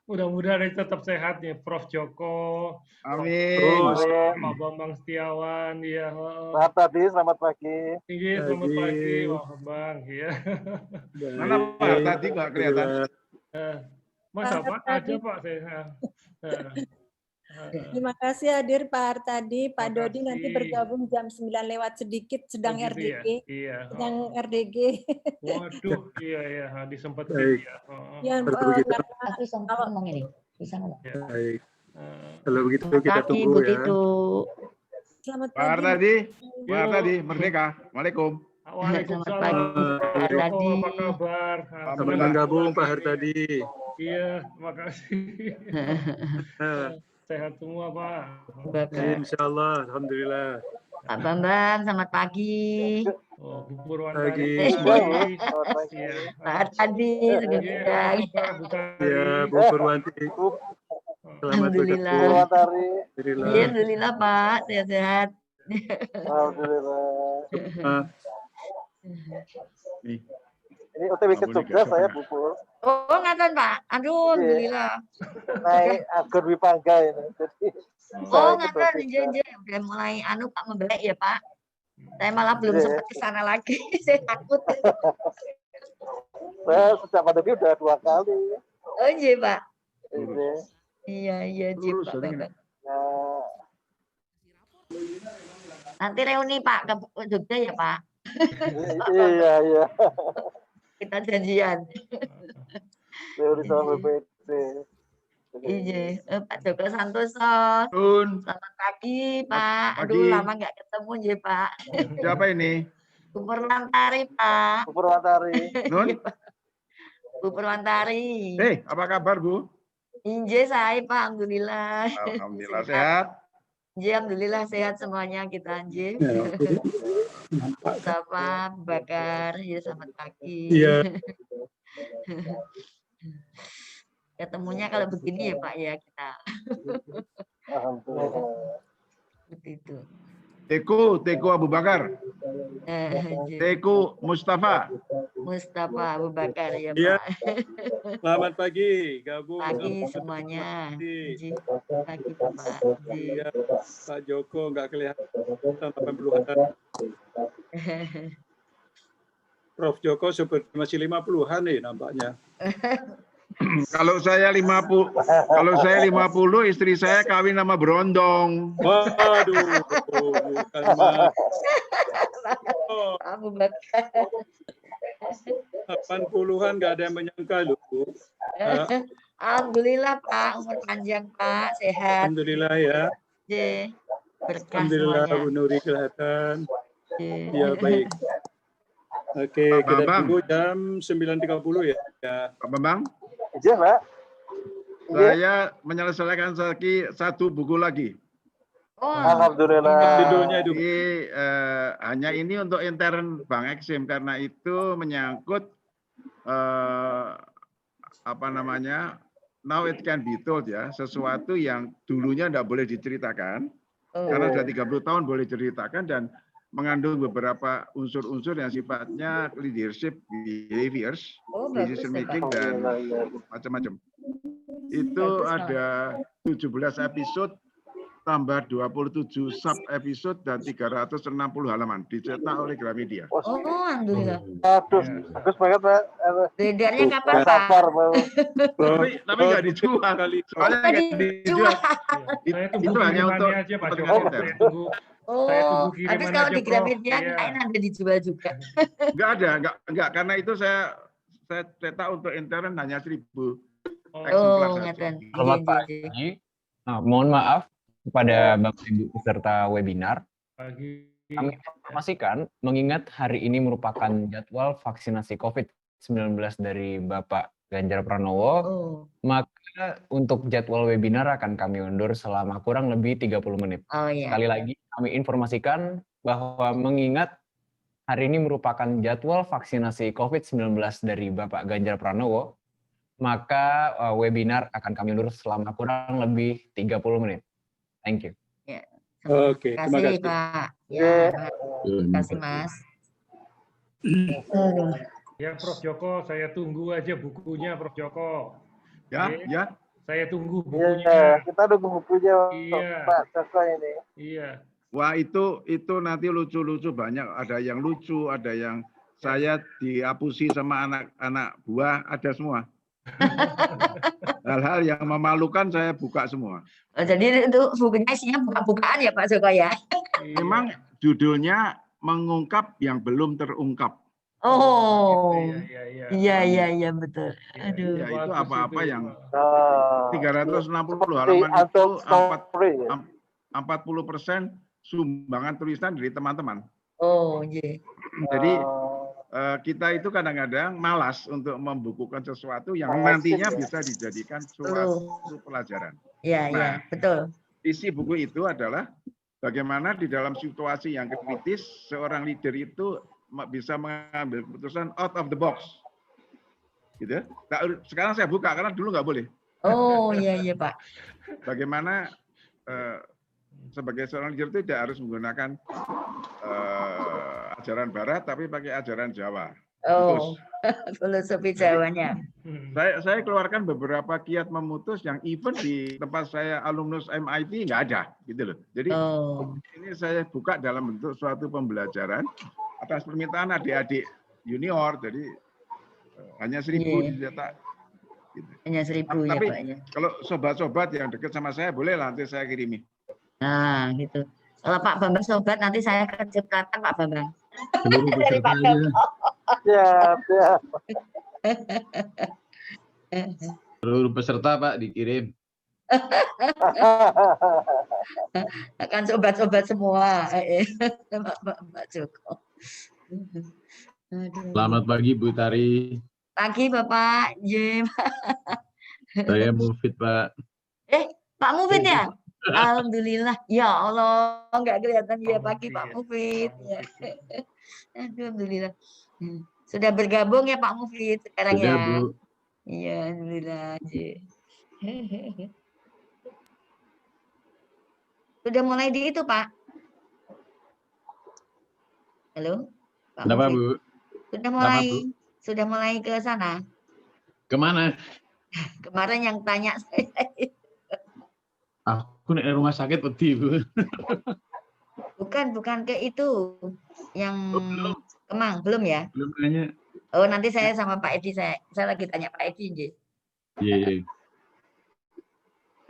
Mudah-mudahan tetap sehat nih Prof. Joko, Amin. Pak Bambang Setiawan, ya. Selamat tadi, selamat pagi. Iya, selamat pagi, Pak Bambang. Ya. Mana Pak tadi nggak kelihatan? Masa Pak ada Pak saya. Terima kasih hadir Pak Hartadi, Pak Terima Dodi kasih. nanti bergabung jam 9 lewat sedikit sedang Oh, gitu RDG. ya? Iya. Sedang RDG. Waduh, iya disempetin ya. Ya, Bisa ngomong ini. Bisa ngomong. Ya. Baik. Kalau begitu kita Pagi, tunggu Bu ya. Titu. Selamat Pak pagi. Hartadi, Pak Hartadi, merdeka. Waalaikum. Waalaikumsalam. Selamat pagi, Pak Pak Joko, Hartadi. apa kabar? Selamat bergabung Pak Hartadi. Iya, terima kasih. Sehat semua Pak. Bakar. Insya Allah, alhamdulillah. Pak Bambang, selamat pagi. Oh, Bu Purwan Pagi tadi. semua. Selamat pagi. Iya. Pak Hartadi, sudah Iya, siang. apa, Bu Tari? Ya, Bu Purwanti. Selamat Alhamdulillah. bergabung. Selamat hari. Alhamdulillah. Iya, alhamdulillah Pak, sehat-sehat. Alhamdulillah. Nih, Ini OTW ke Jogja saya bubur. Oh, ngatain Pak. Aduh, alhamdulillah. Naik Agur Wipangga ini. Jadi Oh, saya ke ngatain Jogja. janji. Udah mulai Pak membelek ya Pak. Saya malah belum Iya. sempat ke sana lagi. Saya takut. Saya sejak pandemi udah 2 kali. Oh iya Pak. Ini. Iya, Jim, Pak Bambang. Nah, Nanti reuni Pak ke Jogja ya Pak. iya. Kita janjian. Teori sama BPD. Iya, Pak Joko Santoso. Tun, Selamat pagi Pak. Pagi. Aduh, lama nggak ketemu ya Pak. siapa ini? Bu Purwantari Pak. Purwantari. Nun? Bu Purwantari. Apa kabar Bu? Inje saya Pak, alhamdulillah. Alhamdulillah sehat. Inje, alhamdulillah sehat semuanya kita Inje. Mustafa, Bakar, ya selamat pagi. Iya. Ketemunya kalau begini ya Pak ya kita. Alhamdulillah. Seperti itu. Teku Abu Bakar. Inje. Teku Mustafa. Mustafa Abu Bakar ya Iya. Pak. Selamat pagi, gabung. Pagi semuanya. Inje. Pagi Bapak. Inje. Iya, Pak Joko nggak kelihatan 80-an. Prof Joko seperti masih 50-an nih nampaknya. Kalau saya 50, istri saya kawin sama Berondong. Waduh, bukan Mas. Oh, Abu Bakar. 80-an nggak ada yang menyangka loh. Alhamdulillah Pak, umur panjang Pak, sehat. Alhamdulillah ya. Inje. Berkah Alhamdulillah semuanya. Bu Nuri kelihatan. Inje. Ya baik. Oke, Pak kita Bambang. tunggu jam 9.30 ya. Pak Bambang, Iya, Pak. Iya. saya menyelesaikan satu buku lagi. Oh, Alhamdulillah. Judulnya itu. Jadi hanya ini untuk intern Bank Eksim karena itu menyangkut now it can be told ya, sesuatu yang dulunya tidak boleh diceritakan karena sudah 30 tahun boleh diceritakan dan mengandung beberapa unsur-unsur yang sifatnya leadership behaviors, decision making dan macam-macam. Itu ada 17 episode tambah 27 sub episode dan 360 halaman dicetak oleh Gramedia. Oh, alhamdulillah. Aduh, bagus banget, Pak. Beredarnya kapan Pak? Sabar, Pak. Tapi nggak dijual Kali. soalnya Oh, nggak dijual. Saya tunggu Itu hanya kirimannya untuk aja Pak kepentingan Joko. intern. Saya tunggu Oh, kirimannya habis kalau aja, di Prof. Gramedia Iya. kirain ada dijual juga. Nggak karena itu saya cetak untuk intern hanya 1000 Oh, eksemplar saja. ngeten. Selamat Iya, iya, iya. pagi. Mohon maaf kepada Bapak Ibu peserta webinar. Pagi. Kami informasikan, mengingat hari ini merupakan jadwal vaksinasi COVID-19 dari Bapak Ganjar Pranowo, Oh, maka untuk jadwal webinar akan kami undur selama kurang lebih 30 menit. oh ya. Sekali lagi kami informasikan bahwa mengingat hari ini merupakan jadwal vaksinasi COVID-19 dari Bapak Ganjar Pranowo, maka webinar akan kami undur selama kurang lebih 30 menit. Thank you. Oke, Terima terima kasih kasih. Pak. Iya. Ya, terima kasih Mas. Ya Prof Joko, saya tunggu aja bukunya Prof Joko. Ya, Oke. ya. Saya tunggu Iya, bukunya. kita nunggu bukunya Iya. Pak Joko ini. Iya. Wah, itu nanti lucu-lucu banyak. Ada yang lucu, ada yang saya diapusi sama anak-anak buah, ada semua. Hal-hal yang memalukan saya buka semua. Oh, jadi itu bukunya isinya buka-bukaan ya Pak Joko ya? Iya. Memang judulnya mengungkap yang belum terungkap. Oh, Iya. iya betul. Iya, Aduh. Ya, itu bagus apa-apa itu. yang Oh, 360 seperti halaman itu untold story. 40% sumbangan tulisan dari teman-teman. Oh, iya. Jadi Oh, kita itu kadang-kadang malas untuk membukukan sesuatu yang Asik nantinya ya. bisa dijadikan Betul. suatu pelajaran. Iya, Nah. betul. Isi buku itu adalah bagaimana di dalam situasi yang kritis seorang leader itu bisa mengambil keputusan out of the box. Gitu. Nah, sekarang saya buka karena dulu nggak boleh. Oh, iya Pak. Bagaimana sebagai seorang leader itu tidak harus menggunakan ajaran Barat tapi pakai ajaran Jawa. Oh, filosofi Jawanya. Saya keluarkan beberapa kiat memutus yang even di tempat saya alumnus MIT nggak ada, gitu loh. Jadi Oh, ini saya buka dalam bentuk suatu pembelajaran atas permintaan adik-adik junior. Jadi hanya 1000 Iya. dicetak. Gitu. hanya 1000 ya Tapi Pak ya. kalau sobat-sobat yang dekat sama saya boleh lah nanti saya kirimi. Nah, gitu. Kalau Pak Bambang sobat nanti saya akan cipratan Pak Bambang. Seluruh Dari Pak pesertanya. siap, siap. Seluruh peserta Pak dikirim. Akan sobat-sobat semua. Pak Joko. Aduh. Selamat pagi Bu Tari. Pagi Bapak Jim. Saya Mufid Pak. Pak Mufid ya? Alhamdulillah. Ya Allah, nggak kelihatan ya pagi Pak Mufid. Ya. Alhamdulillah. Sudah bergabung ya Pak Mufid sekarang Sudah ya? Bu. Iya, alhamdulillah. Sudah mulai di itu Pak? Halo? Pak Kenapa Mufid? Bu? Sudah Kenapa, mulai, Bu? sudah mulai ke sana? Kemana? Kemarin yang tanya saya. Aku nek rumah sakit wedi Bu. Bukan ke itu yang belum. Kemang, belum ya? Belum nanya. Oh, nanti saya sama Pak Edi, saya lagi tanya Pak Edi. Nggih. Iya.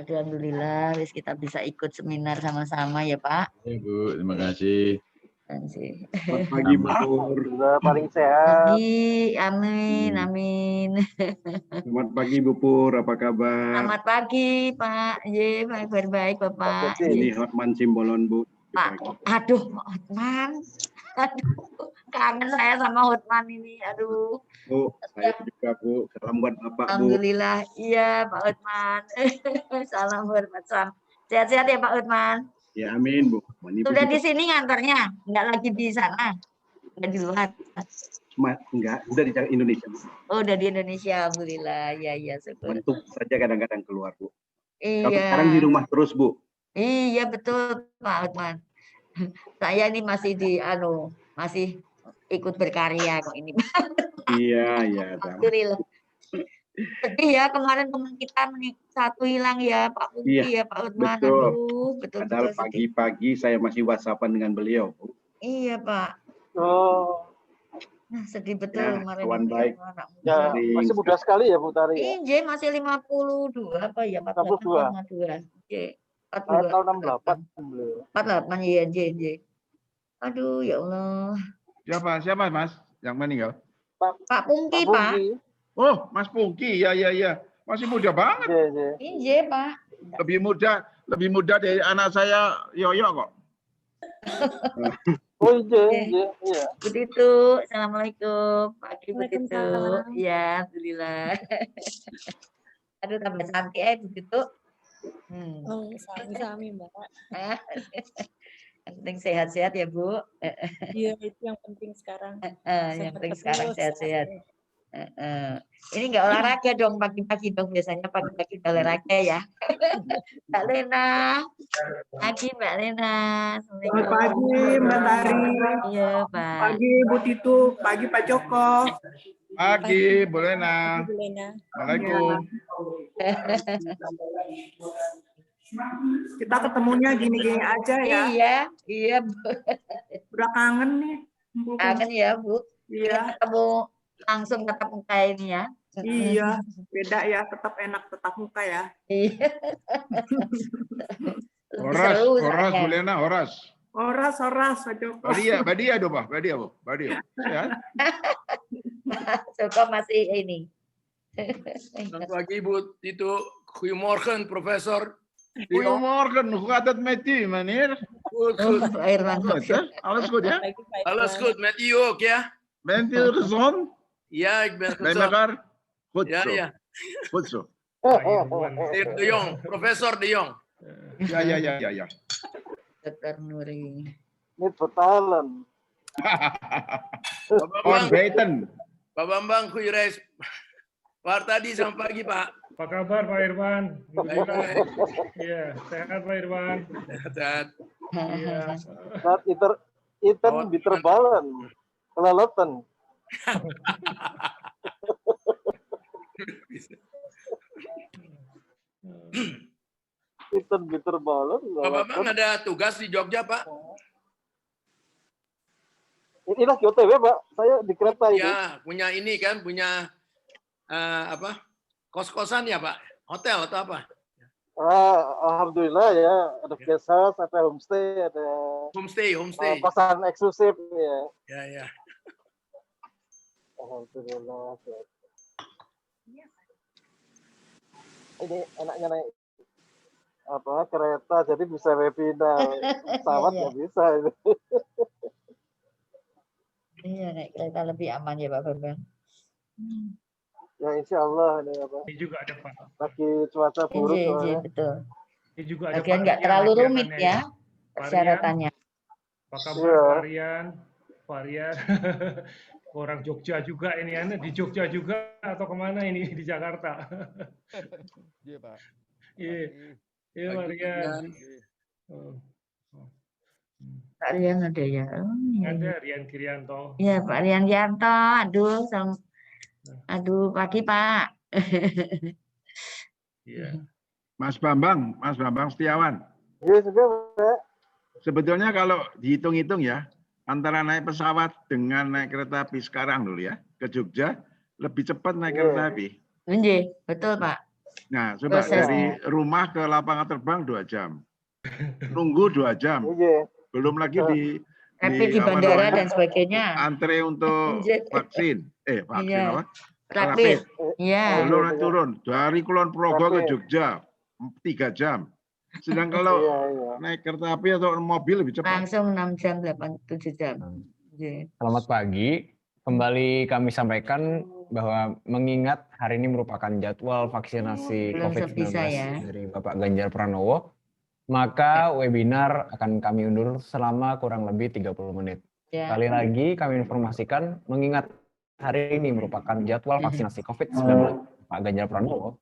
Alhamdulillah, wis kita bisa ikut seminar sama-sama ya Pak. Ya Bu, terima kasih. Selamat pagi Bu. Alhamdulillah paling sehat. Amin. Selamat pagi Bu Pur, apa kabar? Selamat pagi Pak. Ye, baik Bapak. Ini Hotman Simbolon Bu. Pak, aduh Pak Hotman. Aduh, kangen saya sama Hotman ini. Aduh. Bu, saya juga Bu. Salam buat Bapak Bu. Alhamdulillah. Iya Pak Hotman. Salam hormat. Sehat-sehat ya Pak Hotman. Ya amin Bu. Sudah di sini ngantornya, nggak lagi di sana, nggak di luar. Enggak, udah di Indonesia. Oh, udah di Indonesia, alhamdulillah. Ya, syukur. Bentuk saja kadang-kadang keluar Bu. Tapi Iya. sekarang di rumah terus Bu. Iya betul Pak Hotman. Saya ini masih masih ikut berkarya kok ini. Iya. Alhamdulillah. Sedih ya kemarin teman kita satu hilang ya Pak Pungki ya Pak Hotman. betul. Aduh, betul. Padahal pagi-pagi saya masih WhatsApp-an dengan beliau. Iya Pak. Oh, Nah, sedih betul Ya, kemarin. kawan itu baik. anak muda. ya masih muda sekali ya Bu Tari ya. Inje masih 52 apa ya? 48,2. Inje. 42. Tahun 68 beliau. 48 ya Inje. Aduh ya Allah. Siapa Mas yang meninggal? Pak Pungki, Pak Pak. Pungki. Oh, Mas Pungki. Ya. Masih muda banget. Iya. Inje, Pak. Lebih muda dari anak saya Yoyo kok. Oh iya. Begitu. Assalamualaikum. Pagi begitu. Waalaikumsalam. Ya, alhamdulillah. Aduh, tambah cantik begitu. Oh, sami-sami Mbak. Yang penting sehat-sehat ya, Bu. Iya, itu yang penting sekarang. Yang penting sekarang terus. sehat-sehat. Ini nggak olahraga dong pagi-pagi dong, biasanya pagi-pagi udah olahraga ya. Mbak Lena, pagi Mbak Lena. Selamat pagi Mbak Tari. Iya Pak. Pagi Bu Titu, pagi Pak Joko. Pagi, Bu Lena. Bu Lena. Assalamualaikum. Kita ketemunya gini-gini aja ya. Iya, iya Bu. Udah kangen nih. Bu. Kangen ya Bu. Iya, Ketemu langsung tatap muka ini ya. iya. Beda ya, tetap enak tetap muka ya. Iya. Lebih Horas, seru Horas, soalnya. Bu Lena, Horas. Horas, Pak Joko. Badia dong, Pak. Badia, Bu. Badia. Sehat? Joko masih ini. Selamat pagi, Bu. Itu goedemorgen, Profesor. Dion. Goedemorgen, hoe gaat het met u, meneer? Goed, Oh, goed. Pak Irwan. Goed, hè? Alles goed, ya? Pagi, Pak Alles Irwan. goed, met u ook, ya? Bent u gezond? Ja, ik ben Bij gezond. elkaar? Goed Ja, zo. ja. Goed zo. Pak Irwan. Meneer De Jong, Profesor De Jong. Ja. Dr. Nuri. Niet vertalen. Pak Bambang, Ontbijten. Pak Bambang, goede reis. Waar tadi sampai pagi, Pak? Apa kabar Pak Irwan? Baik-baik. Iya, sehat Pak Irwan. Sehat. Iya. Dat iten bitterbalen. Keleletan. Iten bitterbalen. Pak Bambang ada tugas di Jogja, Pak? Ini lagi OTW, Pak. Saya di kereta ini. Ya, punya ini kan, punya apa? Kos-kosan ya, Pak? Hotel atau apa? Alhamdulillah ya. Ada guest house, ada homestay, ada Homestay. kosan eksklusif ya. Ya, ya. Alhamdulillah. Ini enaknya naik apa kereta jadi bisa webinar, pesawat nggak bisa itu. Iya, naik kereta lebih aman ya Pak Bambang. Ya insya Allah ini apa Ini juga ada Pak. lagi cuaca buruk Iya, soalnya. betul. Ini juga ada Lagian nggak varian terlalu lagi rumit anaknya ya persyaratannya. Apa kabar Iya. varian? Orang Jogja juga ini, di Jogja juga atau kemana ini di Jakarta? Iya, Pak. Iya, varian. Oh. Pak Rian ada ya. Oh, iya. Ada Rian Kirianto. Ya Pak Rian Yanto. Aduh, pagi Pak. Iya. Mas Bambang Setiawan. Iya juga Pak. Sebetulnya kalau dihitung-hitung ya, antara naik pesawat dengan naik kereta api sekarang dulu ya, ke Jogja, lebih cepat naik kereta api. Iya, betul Pak. Nah, coba Prosesnya. dari rumah ke lapangan terbang 2 jam. Nunggu 2 jam. Iya. Belum lagi di Tapi di apa bandara namanya, dan sebagainya. antre untuk Iya. vaksin. Vaksin Iya. apa? Rapid. Iya. Belum naik turun. Dari Kulon Progo ke Jogja 3 jam. Sedang kalau Iya. naik kereta api atau mobil lebih cepat. Langsung 6 jam, 7 jam. Iya. Selamat pagi. Kembali kami sampaikan bahwa mengingat hari ini merupakan jadwal vaksinasi Belum COVID-19 bisa ya. dari Bapak Ganjar Pranowo, maka webinar akan kami undur selama kurang lebih 30 menit. Ya. Sekali lagi kami informasikan mengingat hari ini merupakan jadwal vaksinasi COVID-19 Pak Ganjar Pranowo,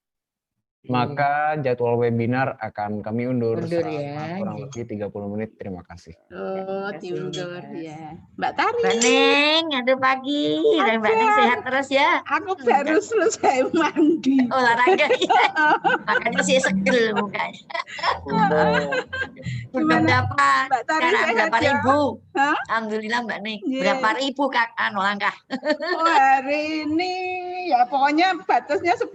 maka jadwal webinar akan kami undur Undur selama ya. kurang lebih 30 menit. Terima kasih. Oh, diundur ya. Mbak Tari. Mbak Neng, aduh pagi. Dan Mbak Neng sehat terus ya. Aku baru selesai mandi. Olahraga ya. Makanya sih seger mukanya. Gimana, Berapa? Mbak Tari Sekarang sehat berapa ya? ribu? Hah? Alhamdulillah Mbak Neng. Iya. Berapa ribu kak? Langkah. Oh, hari ini ya pokoknya batasnya 10.000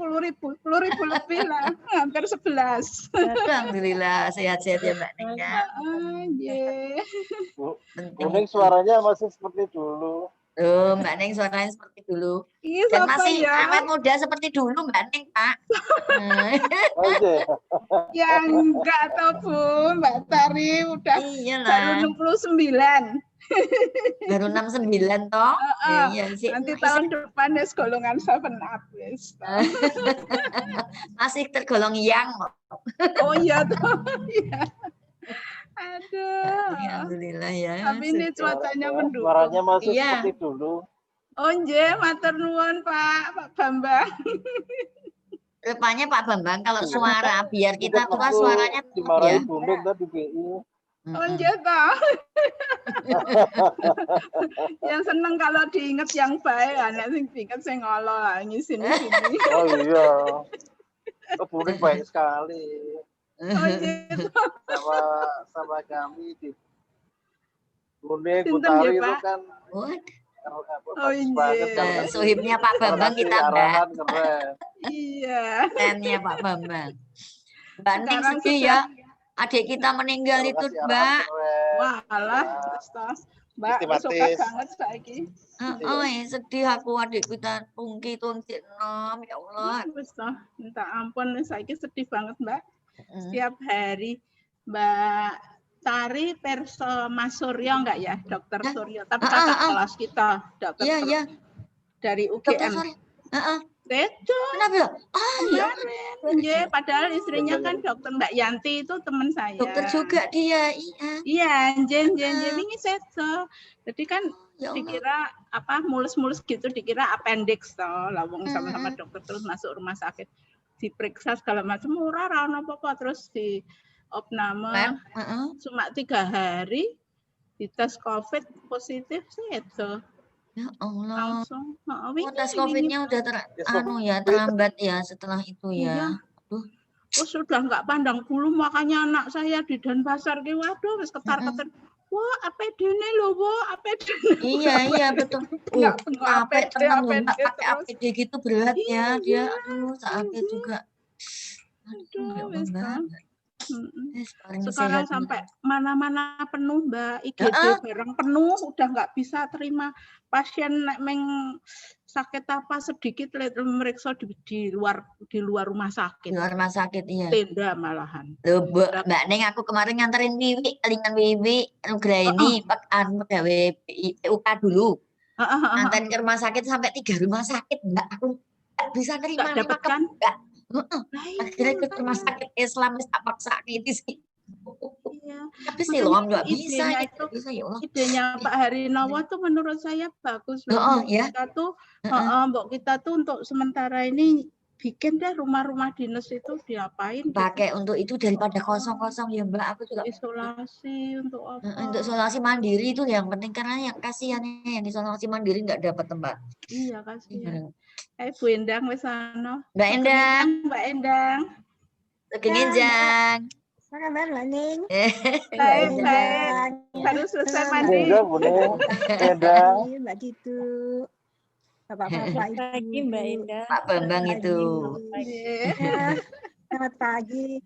lebih lah, hampir 11. Alhamdulillah sehat-sehat ya Mbak Neng ya. Iya. Penting. Kuning suaranya masih seperti dulu. Tuh, Mbak Neng suaranya seperti dulu. Iya, Dan siapa masih ya? awet muda seperti dulu Mbak Neng, Pak. Oke. Ya enggak tahu Bu, Mbak Tari udah Iyalah. baru 69. Baru 69 toh. Iya sih. Nanti tahun depan ya golongan 7 up wis. Masih tergolong yang kok. Oh iya toh. Iya. Aduh. Alhamdulillah ya. Tapi ini cuacanya mendukung. Suaranya masih Iya. seperti dulu. Oh nggih, matur nuwun Pak Bambang. Rupanya Pak Bambang kalau suara biar kita tua Aku suaranya tetap ya. dimarahin Bundung tadi BI. Onje toh. Yang seneng kalau diinget yang baik, anak sing diinget sing ngolo lah ngisin-sini. Oh iya. Oh, Buning baik sekali. Onje Sama kami di Buning, Sinten Butari ya, itu Pak? kan Oh iya. Sohibnya Pak Bambang kita, Mbak. arahan keren. Iya. Kerennya Pak Bambang. Mbak Ning Sekarang sedih sudah- ya. Adik kita meninggal itu, Kasih arahan Mbak. keren. Wah, alah, terus. Mbak, suka Sistematis. banget saiki. Sedih aku adik kita Tungki Tungki nom, ya Allah. Wis toh, minta ampun saiki sedih banget, Mbak. Setiap hari Mbak Tari perso Mas Suryo enggak ya, Dokter Suryo, tapi kakak kelas kita, dokter Iya, iya. dari Dokter UGM. Suryo. Heeh. Itu. Kenapa ya? Ya. Iya, padahal istrinya kan dokter Mbak Yanti itu teman saya. Dokter juga dia, iya. Iya, jen wingi seto. Jadi kan Ya Allah. dikira apa mulus-mulus gitu, dikira appendix toh, lawang sama-sama dokter terus masuk rumah sakit, diperiksa segala macam murah ra ono apa-apa, terus di opname cuma 3 hari dites COVID positif seto. Ya Allah. Langsung Tes COVID-nya udah terlambat ya setelah itu ya. Aduh. Oh, sudah nggak pandang bulu, makanya anak saya di Denpasar ki waduh wis ketar-ketar. Wah, APD ini loh, Bu, APD. Iya, betul. Sampai tenang loh, Mbak, pakai APD gitu berat ya dia. Aduh, sampai juga. Aduh, wis Mbak. Sekarang sampai mana-mana penuh, Mbak. IGD bareng penuh, udah nggak bisa terima pasien nek meng sakit apa sedikit meriksa di luar rumah sakit. Di luar rumah sakit, iya. Tenda malahan. Loh, Mbak Neng, aku kemarin nganterin Wiwi, kelingan Wiwi, Nugraini, pegawai PUK dulu. Nganterin ke rumah sakit sampai 3 rumah sakit, Mbak. Aku nggak bisa nerima 5 kan? Akhirnya ke rumah sakit Islam tak paksa gitu sih. Iya. Tapi sih loh nggak bisa, ya Allah. Idenya Pak Harinowo tuh menurut saya bagus loh. Ya. Mbok kita tuh untuk sementara ini bikin deh rumah-rumah dinas itu diapain? Pakai untuk itu daripada kosong-kosong ya Mbak. Aku juga isolasi untuk apa? Untuk isolasi mandiri itu yang penting karena yang kasihannya yang isolasi mandiri nggak dapat tempat. Iya kasihan. Bu Endang wis ana. Mbak Endang. Mbak Endang. Segini Jang. Apa kabar Mbak Ning? Baik. Baru selesai mandi. Endang. Mbak Ditu. Bapak-bapak pagi Mbak Endang. Pak Bambang itu. Selamat pagi.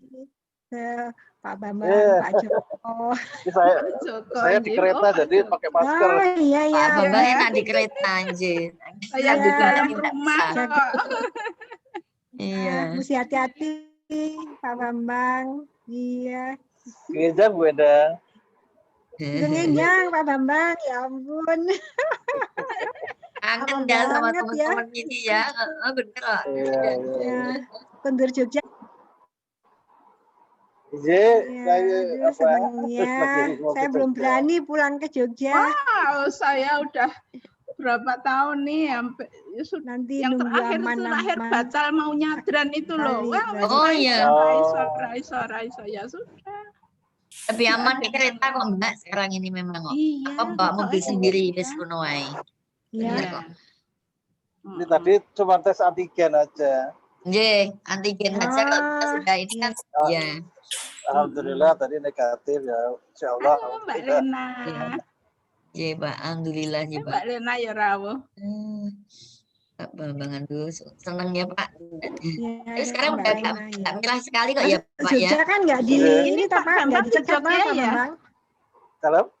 Pak Bambang, Pak Joko. Saya di kereta jadi pakai masker. Oh iya. Pak Bambang enak di kereta anjir. Saya di dalam rumah. Iya. Mesti hati-hati Pak Bambang. Iya. Nginjang Bu Endang. Nginjang Pak Bambang, ya ampun. Kangen dah sama teman-teman ini ya. Bener. Iya. Kondur Jogja. Iya, senangnya. Saya belum berani pulang ke Jogja. Wow, saya udah berapa tahun nih sampai nanti yang terakhir batal mau nyadran itu loh. Oh iya. Raiso ya sudah. Lebih aman di kereta kok Mbak sekarang ini memang kok. Iya. Apa bawa mobil sendiri wis ngono wae. Iya. Ini tadi cuma tes antigen aja. Nggih, antigen aja kalau kita sudah ini kan ya. Alhamdulillah tadi negatif ya. Insyaallah. Mbak Lena. Iya, Pak. Alhamdulillah ya, Pak. Mbak Lena ya rawuh. Pak Bambang dulu seneng ya, Pak. Ya, sekarang udah nggak merah sekali kok ya, Pak ya. Jogja kan nggak di ini Pak Bambang di Jogja ya. Kalau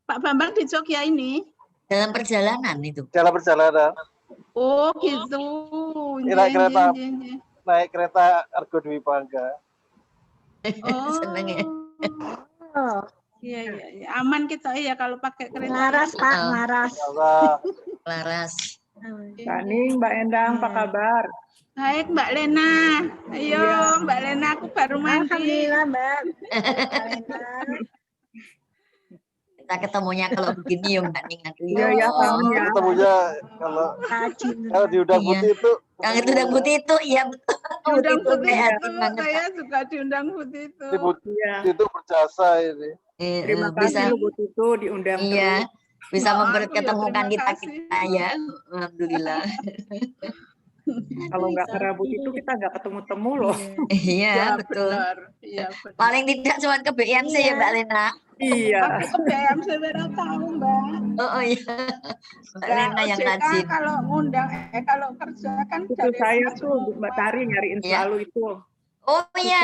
Pak Bambang di Jogja ini dalam perjalanan itu. Dalam perjalanan. Oh, gitu. Naik kereta Argo Dwi Bangga. Oh. Seneng ya. Oh. Iya. Aman kita ya kalau pakai kereta. Laras, Pak, laras. Laras. Mbak Ning, Mbak Endang, apa kabar? Baik, Mbak Lena. Ayo, Mbak Lena, aku baru mandi. Alhamdulillah, Mbak. Kita Kita ketemunya kalau begini ya Mbak Ning. Aduh, Iya, ya, sama. Ketemunya kalau diundang Iya. putih itu. Yang itu udah putih itu, iya betul. Diundang Itu putih kayak itu, banget. saya suka diundang putih itu. Ini putih itu berjasa ini. Terima kasih Bu Tito diundang Iya, terus. bisa Oh, aku ya memperketemukan terima kita ya. Alhamdulillah. Kalau nggak karena Bu Tito kita nggak ketemu-temu loh. Iya, betul. Benar. Iya, benar. Paling tidak cuma ke BMC ya Mbak Lena. Iya. Aku ke BMC baru tahu, Mbak. Oh iya. Mbak Ya, Lena yang OJK rajin. kalau ngundang, kalau kerja kan Itu dari saya rumah tuh semua. Mbak Tari nyariin Iya. selalu itu. Oh iya.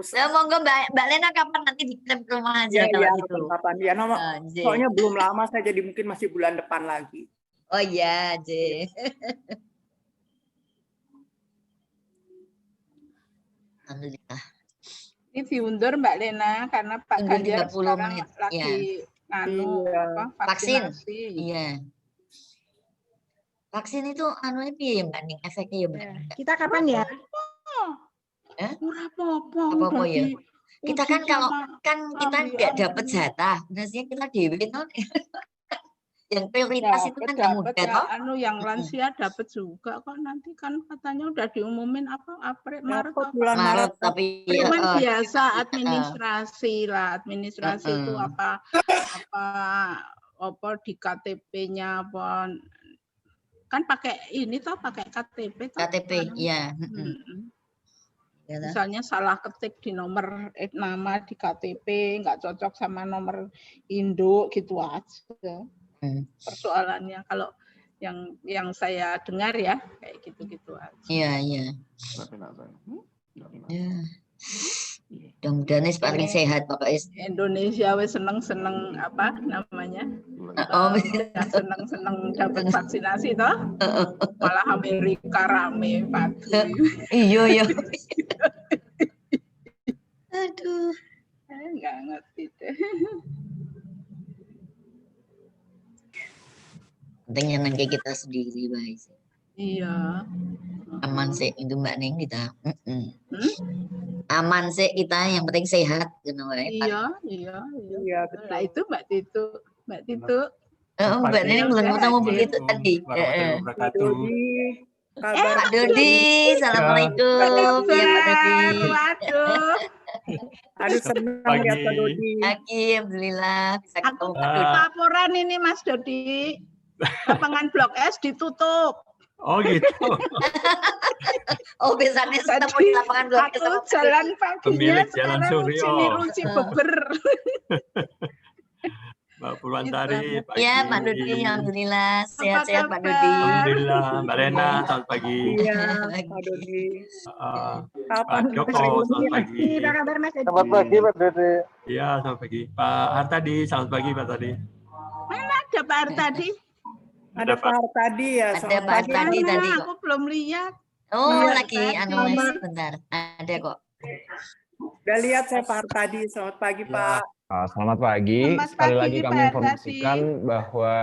Ya, monggo Mbak Lena kapan nanti dikirim ke rumah aja Iya, kalau iya, gitu. kapan ya nomor. J. Soalnya belum lama saya jadi mungkin masih bulan depan lagi. Oh iya, J. Alhamdulillah. Ini diundur Mbak Lena karena Pak Undur Ganjar 30 sekarang menit, lagi apa, Vaksin. vaksinasi. Iya. Vaksin itu anunya piye ya Mbak Ning? Efeknya ya Mbak? Kita kapan ya? Ora apa-apa. Apa-apa udah ya. di- Kita uji kan kalau sama kan kita ahli nggak dapat ahli. jatah, biasanya kita dewe non. Yang prioritas itu kan nggak mudah ya, toh. yang lansia dapat juga kok, nanti kan katanya udah diumumin apa April Maret apa? Maret tapi Cuman biasa administrasi lah, administrasi itu Heeh. apa di KTP-nya apa kan pakai ini toh, pakai KTP toh. KTP, iya. Ya, toh. Misalnya salah ketik di nomor nama di KTP nggak cocok sama nomor induk gitu aja. Persoalannya kalau yang saya dengar ya kayak gitu-gitu aja. Iya, iya. Ya. Mudah-mudahan paling sehat Bapak. Indonesia wes seneng-seneng apa namanya? Seneng-seneng dapat vaksinasi toh. Malah Amerika rame pagi. Iya, iya. Aduh. Nggak ngerti deh. Penting nyenengke kita sendiri, baik. Iya. Aman sih itu Mbak Ning kita. Aman sih kita, yang penting sehat gitu wae. Iya. Nah itu Mbak Tito. Mbak Ning belum ketemu begitu tadi. Pak Dodi, assalamualaikum. Ya Pak Dodi. Waduh. Aduh senang ya Pak Dodi. Alhamdulillah bisa ketemu Pak Dodi. Laporan ini Mas Dodi. Lapangan Blok S ditutup. Oh gitu. Oh biasanya ketemu di lapangan Blok S. Aku jalan paginya Pemilik Jalan sekarang Suryo. ruci beber. Mbak Purwantari, pagi. Ya Pak Dodi, alhamdulillah sehat-sehat Pak Dodi. Alhamdulillah, Mbak Lena, selamat pagi. Iya, Pak Dodi. Pak Joko, selamat pagi. Apa kabar Mas Dodi? Selamat pagi Pak Dodi. Iya, selamat pagi. Pak Hartadi, selamat pagi Pak Tadi. Mana ada Pak Hartadi? Ada Pak Hartadi ya. Ada Pak Hartadi tadi kok. Aku belum lihat. Oh Iya, lagi anu sebentar. Ada kok. Udah lihat saya Pak Hartadi. Selamat pagi Pak. Selamat pagi. Selamat Sekali pagi, lagi Pak kami Hartadi. informasikan bahwa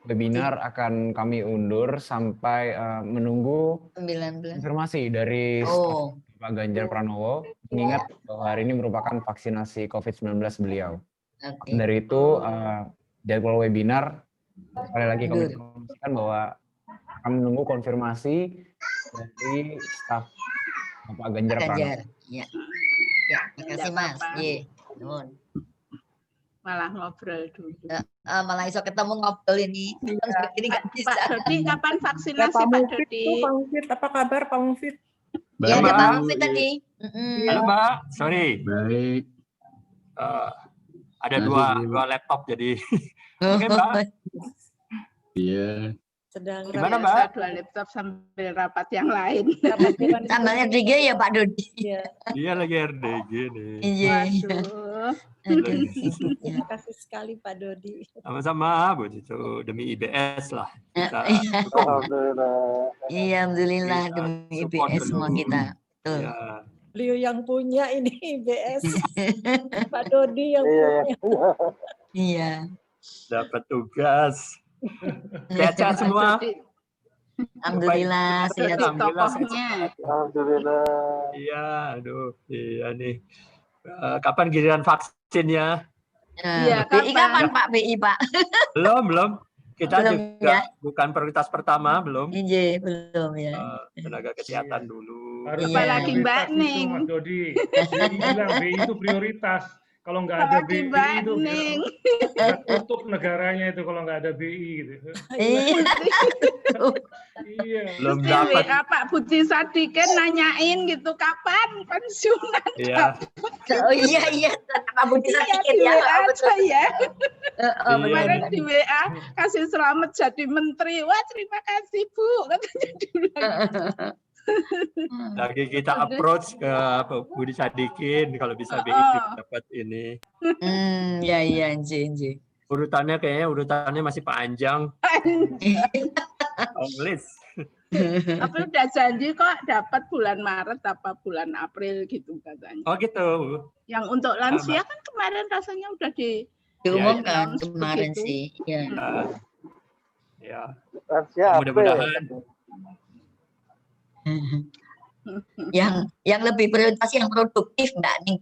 webinar akan kami undur sampai menunggu 19. konfirmasi dari Oh. staf Pak Ganjar Pranowo. Mengingat bahwa hari ini merupakan vaksinasi COVID-19 beliau. Oke. Dari itu jadwal webinar sekali lagi kami informasikan bahwa akan menunggu konfirmasi dari staf Pak Ganjar Pranowo. Ganjar. Ya. Ya, makasih Mas. Ye. Nuhun. Malah ngobrol dulu. Malah iso ketemu ngobrol ini. Ini nggak bisa. Pak Dodi kapan Ya, vaksinasi Pak Pak Mufid Dodi? tuh, Pak Mufid. Apa kabar Pak Mufid? Ya ada Pak Mufid tadi. Halo Mbak, sorry. Baik. Ada Masih dua laptop jadi. Oke Mbak. Iya. Sedang Gimana, Biasa Mbak? 2 laptop sambil rapat yang lain. Tambahnya 3 ya Pak Dodi. Iya lagi RDG nih. Iya. Waduh. Terima kasih sekali Pak Dodi. Sama-sama Bu Cicu, demi IBS lah. Kita Alhamdulillah. Iya, alhamdulillah Bisa demi support IBS dulu. semua kita. Betul. ya, Beliau yang punya ini IBS. Pak Dodi yang Iya, punya. Iya. dapat tugas. Sehat-sehat semua. Alhamdulillah sehat. Alhamdulillah. Tokohnya. Alhamdulillah. Iya, aduh, iya nih. Kapan giliran vaksinnya? Iya, BI kapan kapan? Pak BI Pak? Belum. Kita Belum juga ya? bukan prioritas pertama, belum. Iya, belum ya. Tenaga kesehatan dulu. Harus Apalagi Mbak prioritas itu Ning. Mas Dodi. BI bilang BI itu prioritas. Kalau nggak ada Apalagi BI Mbak itu Ning. kita tutup negaranya itu kalau nggak ada BI gitu. Iya. Iya. Belum Di dapat. WA Pak Budi Sadikin nanyain gitu kapan pensiunan. Iya. Oh iya, Pak Budi Iya, Sadikin di ya. WA aja ya. Kemarin Iya. di WA kasih selamat jadi menteri. Wah, terima kasih Bu. Katanya dibilang. Lagi kita approach ke Pak Budi Sadikin kalau bisa BI dapat ini. Iya, Nji. Urutannya masih panjang. List. Tapi udah janji kok dapat bulan Maret apa bulan April gitu katanya. Oh gitu. Yang untuk lansia kan kemarin rasanya udah Diumumkan announce kemarin begitu. sih. Iya. Ya. Lansia Mudah-mudahan. Yang lebih prioritas yang produktif Mbak Ning.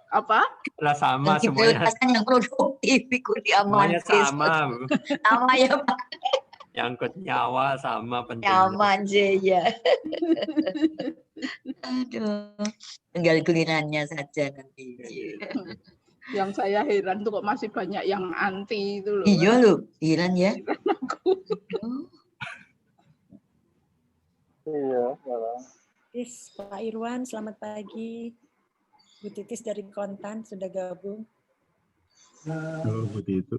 Apa? Lah sama Yang semuanya. diprioritaskan yang produktif ikut Semuanya diamankan. sama, Bu. Sama ya Pak. Nyangkut nyawa sama pentingnya. Nyaman sih ya. Aduh, tinggal gilirannya saja nanti. Yang saya heran tuh kok masih banyak yang anti itu loh. Iya loh, heran ya. Iya. Yes, Pak Irwan, selamat pagi. Bu Titis dari Kontan sudah gabung. Seperti itu.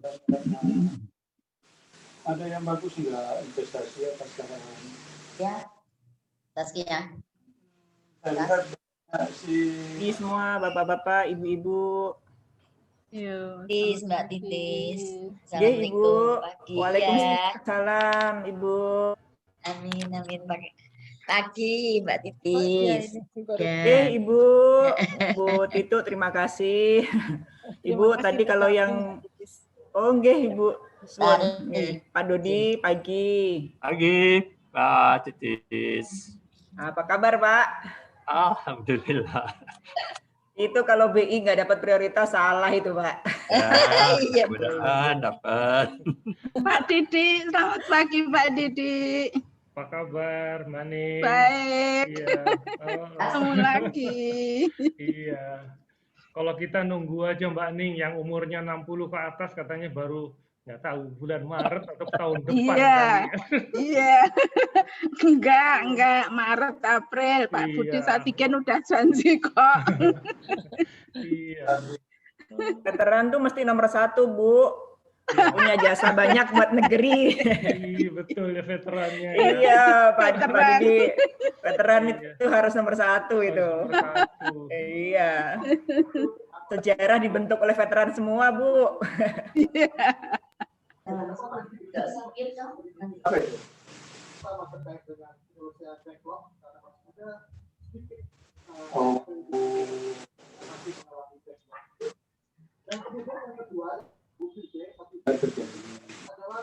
Ada yang bagus nggak investasi apa sekarang? Ya, Taskia. Saya lihat Ini semua bapak-bapak, ibu-ibu. Titis, Mbak Titis. Ya, Ibu. Pagi. Waalaikumsalam, Ibu. Amin. Pagi, Mbak Titis. Ibu. Bu Tito, terima kasih. Ibu, tadi kalau yang... Oh, nggih, Ibu. Pak Dodi, pagi. Pagi, Pak Titis. Apa kabar, Pak? Alhamdulillah. Itu kalau BI nggak dapat prioritas, salah itu, Pak. Ya, mudah-mudahan dapat. Pak Didi, selamat pagi Pak Didi. Apa kabar, Mani? Baik. Iya. Ketemu lagi. Iya. Kalau kita nunggu aja Mbak Ning yang umurnya 60 ke atas katanya baru nggak tahu bulan Maret atau tahun depan. Iya. Kali. Iya. Enggak Maret April Pak Budi Sadikin udah janji kok. Iya. Veteran tuh mesti nomor 1, Bu. Punya jasa banyak buat negeri. Iya, betul ya veterannya. Iya, Pak Didi. Veteran itu harus nomor 1 itu. Iya. Sejarah dibentuk oleh veteran semua, Bu. Iya.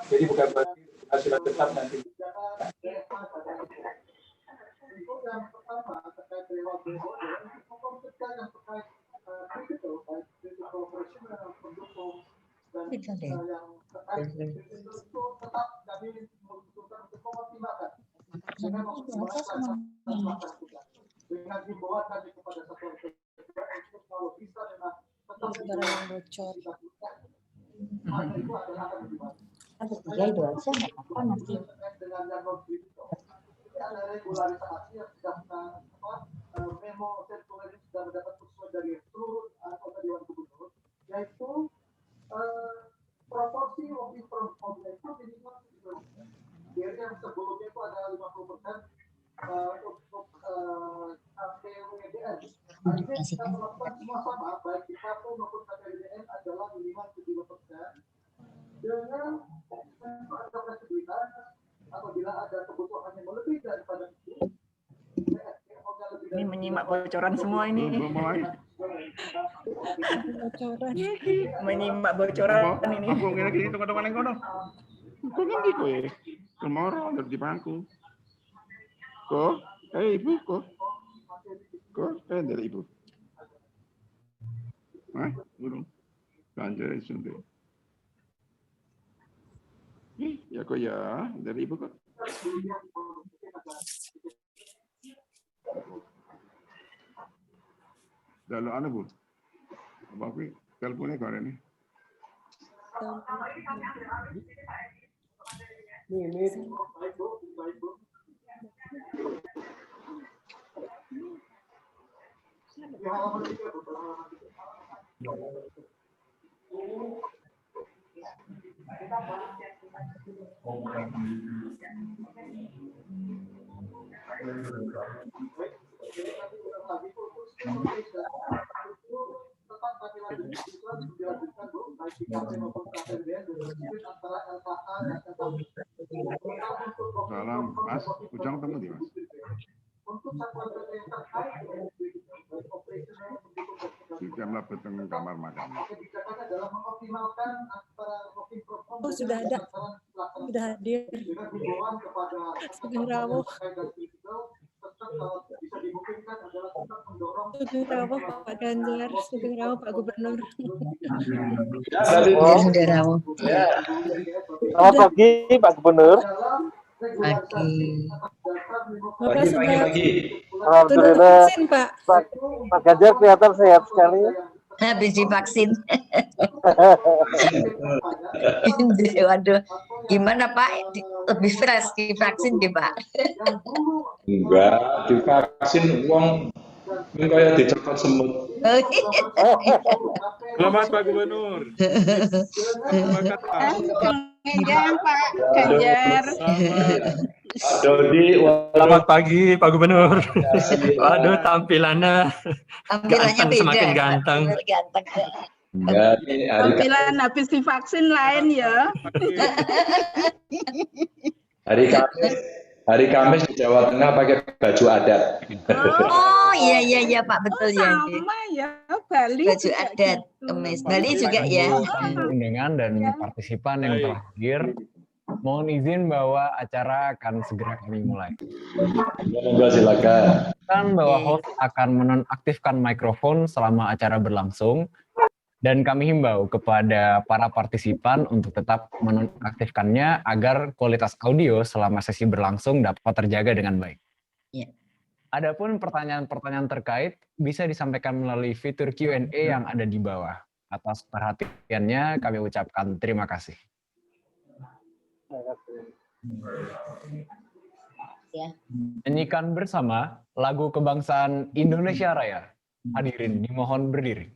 Jadi bukan berarti hasil tetap nanti. Dengan himbauan kami kepada satuan untuk kalau bisa memang tetap yang bocor. Itu adalah akan lebih baik. Itu aja nggak apa-apa nanti. Dengan yang non kritikal. Ada regularisasi yang sudah memo sirkuler ini sudah mendapat usulan dari seluruh anggota Dewan Gubernur, yaitu proporsi mobil itu minimal 30%. Jadi yang sebelumnya itu ada 50% untuk KPWDN. Artinya kita melakukan semua sama, baik di KPU maupun KPWDN adalah minimal 70%. Dengan ada fleksibilitas apabila ada kebutuhan yang lebih daripada itu. Ini menyimak bocoran semua ini. Menyimak bocoran ini. Aku gini tunggu nang kono. Kok ngendi kowe? Kemoro di bangku. Kok? Ibu kok. Kok dari ibu. Hah? Burung. Anjay suntik. Ya kok ya, dari ibu kok. Dalam anu bu, apa aku teleponnya kau ini? Ini. Salam Mas, Ujang temu di Mas. Jika melebet dengan kamar makan. Oh sudah ada, sudah hadir. Sugeng rawuh. Sugeng rawuh Pak Ganjar, sugeng rawuh Pak Gubernur. Sudah rawuh. Selamat pagi Pak Gubernur. Pagi. Bapak sudah Alhamdulillah. vaksin Pak. Pak Ganjar kelihatan sehat sekali. Habis divaksin. Waduh, gimana Pak? Lebih fresh divaksin deh Pak. Enggak, divaksin uang kayak dicopot semut. Selamat Pak Gubernur. Selamat Pak. Pak Ganjar. Pak Dodi, selamat pagi Pak Gubernur. Waduh, tampilannya ganteng, beda. semakin ganteng. Enggak, ini Tampilan habis divaksin lain ya. hari Kamis di Jawa Tengah pakai baju adat. Oh iya Pak, betul ya. Sama ya, Bali. Baju adat, kemis. Bali juga ya. Undangan dan partisipan yang telah hadir. Mohon izin bahwa acara akan segera kami mulai. Silakan. Bahwa host akan menonaktifkan mikrofon selama acara berlangsung, dan kami himbau kepada para partisipan untuk tetap menonaktifkannya agar kualitas audio selama sesi berlangsung dapat terjaga dengan baik. Ya. Adapun pertanyaan-pertanyaan terkait bisa disampaikan melalui fitur Q&A yang ada di bawah. Atas perhatiannya kami ucapkan terima kasih. Ya. Nyanyikan bersama lagu kebangsaan Indonesia Raya. Hadirin dimohon berdiri.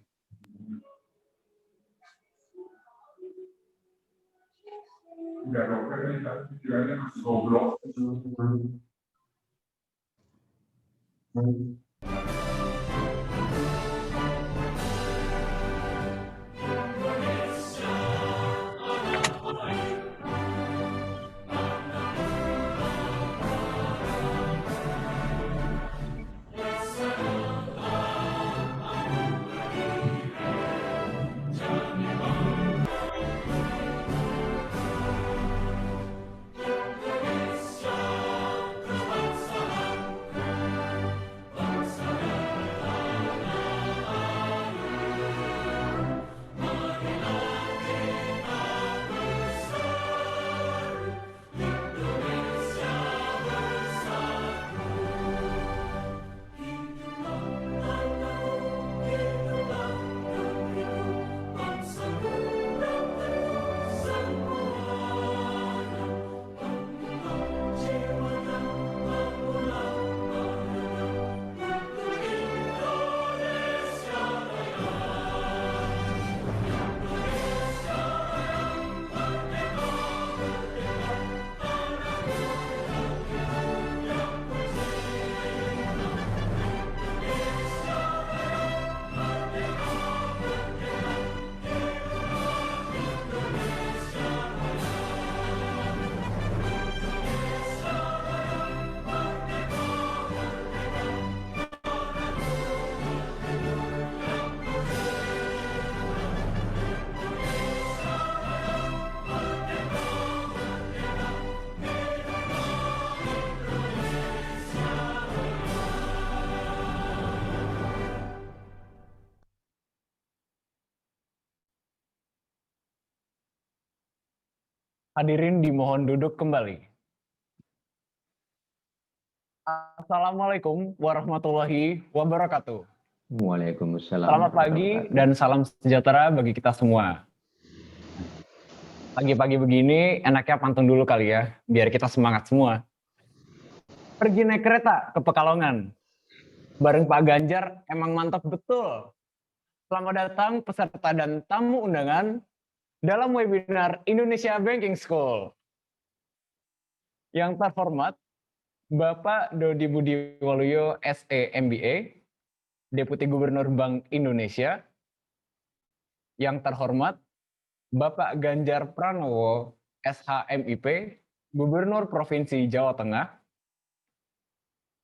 Hadirin dimohon duduk kembali. Assalamualaikum warahmatullahi wabarakatuh. Waalaikumsalam. Selamat pagi dan salam sejahtera bagi kita semua. Pagi-pagi begini enaknya pantun dulu kali ya, biar kita semangat semua. Pergi naik kereta ke Pekalongan. Bareng Pak Ganjar emang mantap betul. Selamat datang peserta dan tamu undangan dalam webinar Indonesia Banking School. Yang terhormat, Bapak Dodi Budi Waluyo, SE MBA, Deputi Gubernur Bank Indonesia. Yang terhormat, Bapak Ganjar Pranowo, SHMIP, Gubernur Provinsi Jawa Tengah.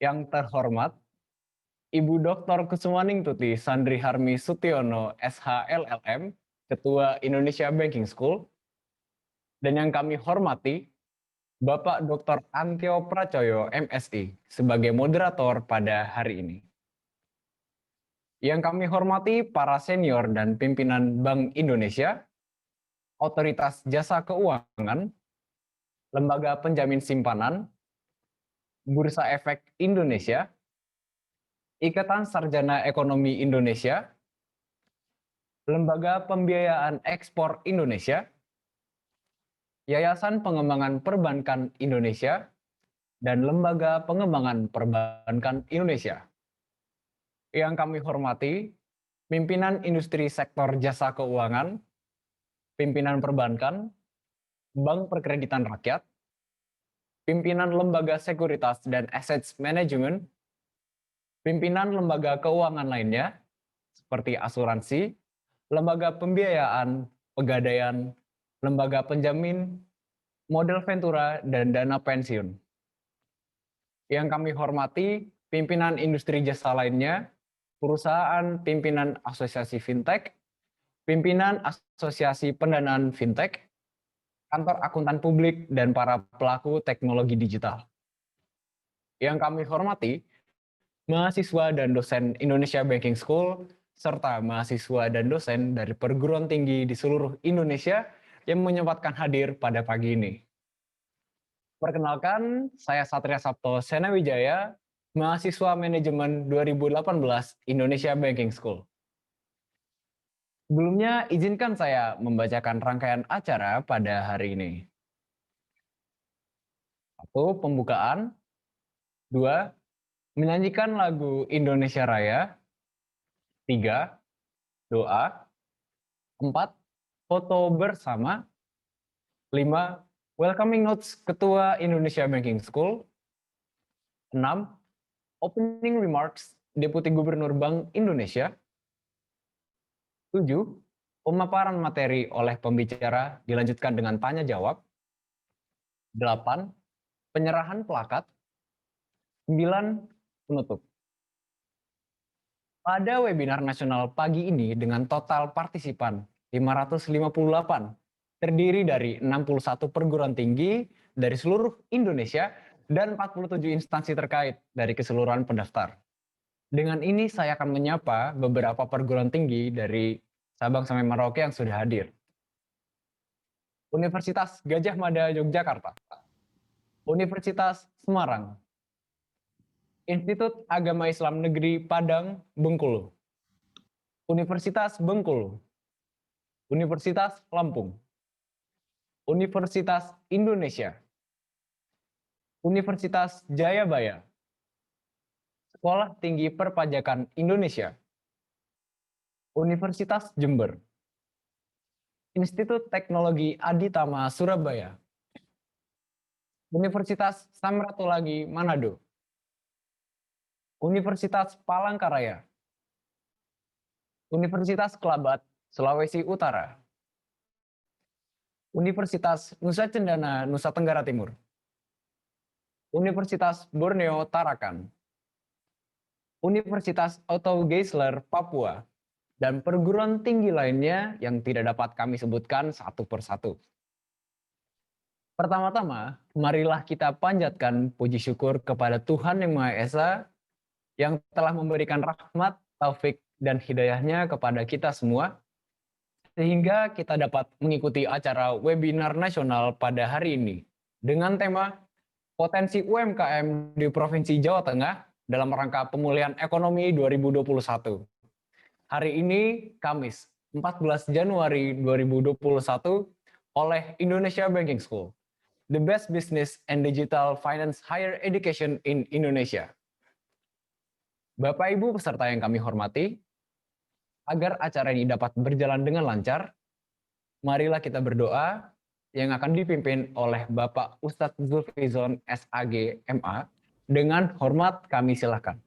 Yang terhormat, Ibu Dr. Kusumaning Tuti Sandri Harmi Sutiono, SHLLM, Ketua Indonesia Banking School. Dan yang kami hormati, Bapak Dr. Antio Pracoyo, MSI, sebagai moderator pada hari ini. Yang kami hormati para senior dan pimpinan Bank Indonesia, Otoritas Jasa Keuangan, Lembaga Penjamin Simpanan, Bursa Efek Indonesia, Ikatan Sarjana Ekonomi Indonesia, Lembaga Pembiayaan Ekspor Indonesia, Yayasan Pengembangan Perbankan Indonesia, dan Lembaga Pengembangan Perbankan Indonesia. Yang kami hormati, pimpinan industri sektor jasa keuangan, pimpinan perbankan, Bank Perkreditan Rakyat, pimpinan lembaga sekuritas dan assets management, pimpinan lembaga keuangan lainnya, seperti asuransi, lembaga pembiayaan, pegadaian, lembaga penjamin, modal ventura, dan dana pensiun. Yang kami hormati, pimpinan industri jasa lainnya, perusahaan pimpinan asosiasi fintech, pimpinan asosiasi pendanaan fintech, kantor akuntan publik, dan para pelaku teknologi digital. Yang kami hormati, mahasiswa dan dosen Indonesia Banking School, serta mahasiswa dan dosen dari perguruan tinggi di seluruh Indonesia yang menyempatkan hadir pada pagi ini. Perkenalkan, saya Satria Sabto Senawijaya, mahasiswa manajemen 2018 Indonesia Banking School. Sebelumnya, izinkan saya membacakan rangkaian acara pada hari ini. 1. Pembukaan. 2. Menyanyikan lagu Indonesia Raya. 3. Doa. 4. Foto bersama. 5. Welcoming notes Ketua Indonesia Banking School. 6. Opening remarks Deputi Gubernur Bank Indonesia. 7. Pemaparan materi oleh pembicara dilanjutkan dengan tanya jawab. 8. Penyerahan plakat. 9. Penutup. Pada webinar nasional pagi ini dengan total partisipan 558, terdiri dari 61 perguruan tinggi dari seluruh Indonesia dan 47 instansi terkait dari keseluruhan pendaftar. Dengan ini saya akan menyapa beberapa perguruan tinggi dari Sabang sampai Merauke yang sudah hadir. Universitas Gadjah Mada Yogyakarta, Universitas Semarang, Institut Agama Islam Negeri Padang, Bengkulu, Universitas Bengkulu, Universitas Lampung, Universitas Indonesia, Universitas Jayabaya, Sekolah Tinggi Perpajakan Indonesia, Universitas Jember, Institut Teknologi Aditama Surabaya, Universitas Samratulangi Manado, Universitas Palangkaraya, Universitas Kelabat, Sulawesi Utara, Universitas Nusa Cendana, Nusa Tenggara Timur, Universitas Borneo Tarakan, Universitas Otto Geisler Papua, dan perguruan tinggi lainnya yang tidak dapat kami sebutkan satu persatu. Pertama-tama, marilah kita panjatkan puji syukur kepada Tuhan Yang Maha Esa yang telah memberikan rahmat, taufik, dan hidayahnya kepada kita semua, sehingga kita dapat mengikuti acara webinar nasional pada hari ini dengan tema Potensi UMKM di Provinsi Jawa Tengah dalam rangka pemulihan ekonomi 2021. Hari ini, Kamis, 14 Januari 2021, oleh Indonesia Banking School, the best business and digital finance higher education in Indonesia. Bapak Ibu peserta yang kami hormati, agar acara ini dapat berjalan dengan lancar, marilah kita berdoa yang akan dipimpin oleh Bapak Ustadz Zulfizon SAG MA. Dengan hormat kami silakan.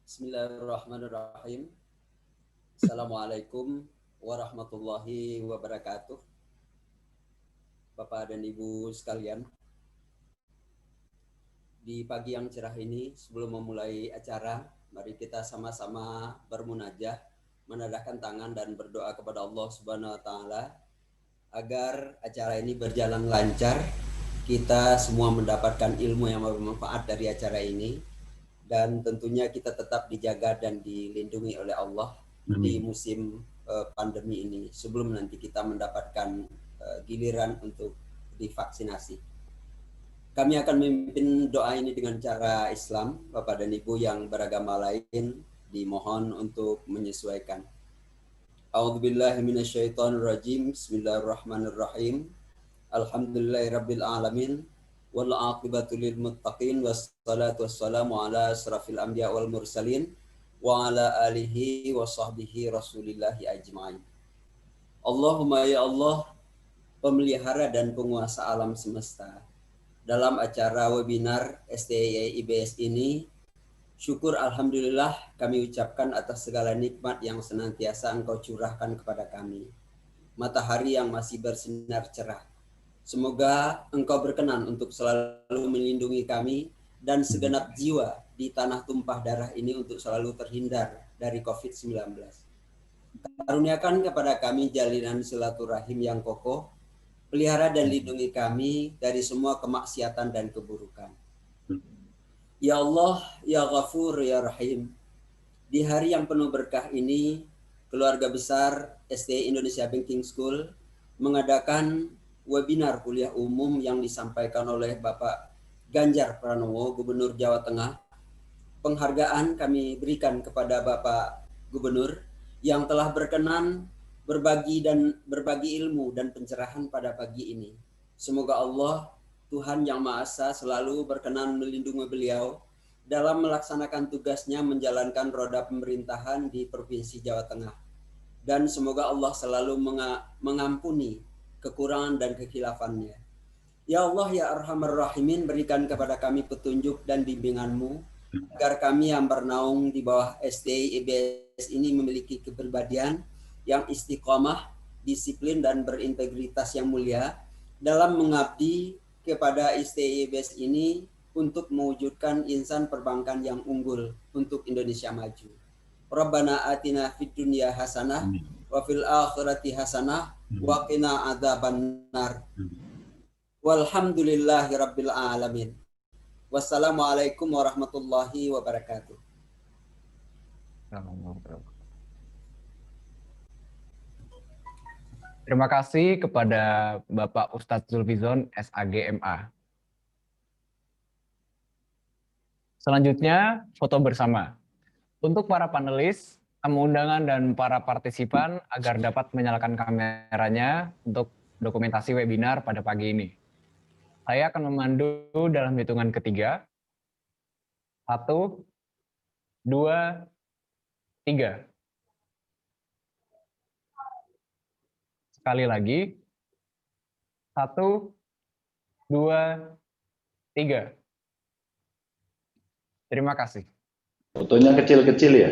Bismillahirrahmanirrahim. Assalamualaikum warahmatullahi wabarakatuh. Bapak dan Ibu sekalian, di pagi yang cerah ini, sebelum memulai acara, mari kita sama-sama bermunajah, menadahkan tangan dan berdoa kepada Allah Subhanahu wa taala agar acara ini berjalan lancar, kita semua mendapatkan ilmu yang bermanfaat dari acara ini, dan tentunya kita tetap dijaga dan dilindungi oleh Allah di musim pandemi ini sebelum nanti kita mendapatkan giliran untuk divaksinasi. Kami akan memimpin doa ini dengan cara Islam. Bapak dan Ibu yang beragama lain dimohon untuk menyesuaikan. A'udzubillahi minasyaitonirrajim. Bismillahirrahmanirrahim. Alhamdulillahirabbil alamin wal 'aqibatu lil muttaqin wassalatu wassalamu ala asrafil anbiya wal mursalin wa ala alihi wa sahbihi rasulillahi ajma'in. Allahumma ya Allah, pemelihara dan penguasa alam semesta. Dalam acara webinar STI IBS ini, syukur alhamdulillah kami ucapkan atas segala nikmat yang senantiasa Engkau curahkan kepada kami. Matahari yang masih bersinar cerah. Semoga Engkau berkenan untuk selalu melindungi kami dan segenap jiwa di tanah tumpah darah ini untuk selalu terhindar dari COVID-19. Karuniakan kepada kami jalinan silaturahim yang kokoh, pelihara dan lindungi kami dari semua kemaksiatan dan keburukan. Ya Allah, Ya Ghafur, Ya Rahim. Di hari yang penuh berkah ini, keluarga besar STI Indonesia Banking School mengadakan webinar kuliah umum yang disampaikan oleh Bapak Ganjar Pranowo, Gubernur Jawa Tengah. Penghargaan kami berikan kepada Bapak Gubernur yang telah berkenan berbagi ilmu dan pencerahan pada pagi ini. Semoga Allah, Tuhan Yang Maha Esa, selalu berkenan melindungi beliau dalam melaksanakan tugasnya menjalankan roda pemerintahan di Provinsi Jawa Tengah. Dan semoga Allah selalu mengampuni kekurangan dan kekhilafannya. Ya Allah, Ya Arhamar Rahimin, berikan kepada kami petunjuk dan bimbingan-Mu agar kami yang bernaung di bawah STI IBS ini memiliki kepribadian yang istiqomah, disiplin dan berintegritas yang mulia dalam mengabdi kepada STI IBS ini untuk mewujudkan insan perbankan yang unggul untuk Indonesia maju. Rabbana atina fid dunya hasanah wa fil akhirati hasanah wa qina adzabannar. Walhamdulillahi rabbil alamin. Wassalamualaikum warahmatullahi wabarakatuh. Terima kasih kepada Bapak Ustadz Zulfizon SAG MA. Selanjutnya, foto bersama. Untuk para panelis, tamu undangan dan para partisipan agar dapat menyalakan kameranya untuk dokumentasi webinar pada pagi ini. Saya akan memandu dalam hitungan ketiga. 1, 2, 3. Sekali lagi. 1, 2, 3. Terima kasih. Fotonya kecil-kecil ya?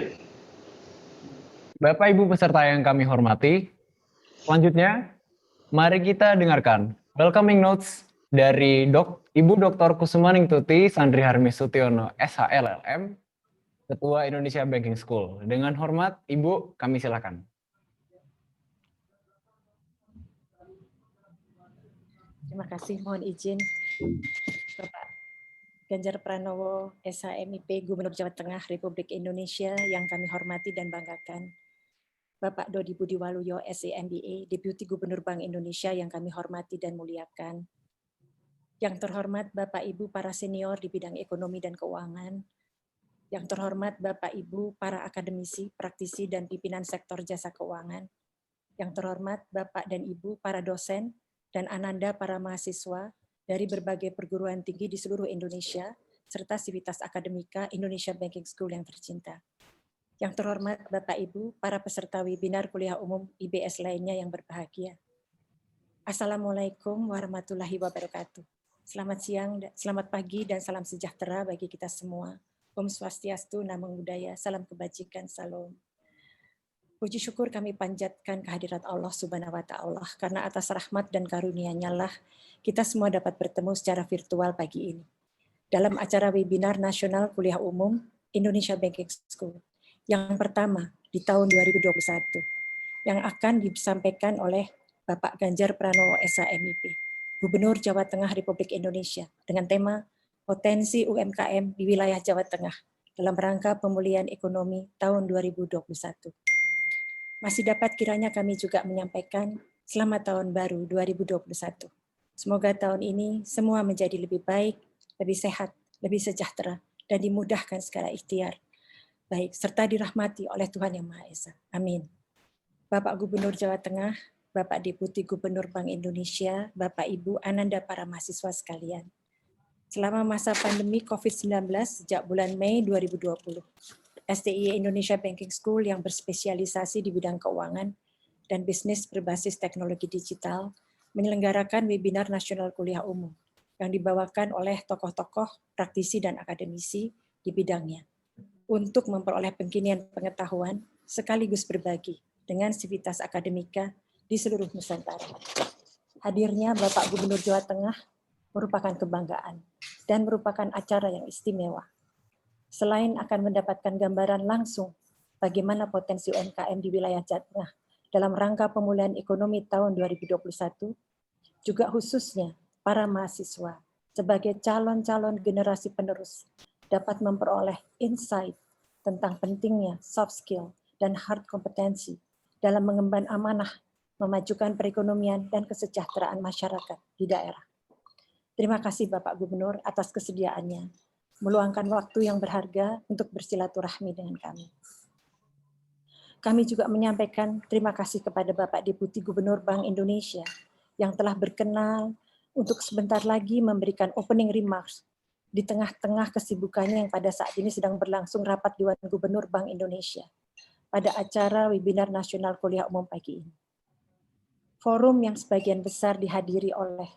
Bapak Ibu peserta yang kami hormati, selanjutnya mari kita dengarkan welcoming notes dari Ibu Dr. Kusumaning Tuti Sandri Harmis Sutiono, SHLLM, Ketua Indonesia Banking School. Dengan hormat, Ibu, kami silakan. Terima kasih, mohon izin Bapak Ganjar Pranowo, SHMIP, Gubernur Jawa Tengah Republik Indonesia yang kami hormati dan banggakan. Bapak Dodi Budi Waluyo, SE MBA, Deputi Gubernur Bank Indonesia yang kami hormati dan muliakan. Yang terhormat Bapak Ibu para senior di bidang ekonomi dan keuangan. Yang terhormat Bapak Ibu para akademisi, praktisi, dan pimpinan sektor jasa keuangan. Yang terhormat Bapak dan Ibu para dosen dan ananda para mahasiswa dari berbagai perguruan tinggi di seluruh Indonesia, serta sivitas akademika Indonesia Banking School yang tercinta. Yang terhormat Bapak Ibu, para peserta webinar kuliah umum IBS lainnya yang berbahagia. Assalamualaikum warahmatullahi wabarakatuh. Selamat siang, selamat pagi, dan salam sejahtera bagi kita semua. Om Swastiastu, Namo Buddhaya, salam kebajikan, salam. Puji syukur kami panjatkan kehadirat Allah Subhanahu wa Ta'ala, karena atas rahmat dan karunia-Nya lah kita semua dapat bertemu secara virtual pagi ini dalam acara webinar nasional kuliah umum Indonesia Banking School yang pertama di tahun 2021 yang akan disampaikan oleh Bapak Ganjar Pranowo SHMIP, Gubernur Jawa Tengah Republik Indonesia, dengan tema Potensi UMKM di Wilayah Jawa Tengah dalam rangka pemulihan ekonomi tahun 2021. Masih dapat kiranya kami juga menyampaikan selamat tahun baru 2021. Semoga tahun ini semua menjadi lebih baik, lebih sehat, lebih sejahtera, dan dimudahkan segala ikhtiar baik, serta dirahmati oleh Tuhan Yang Maha Esa. Amin. Bapak Gubernur Jawa Tengah, Bapak Deputi Gubernur Bank Indonesia, Bapak Ibu, ananda para mahasiswa sekalian. Selama masa pandemi COVID-19 sejak bulan Mei 2020, STI Indonesia Banking School yang berspesialisasi di bidang keuangan dan bisnis berbasis teknologi digital menyelenggarakan webinar nasional kuliah umum yang dibawakan oleh tokoh-tokoh, praktisi, dan akademisi di bidangnya untuk memperoleh pengkinian pengetahuan sekaligus berbagi dengan sivitas akademika di seluruh Nusantara. Hadirnya Bapak Gubernur Jawa Tengah merupakan kebanggaan dan merupakan acara yang istimewa. Selain akan mendapatkan gambaran langsung bagaimana potensi UMKM di wilayah Jawa Tengah dalam rangka pemulihan ekonomi tahun 2021, juga khususnya para mahasiswa sebagai calon-calon generasi penerus dapat memperoleh insight tentang pentingnya soft skill dan hard kompetensi dalam mengemban amanah memajukan perekonomian dan kesejahteraan masyarakat di daerah. Terima kasih Bapak Gubernur atas kesediaannya meluangkan waktu yang berharga untuk bersilaturahmi dengan kami. Kami juga menyampaikan terima kasih kepada Bapak Deputi Gubernur Bank Indonesia yang telah berkenan untuk sebentar lagi memberikan opening remarks di tengah-tengah kesibukannya yang pada saat ini sedang berlangsung rapat Dewan Gubernur Bank Indonesia pada acara webinar nasional kuliah umum pagi ini. Forum yang sebagian besar dihadiri oleh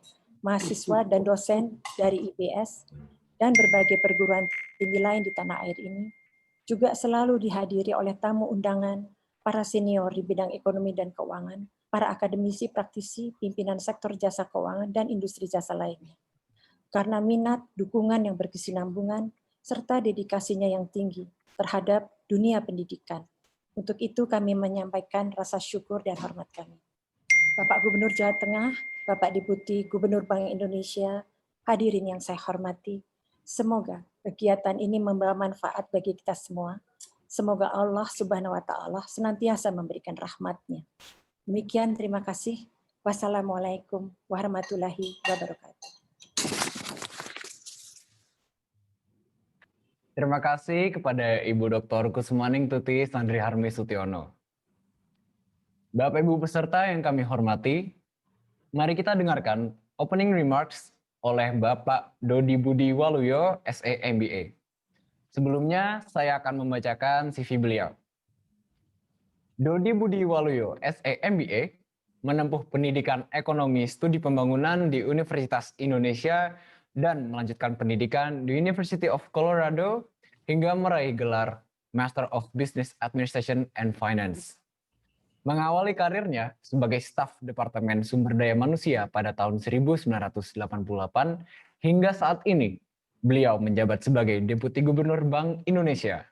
mahasiswa dan dosen dari IBS dan berbagai perguruan tinggi lain di tanah air ini juga selalu dihadiri oleh tamu undangan, para senior di bidang ekonomi dan keuangan, para akademisi, praktisi, pimpinan sektor jasa keuangan, dan industri jasa lainnya. Karena minat, dukungan yang berkesinambungan, serta dedikasinya yang tinggi terhadap dunia pendidikan. Untuk itu kami menyampaikan rasa syukur dan hormat kami. Bapak Gubernur Jawa Tengah, Bapak Deputi Gubernur Bank Indonesia, hadirin yang saya hormati, semoga kegiatan ini membawa manfaat bagi kita semua. Semoga Allah Subhanahu wa Ta'ala senantiasa memberikan rahmat-Nya. Demikian, terima kasih. Wassalamualaikum warahmatullahi wabarakatuh. Terima kasih kepada Ibu Dr. Kusmaning Tuti Sandri Harmi Sutiono. Bapak Ibu peserta yang kami hormati, mari kita dengarkan opening remarks oleh Bapak Dodi Budi Waluyo, SE MBA. Sebelumnya, saya akan membacakan CV beliau. Dodi Budi Waluyo, SE MBA, menempuh pendidikan ekonomi studi pembangunan di Universitas Indonesia dan melanjutkan pendidikan di University of Colorado hingga meraih gelar Master of Business Administration and Finance. Mengawali karirnya sebagai staf Departemen Sumber Daya Manusia pada tahun 1988 hingga saat ini, beliau menjabat sebagai Deputi Gubernur Bank Indonesia.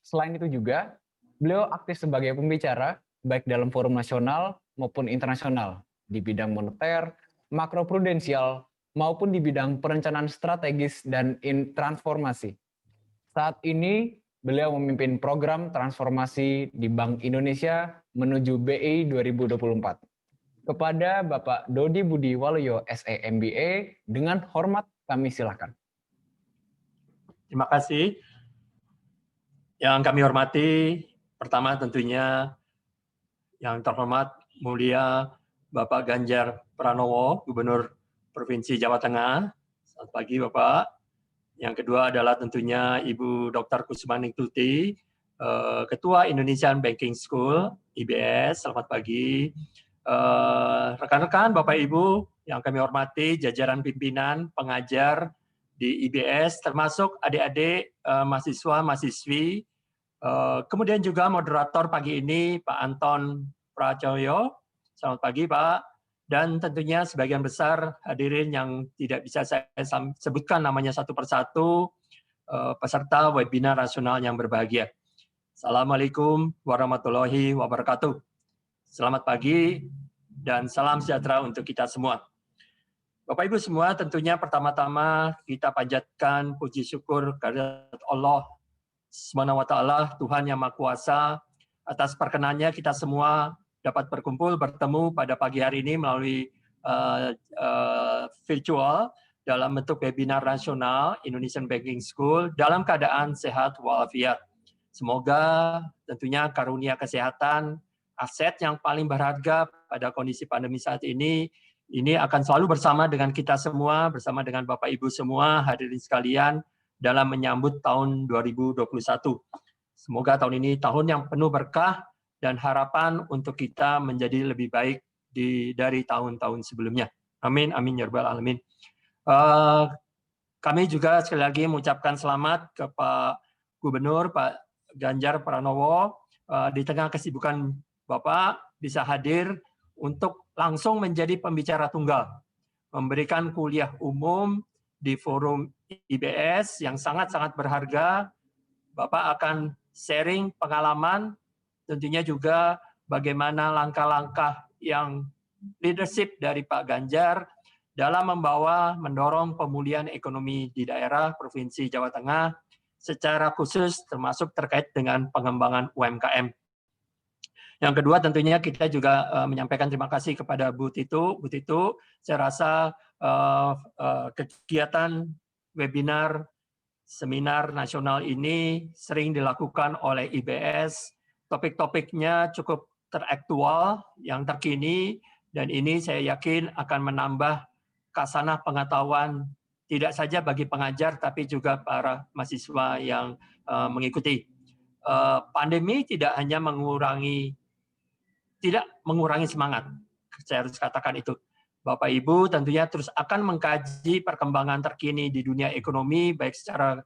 Selain itu juga, beliau aktif sebagai pembicara baik dalam forum nasional maupun internasional di bidang moneter, makroprudensial, maupun di bidang perencanaan strategis dan transformasi. Saat ini beliau memimpin program transformasi di Bank Indonesia menuju BI 2024. Kepada Bapak Dodi Budi Waluyo, SE MBA, dengan hormat kami silakan. Terima kasih. Yang kami hormati, pertama tentunya yang terhormat mulia Bapak Ganjar Pranowo, Gubernur Provinsi Jawa Tengah. Selamat pagi Bapak. Yang kedua adalah tentunya Ibu Dr. Kusmaningtuti, Ketua Indonesian Banking School, IBS. Selamat pagi. Rekan-rekan, Bapak Ibu yang kami hormati, jajaran pimpinan, pengajar di IBS, termasuk adik-adik, mahasiswa-mahasiswi, kemudian juga moderator pagi ini, Pak Anton Pracoyo. Selamat pagi, Pak. Dan tentunya sebagian besar hadirin yang tidak bisa saya sebutkan namanya satu persatu, peserta webinar nasional yang berbahagia. Assalamualaikum warahmatullahi wabarakatuh. Selamat pagi dan salam sejahtera untuk kita semua. Bapak Ibu semua, tentunya pertama-tama kita panjatkan puji syukur kehadirat Allah SWT, Tuhan Yang Maha Kuasa, atas perkenannya kita semua dapat berkumpul bertemu pada pagi hari ini melalui virtual dalam bentuk webinar nasional Indonesian Banking School dalam keadaan sehat walafiat. Semoga tentunya karunia kesehatan, aset yang paling berharga pada kondisi pandemi saat ini akan selalu bersama dengan kita semua, bersama dengan Bapak Ibu semua, hadirin sekalian, dalam menyambut tahun 2021. Semoga tahun ini tahun yang penuh berkah dan harapan untuk kita menjadi lebih baik dari tahun-tahun sebelumnya. Amin, amin, ya rabbal alamin. Kami juga sekali lagi mengucapkan selamat ke Pak Gubernur, Pak Ganjar Pranowo, di tengah kesibukan Bapak bisa hadir untuk langsung menjadi pembicara tunggal, memberikan kuliah umum di forum IBS yang sangat-sangat berharga. Bapak akan sharing pengalaman, tentunya juga bagaimana langkah-langkah yang leadership dari Pak Ganjar dalam mendorong pemulihan ekonomi di daerah Provinsi Jawa Tengah, secara khusus termasuk terkait dengan pengembangan UMKM. Yang kedua tentunya kita juga menyampaikan terima kasih kepada Bu Titu. Bu Titu, saya rasa kegiatan webinar seminar nasional ini sering dilakukan oleh IBS. Topik-topiknya cukup teraktual, yang terkini, dan ini saya yakin akan menambah khasanah pengetahuan tidak saja bagi pengajar tapi juga para mahasiswa yang mengikuti. Pandemi tidak hanya mengurangi semangat, saya harus katakan itu. Bapak Ibu tentunya terus akan mengkaji perkembangan terkini di dunia ekonomi, baik secara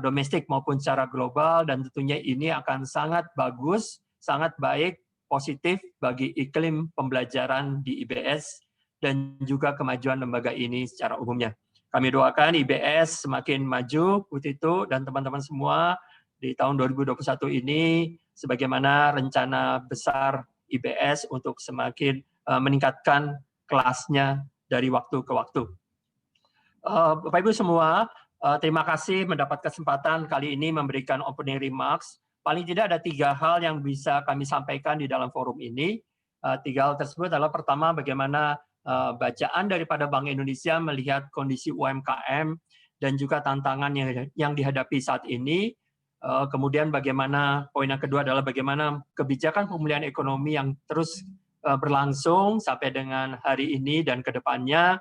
domestik maupun secara global, dan tentunya ini akan sangat bagus, sangat baik, positif bagi iklim pembelajaran di IBS dan juga kemajuan lembaga ini secara umumnya. Kami doakan IBS semakin maju, Putitu dan teman-teman semua di tahun 2021 ini, sebagaimana rencana besar IBS untuk semakin meningkatkan kelasnya dari waktu ke waktu. Bapak Ibu semua, terima kasih mendapat kesempatan kali ini memberikan opening remarks. Paling tidak ada 3 hal yang bisa kami sampaikan di dalam forum ini. 3 hal tersebut adalah pertama, bagaimana bacaan daripada Bank Indonesia melihat kondisi UMKM dan juga tantangan yang dihadapi saat ini. Kemudian bagaimana, poin yang kedua adalah bagaimana kebijakan pemulihan ekonomi yang terus berlangsung sampai dengan hari ini dan ke depannya.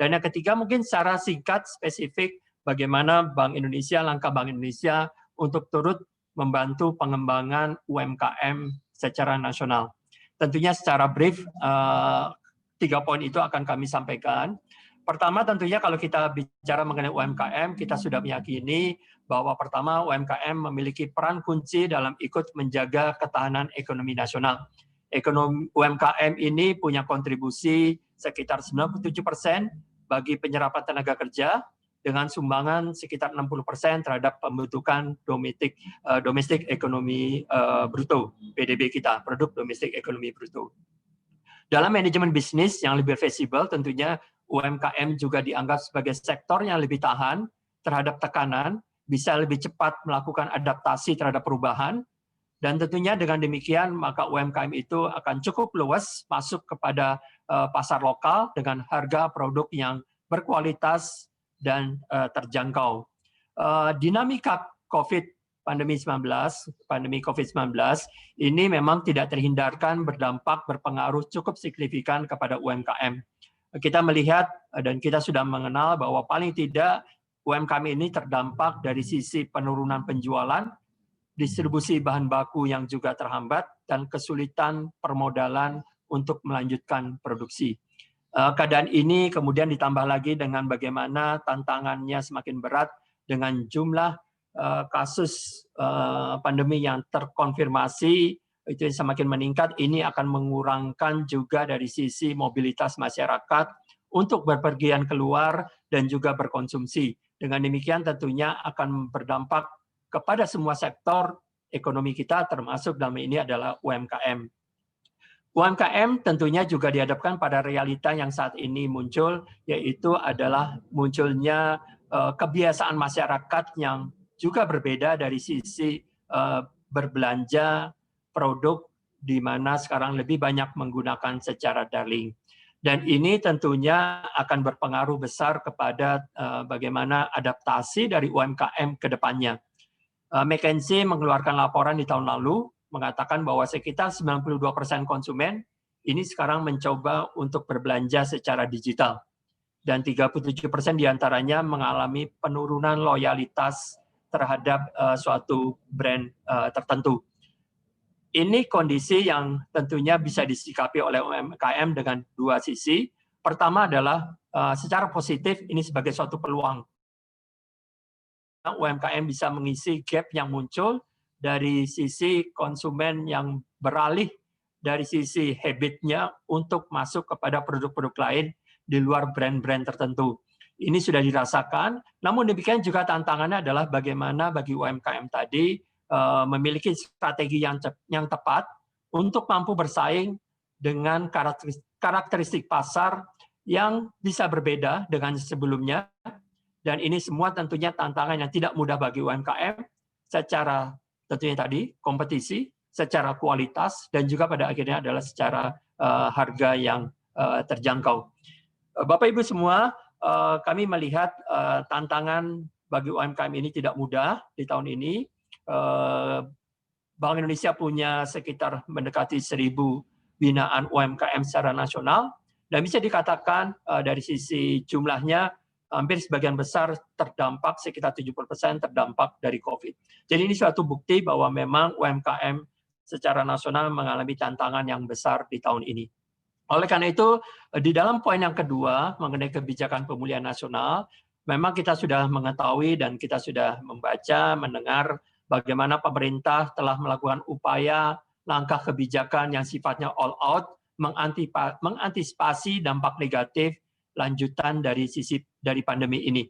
Dan yang ketiga mungkin secara singkat, spesifik, bagaimana Bank Indonesia, langkah Bank Indonesia untuk turut membantu pengembangan UMKM secara nasional. Tentunya secara brief, 3 poin itu akan kami sampaikan. Pertama tentunya kalau kita bicara mengenai UMKM, kita sudah meyakini bahwa pertama UMKM memiliki peran kunci dalam ikut menjaga ketahanan ekonomi nasional. Ekonomi UMKM ini punya kontribusi sekitar 97% bagi penyerapan tenaga kerja dengan sumbangan sekitar 60% terhadap pembentukan domestik ekonomi bruto, PDB kita, produk domestik ekonomi bruto. Dalam manajemen bisnis yang lebih visible, tentunya UMKM juga dianggap sebagai sektor yang lebih tahan terhadap tekanan, bisa lebih cepat melakukan adaptasi terhadap perubahan, dan tentunya dengan demikian maka UMKM itu akan cukup luas masuk kepada pasar lokal dengan harga produk yang berkualitas dan terjangkau. Dinamika pandemi COVID-19 ini memang tidak terhindarkan berpengaruh cukup signifikan kepada UMKM. Kita melihat dan kita sudah mengenal bahwa paling tidak UMKM ini terdampak dari sisi penurunan penjualan, distribusi bahan baku yang juga terhambat, dan kesulitan permodalan untuk melanjutkan produksi. Keadaan ini kemudian ditambah lagi dengan bagaimana tantangannya semakin berat dengan jumlah kasus pandemi yang terkonfirmasi itu semakin meningkat. Ini akan mengurangkan juga dari sisi mobilitas masyarakat untuk berpergian keluar dan juga berkonsumsi. Dengan demikian tentunya akan berdampak kepada semua sektor ekonomi kita, termasuk dalam ini adalah UMKM. UMKM tentunya juga dihadapkan pada realita yang saat ini muncul, yaitu adalah munculnya kebiasaan masyarakat yang juga berbeda dari sisi berbelanja produk, di mana sekarang lebih banyak menggunakan secara daring. Dan ini tentunya akan berpengaruh besar kepada bagaimana adaptasi dari UMKM ke depannya. McKinsey mengeluarkan laporan di tahun lalu mengatakan bahwa sekitar 92% konsumen ini sekarang mencoba untuk berbelanja secara digital. Dan 37% diantaranya mengalami penurunan loyalitas terhadap suatu brand tertentu. Ini kondisi yang tentunya bisa disikapi oleh UMKM dengan dua sisi. Pertama adalah secara positif ini sebagai suatu peluang. UMKM bisa mengisi gap yang muncul dari sisi konsumen yang beralih dari sisi habitnya untuk masuk kepada produk-produk lain di luar brand-brand tertentu. Ini sudah dirasakan, namun demikian juga tantangannya adalah bagaimana bagi UMKM tadi memiliki strategi yang tepat untuk mampu bersaing dengan karakteristik pasar yang bisa berbeda dengan sebelumnya. Dan ini semua tentunya tantangan yang tidak mudah bagi UMKM secara tentunya tadi kompetisi, secara kualitas, dan juga pada akhirnya adalah secara harga yang terjangkau. Bapak Ibu semua, kami melihat tantangan bagi UMKM ini tidak mudah di tahun ini. Bank Indonesia punya sekitar mendekati 1.000 binaan UMKM secara nasional, dan bisa dikatakan dari sisi jumlahnya hampir sebagian besar terdampak, sekitar 70% terdampak dari COVID. Jadi ini suatu bukti bahwa memang UMKM secara nasional mengalami tantangan yang besar di tahun ini. Oleh karena itu, di dalam poin yang kedua mengenai kebijakan pemulihan nasional, memang kita sudah mengetahui dan kita sudah membaca, mendengar bagaimana pemerintah telah melakukan upaya langkah kebijakan yang sifatnya all out, mengantisipasi dampak negatif lanjutan dari pandemi ini.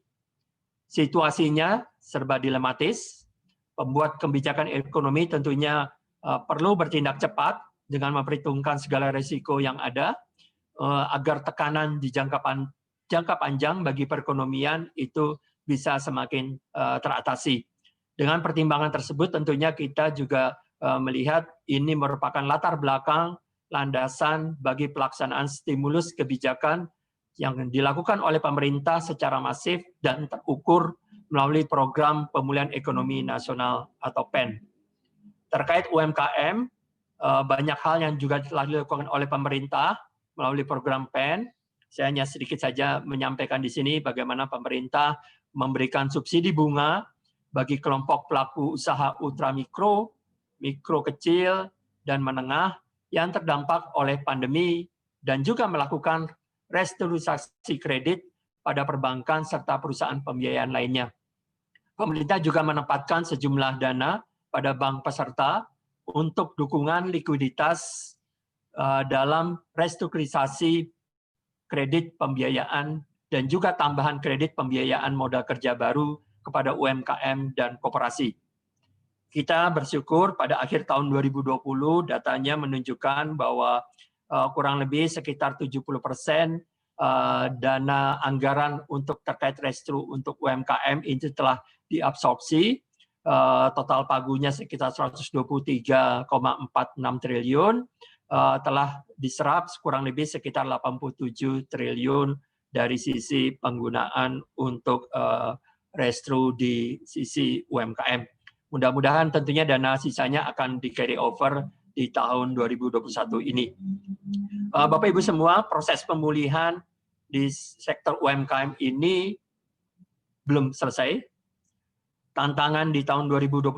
Situasinya serba dilematis, pembuat kebijakan ekonomi tentunya perlu bertindak cepat dengan memperhitungkan segala risiko yang ada agar tekanan di jangka panjang bagi perekonomian itu bisa semakin teratasi. Dengan pertimbangan tersebut tentunya kita juga melihat ini merupakan latar belakang landasan bagi pelaksanaan stimulus kebijakan yang dilakukan oleh pemerintah secara masif dan terukur melalui Program Pemulihan Ekonomi Nasional atau PEN. Terkait UMKM, banyak hal yang juga telah dilakukan oleh pemerintah melalui program PEN. Saya hanya sedikit saja menyampaikan di sini bagaimana pemerintah memberikan subsidi bunga bagi kelompok pelaku usaha ultramikro, mikro kecil, dan menengah yang terdampak oleh pandemi, dan juga melakukan restrukturisasi kredit pada perbankan serta perusahaan pembiayaan lainnya. Pemerintah juga menempatkan sejumlah dana pada bank peserta untuk dukungan likuiditas dalam restrukturisasi kredit pembiayaan dan juga tambahan kredit pembiayaan modal kerja baru kepada UMKM dan koperasi. Kita bersyukur pada akhir tahun 2020 datanya menunjukkan bahwa kurang lebih sekitar 70% dana anggaran untuk terkait restru untuk UMKM itu telah diabsorpsi. Total pagunya sekitar 123,46 triliun, telah diserap kurang lebih sekitar 87 triliun dari sisi penggunaan untuk restru di sisi UMKM. Mudah-mudahan tentunya dana sisanya akan di carry over di tahun 2021 ini. Bapak Ibu semua, proses pemulihan di sektor UMKM ini belum selesai. Tantangan di tahun 2021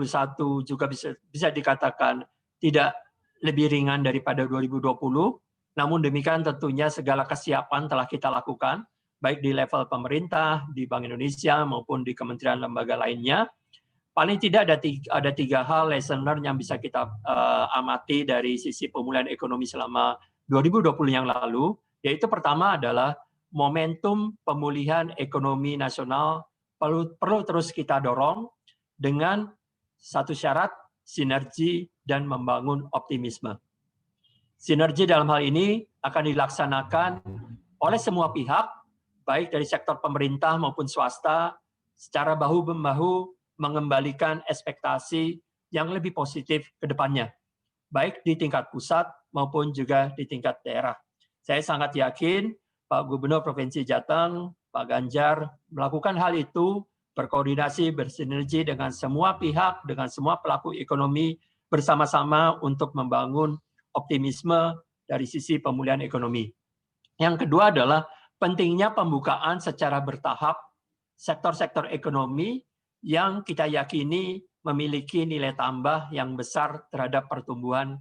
juga bisa dikatakan tidak lebih ringan daripada 2020. Namun demikian tentunya segala kesiapan telah kita lakukan, baik di level pemerintah, di Bank Indonesia, maupun di kementerian lembaga lainnya. Paling tidak ada tiga hal lesson learned yang bisa kita amati dari sisi pemulihan ekonomi selama 2020 yang lalu, yaitu pertama adalah momentum pemulihan ekonomi nasional perlu terus kita dorong dengan satu syarat, sinergi dan membangun optimisme. Sinergi dalam hal ini akan dilaksanakan oleh semua pihak, baik dari sektor pemerintah maupun swasta, secara bahu-membahu mengembalikan ekspektasi yang lebih positif ke depannya, baik di tingkat pusat maupun juga di tingkat daerah. Saya sangat yakin Pak Gubernur Provinsi Jateng, Pak Ganjar, melakukan hal itu, berkoordinasi, bersinergi dengan semua pihak, dengan semua pelaku ekonomi, bersama-sama untuk membangun optimisme dari sisi pemulihan ekonomi. Yang kedua adalah pentingnya pembukaan secara bertahap sektor-sektor ekonomi yang kita yakini memiliki nilai tambah yang besar terhadap pertumbuhan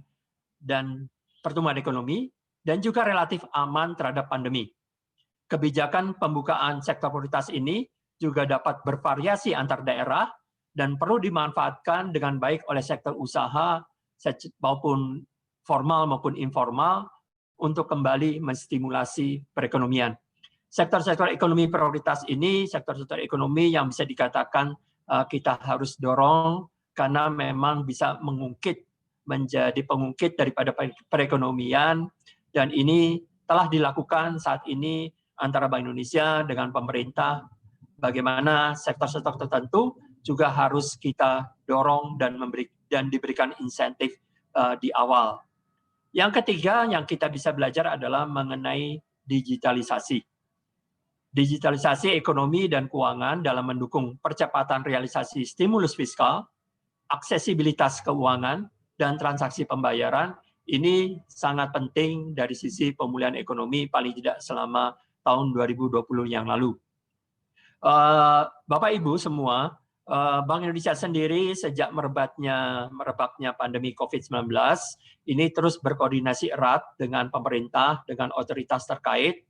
ekonomi dan juga relatif aman terhadap pandemi. Kebijakan pembukaan sektor prioritas ini juga dapat bervariasi antar daerah dan perlu dimanfaatkan dengan baik oleh sektor usaha maupun formal maupun informal untuk kembali menstimulasi perekonomian. Sektor-sektor ekonomi prioritas ini, sektor-sektor ekonomi yang bisa dikatakan kita harus dorong karena memang bisa menjadi pengungkit daripada perekonomian, dan ini telah dilakukan saat ini antara Bank Indonesia dengan pemerintah. Bagaimana sektor-sektor tertentu juga harus kita dorong dan diberikan insentif di awal. Yang ketiga yang kita bisa belajar adalah mengenai digitalisasi. Digitalisasi ekonomi dan keuangan dalam mendukung percepatan realisasi stimulus fiskal, aksesibilitas keuangan, dan transaksi pembayaran ini sangat penting dari sisi pemulihan ekonomi paling tidak selama tahun 2020 yang lalu. Bapak Ibu semua, Bank Indonesia sendiri sejak merebaknya pandemi COVID-19 ini terus berkoordinasi erat dengan pemerintah, dengan otoritas terkait.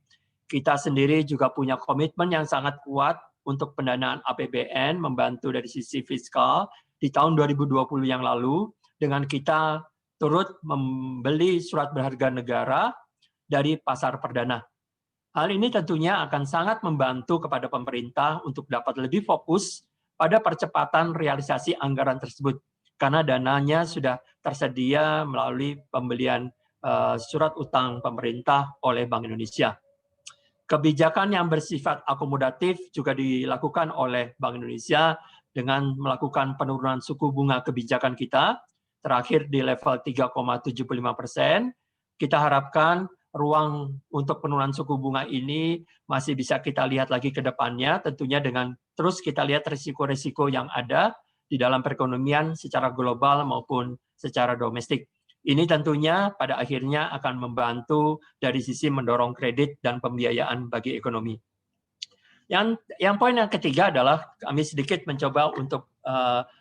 Kita sendiri juga punya komitmen yang sangat kuat untuk pendanaan APBN, membantu dari sisi fiskal di tahun 2020 yang lalu, dengan kita turut membeli surat berharga negara dari pasar perdana. Hal ini tentunya akan sangat membantu kepada pemerintah untuk dapat lebih fokus pada percepatan realisasi anggaran tersebut, karena dananya sudah tersedia melalui pembelian surat utang pemerintah oleh Bank Indonesia. Kebijakan yang bersifat akomodatif juga dilakukan oleh Bank Indonesia dengan melakukan penurunan suku bunga kebijakan kita, terakhir di level 3,75%. Kita harapkan ruang untuk penurunan suku bunga ini masih bisa kita lihat lagi ke depannya, tentunya dengan terus kita lihat risiko-risiko yang ada di dalam perekonomian secara global maupun secara domestik. Ini tentunya pada akhirnya akan membantu dari sisi mendorong kredit dan pembiayaan bagi ekonomi. Yang poin yang ketiga adalah kami sedikit mencoba untuk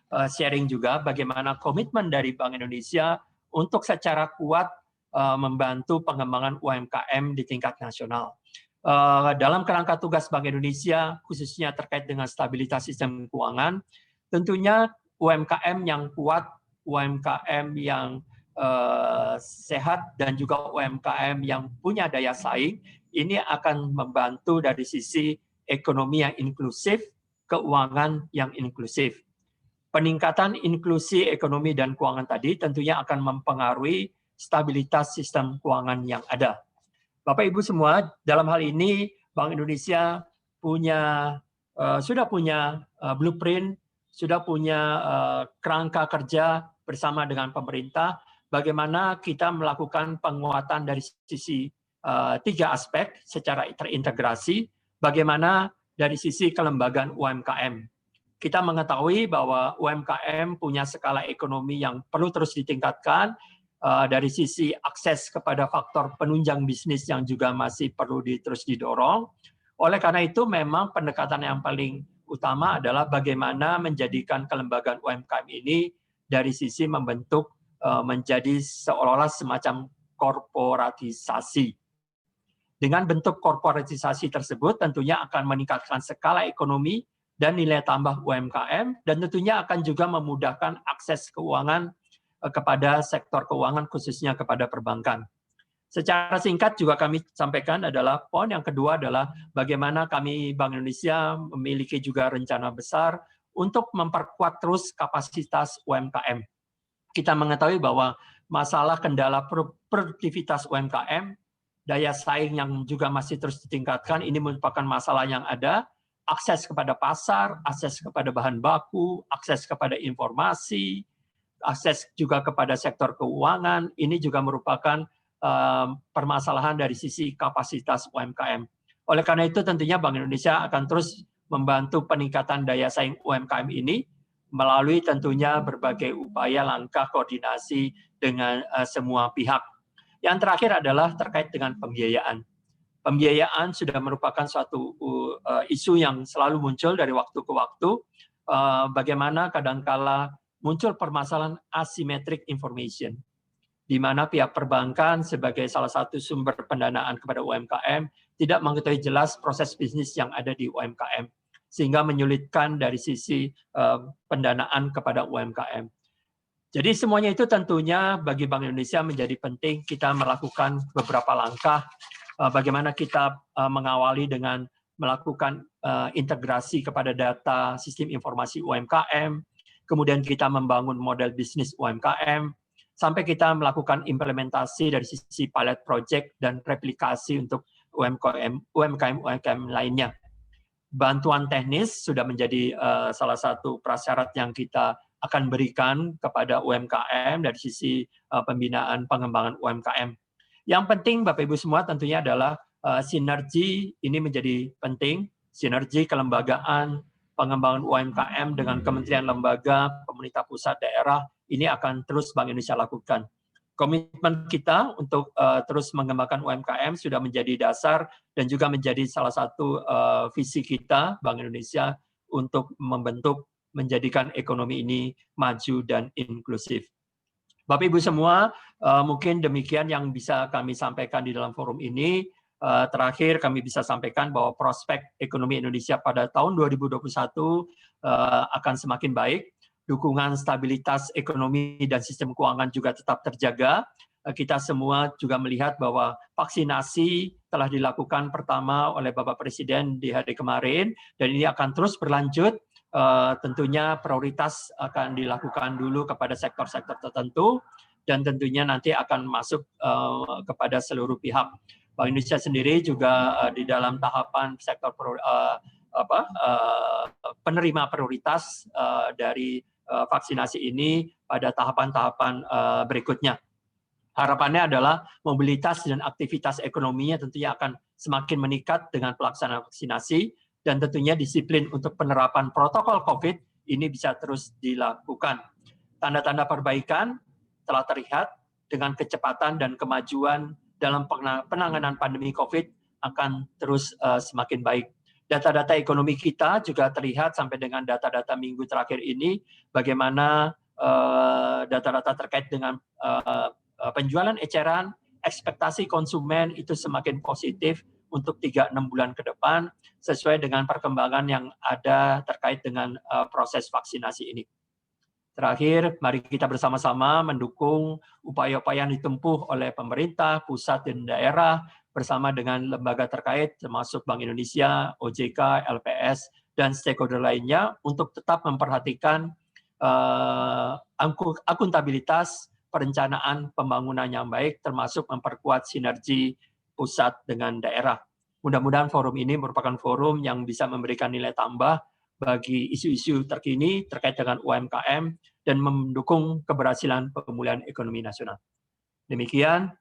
sharing juga bagaimana komitmen dari Bank Indonesia untuk secara kuat membantu pengembangan UMKM di tingkat nasional. Dalam kerangka tugas Bank Indonesia, khususnya terkait dengan stabilitas sistem keuangan, tentunya UMKM yang kuat, UMKM yang sehat, dan juga UMKM yang punya daya saing, ini akan membantu dari sisi ekonomi yang inklusif, keuangan yang inklusif. Peningkatan inklusi ekonomi dan keuangan tadi tentunya akan mempengaruhi stabilitas sistem keuangan yang ada. Bapak Ibu semua, dalam hal ini Bank Indonesia sudah punya blueprint, sudah punya kerangka kerja bersama dengan pemerintah, bagaimana kita melakukan penguatan dari sisi 3 aspek secara terintegrasi, bagaimana dari sisi kelembagaan UMKM. Kita mengetahui bahwa UMKM punya skala ekonomi yang perlu terus ditingkatkan, dari sisi akses kepada faktor penunjang bisnis yang juga masih perlu terus didorong. Oleh karena itu memang pendekatan yang paling utama adalah bagaimana menjadikan kelembagaan UMKM ini dari sisi membentuk menjadi seolah-olah semacam korporatisasi. Dengan bentuk korporatisasi tersebut tentunya akan meningkatkan skala ekonomi dan nilai tambah UMKM, dan tentunya akan juga memudahkan akses keuangan kepada sektor keuangan, khususnya kepada perbankan. Secara singkat juga kami sampaikan adalah poin yang kedua adalah bagaimana kami Bank Indonesia memiliki juga rencana besar untuk memperkuat terus kapasitas UMKM. Kita mengetahui bahwa masalah kendala produktivitas UMKM, daya saing yang juga masih terus ditingkatkan, ini merupakan masalah yang ada, akses kepada pasar, akses kepada bahan baku, akses kepada informasi, akses juga kepada sektor keuangan, ini juga merupakan permasalahan dari sisi kapasitas UMKM. Oleh karena itu tentunya Bank Indonesia akan terus membantu peningkatan daya saing UMKM ini melalui tentunya berbagai upaya langkah koordinasi dengan semua pihak. Yang terakhir adalah terkait dengan pembiayaan. Pembiayaan sudah merupakan suatu isu yang selalu muncul dari waktu ke waktu, bagaimana kadangkala muncul permasalahan asymmetric information, di mana pihak perbankan sebagai salah satu sumber pendanaan kepada UMKM tidak mengetahui jelas proses bisnis yang ada di UMKM, sehingga menyulitkan dari sisi pendanaan kepada UMKM. Jadi semuanya itu tentunya bagi Bank Indonesia menjadi penting kita melakukan beberapa langkah, bagaimana kita mengawali dengan melakukan integrasi kepada data sistem informasi UMKM, kemudian kita membangun model bisnis UMKM, sampai kita melakukan implementasi dari sisi pilot project dan replikasi untuk UMKM lainnya. Bantuan teknis sudah menjadi salah satu prasyarat yang kita akan berikan kepada UMKM dari sisi pembinaan pengembangan UMKM. Yang penting Bapak Ibu semua tentunya adalah sinergi ini menjadi penting, sinergi kelembagaan, pengembangan UMKM dengan kementerian lembaga, pemerintah pusat, daerah, ini akan terus Bank Indonesia lakukan. Komitmen kita untuk terus mengembangkan UMKM sudah menjadi dasar dan juga menjadi salah satu visi kita, Bank Indonesia, untuk menjadikan ekonomi ini maju dan inklusif. Bapak Ibu semua, mungkin demikian yang bisa kami sampaikan di dalam forum ini. Terakhir kami bisa sampaikan bahwa prospek ekonomi Indonesia pada tahun 2021 akan semakin baik. Dukungan stabilitas ekonomi dan sistem keuangan juga tetap terjaga. Kita semua juga melihat bahwa vaksinasi telah dilakukan pertama oleh Bapak Presiden di hari kemarin, dan ini akan terus berlanjut. Tentunya prioritas akan dilakukan dulu kepada sektor-sektor tertentu, dan tentunya nanti akan masuk kepada seluruh pihak. Bank Indonesia sendiri juga di dalam tahapan sektor penerima prioritas dari vaksinasi ini pada tahapan-tahapan berikutnya. Harapannya adalah mobilitas dan aktivitas ekonominya tentunya akan semakin meningkat dengan pelaksanaan vaksinasi, dan tentunya disiplin untuk penerapan protokol COVID ini bisa terus dilakukan. Tanda-tanda perbaikan telah terlihat dengan kecepatan dan kemajuan dalam penanganan pandemi COVID akan terus semakin baik. Data-data ekonomi kita juga terlihat sampai dengan data-data minggu terakhir ini, bagaimana data-data terkait dengan penjualan eceran, ekspektasi konsumen itu semakin positif untuk 3-6 bulan ke depan, sesuai dengan perkembangan yang ada terkait dengan proses vaksinasi ini. Terakhir, mari kita bersama-sama mendukung upaya-upaya yang ditempuh oleh pemerintah, pusat, dan daerah, bersama dengan lembaga terkait, termasuk Bank Indonesia, OJK, LPS, dan stakeholder lainnya, untuk tetap memperhatikan akuntabilitas perencanaan pembangunan yang baik, termasuk memperkuat sinergi pusat dengan daerah. Mudah-mudahan forum ini merupakan forum yang bisa memberikan nilai tambah bagi isu-isu terkini terkait dengan UMKM dan mendukung keberhasilan pemulihan ekonomi nasional. Demikian,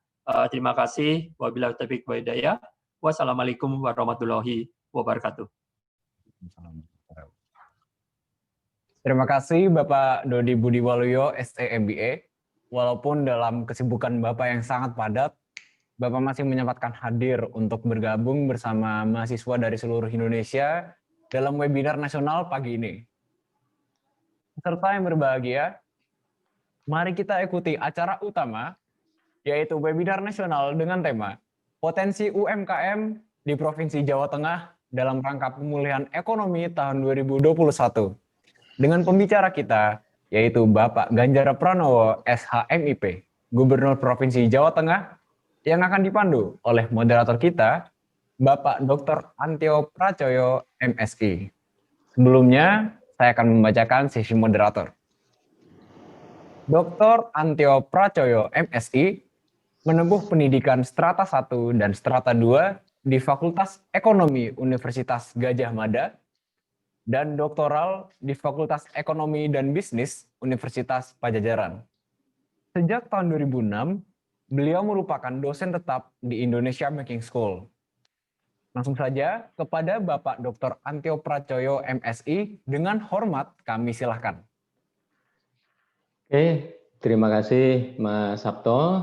terima kasih. Wabillahi taufiq wal hidayah. Wassalamualaikum warahmatullahi wabarakatuh. Terima kasih Bapak Dodi Budi Waluyo, SE MBA. Walaupun dalam kesibukan Bapak yang sangat padat, Bapak masih menyempatkan hadir untuk bergabung bersama mahasiswa dari seluruh Indonesia dalam webinar nasional pagi ini. Peserta yang berbahagia, mari kita ikuti acara utama, yaitu webinar nasional dengan tema Potensi UMKM di Provinsi Jawa Tengah dalam rangka pemulihan ekonomi tahun 2021. Dengan pembicara kita, yaitu Bapak Ganjar Pranowo, SHMIP, Gubernur Provinsi Jawa Tengah, yang akan dipandu oleh moderator kita, Bapak Dr. Antio Pracoyo, MSI. Sebelumnya, saya akan membacakan sesi moderator. Dr. Antio Pracoyo, MSI, menempuh pendidikan strata 1 dan strata 2 di Fakultas Ekonomi Universitas Gadjah Mada, dan doktoral di Fakultas Ekonomi dan Bisnis Universitas Pajajaran. Sejak tahun 2006, beliau merupakan dosen tetap di Indonesia Making School. Langsung saja kepada Bapak Dr. Antio Pracoyo, MSI, dengan hormat kami silahkan. Oke, terima kasih Mas Sabto.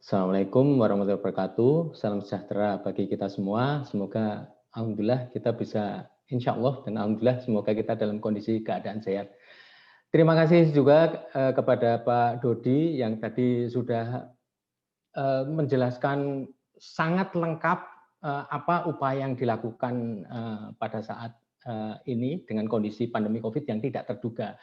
Assalamualaikum warahmatullahi wabarakatuh. Salam sejahtera bagi kita semua. Semoga alhamdulillah kita bisa, insya Allah, dan alhamdulillah semoga kita dalam kondisi keadaan sehat. Terima kasih juga kepada Pak Dodi yang tadi sudah menjelaskan sangat lengkap apa upaya yang dilakukan pada saat ini dengan kondisi pandemi COVID yang tidak terduga.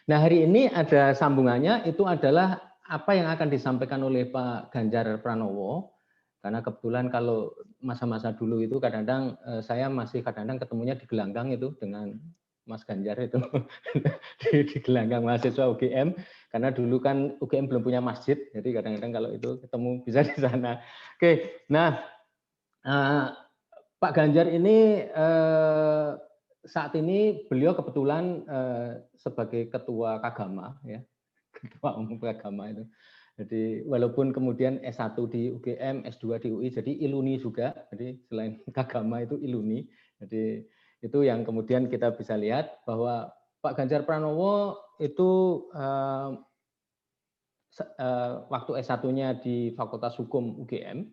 Nah, hari ini ada sambungannya, itu adalah apa yang akan disampaikan oleh Pak Ganjar Pranowo. Karena kebetulan kalau masa-masa dulu itu kadang-kadang saya masih kadang-kadang ketemunya di gelanggang itu dengan Mas Ganjar itu di gelanggang mahasiswa UGM, karena dulu kan UGM belum punya masjid, jadi kadang-kadang kalau itu ketemu bisa di sana. Oke, nah Pak Ganjar ini saat ini beliau kebetulan sebagai ketua Kagama, ya, ketua umum Kagama itu. Jadi walaupun kemudian S1 di UGM, S2 di UI, jadi Iluni juga. Jadi selain Kagama itu Iluni. Jadi itu yang kemudian kita bisa lihat bahwa Pak Ganjar Pranowo itu waktu S1-nya di Fakultas Hukum UGM,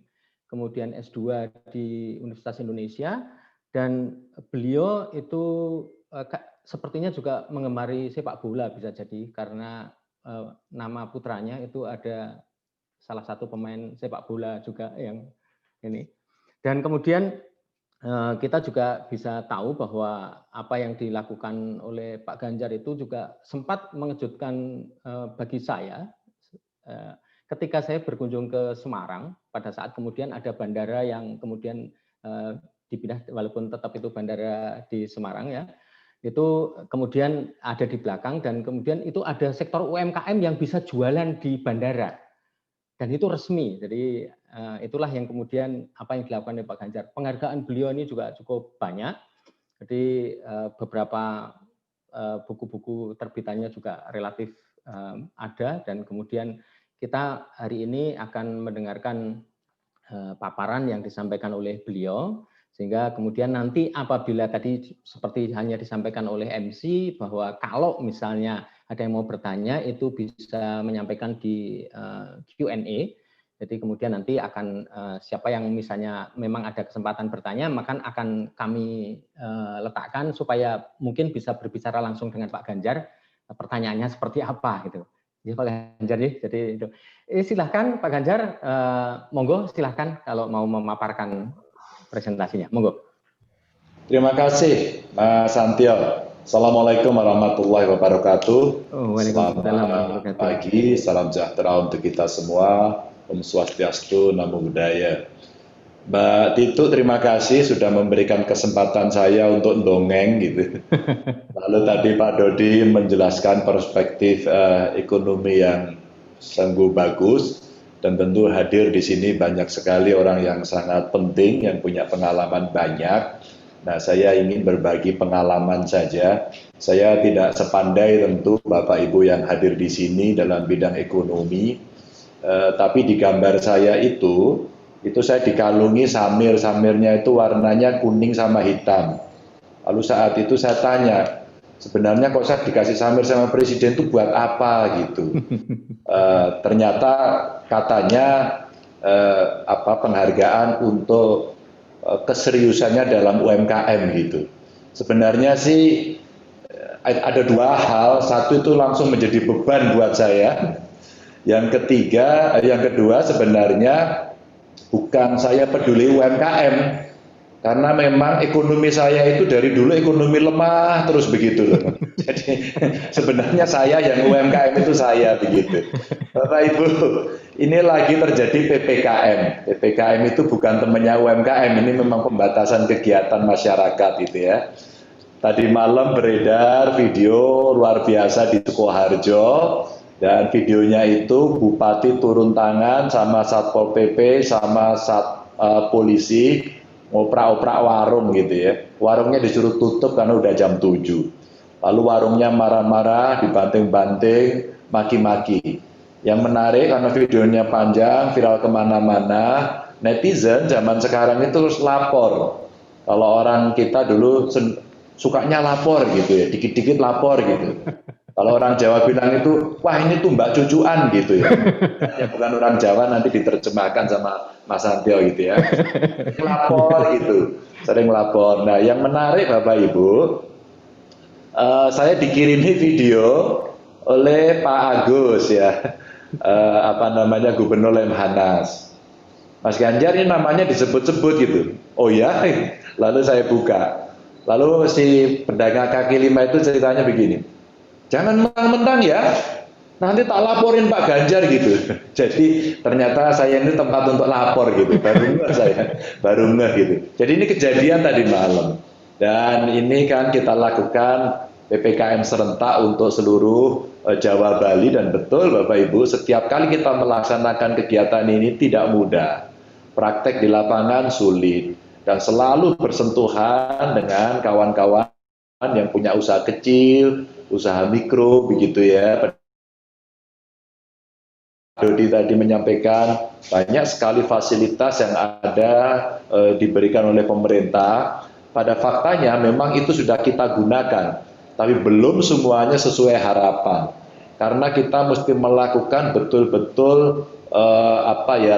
kemudian S2 di Universitas Indonesia, dan beliau itu sepertinya juga mengemari sepak bola bisa jadi, karena nama putranya itu ada salah satu pemain sepak bola juga yang ini. Dan kemudian kita juga bisa tahu bahwa apa yang dilakukan oleh Pak Ganjar itu juga sempat mengejutkan bagi saya ketika saya berkunjung ke Semarang pada saat kemudian ada bandara yang kemudian dipindah, walaupun tetap itu bandara di Semarang ya, itu kemudian ada di belakang, dan kemudian itu ada sektor UMKM yang bisa jualan di bandara, dan itu resmi. Jadi itulah yang kemudian apa yang dilakukan oleh Pak Ganjar. Penghargaan beliau ini juga cukup banyak, jadi beberapa buku-buku terbitannya juga relatif ada, dan kemudian kita hari ini akan mendengarkan paparan yang disampaikan oleh beliau. Sehingga kemudian nanti apabila tadi seperti hanya disampaikan oleh MC bahwa kalau misalnya ada yang mau bertanya itu bisa menyampaikan di Q&A. Jadi kemudian nanti akan siapa yang misalnya memang ada kesempatan bertanya maka akan kami letakkan supaya mungkin bisa berbicara langsung dengan Pak Ganjar, pertanyaannya seperti apa gitu. Ya Pak Ganjar, jadi itu. Silahkan Pak Ganjar, monggo silahkan kalau mau memaparkan presentasinya, monggo. Terima kasih Mas Antio. Assalamualaikum warahmatullahi wabarakatuh. Selamat pagi, salam sejahtera untuk kita semua. Om Swastiastu, Namo Buddhaya. Mbak Titu, terima kasih sudah memberikan kesempatan saya untuk dongeng gitu. Lalu tadi Pak Dodi menjelaskan perspektif ekonomi yang sungguh bagus. dan tentu hadir di sini banyak sekali orang yang sangat penting, yang punya pengalaman banyak. Nah, saya ingin berbagi pengalaman saja. Saya tidak sepandai tentu Bapak Ibu yang hadir di sini dalam bidang ekonomi, tapi di gambar saya itu saya dikalungi samirnya itu warnanya kuning sama hitam. Lalu saat itu saya tanya, sebenarnya kok saya dikasih samir sama presiden itu buat apa gitu? Ternyata katanya penghargaan untuk keseriusannya dalam UMKM gitu. Sebenarnya sih ada dua hal, satu itu langsung menjadi beban buat saya. Yang kedua sebenarnya bukan saya peduli UMKM. Karena memang ekonomi saya itu dari dulu ekonomi lemah terus begitu loh. Jadi sebenarnya saya yang UMKM itu saya begitu. Bapak Ibu, ini lagi terjadi PPKM. PPKM itu bukan temannya UMKM, ini memang pembatasan kegiatan masyarakat gitu ya. Tadi malam beredar video luar biasa di Sukoharjo dan videonya itu Bupati turun tangan sama Satpol PP sama polisi ngoprak-oprak warung gitu ya. Warungnya disuruh tutup karena udah jam 7. Lalu warungnya marah-marah, dibanting-banting, maki-maki. Yang menarik karena videonya panjang, viral kemana-mana, netizen zaman sekarang itu terus lapor. Kalau orang kita dulu sukanya lapor gitu ya, dikit-dikit lapor gitu. Kalau orang Jawa bilang itu, wah ini tuh mbak cucuan gitu ya. Ya bukan orang Jawa nanti diterjemahkan sama Mas Santio gitu ya. Lapor gitu, sering lapor. Nah yang menarik Bapak Ibu, saya dikirimi video oleh Pak Agus ya, Gubernur Lemhanas. Mas Ganjar ini namanya disebut-sebut gitu. Oh ya, lalu saya buka. Lalu si pedagang kaki lima itu ceritanya begini. Jangan mentang-mentang ya, nanti tak laporin Pak Ganjar gitu. Jadi ternyata saya ini tempat untuk lapor gitu, baru ngeh gitu. Jadi ini kejadian tadi malam. Dan ini kan kita lakukan PPKM serentak untuk seluruh Jawa Bali dan betul Bapak Ibu, setiap kali kita melaksanakan kegiatan ini tidak mudah. Praktek di lapangan sulit dan selalu bersentuhan dengan kawan-kawan yang punya usaha kecil, usaha mikro begitu ya. Dodi tadi menyampaikan banyak sekali fasilitas yang ada diberikan oleh pemerintah. Pada faktanya memang itu sudah kita gunakan, tapi belum semuanya sesuai harapan. Karena kita mesti melakukan betul-betul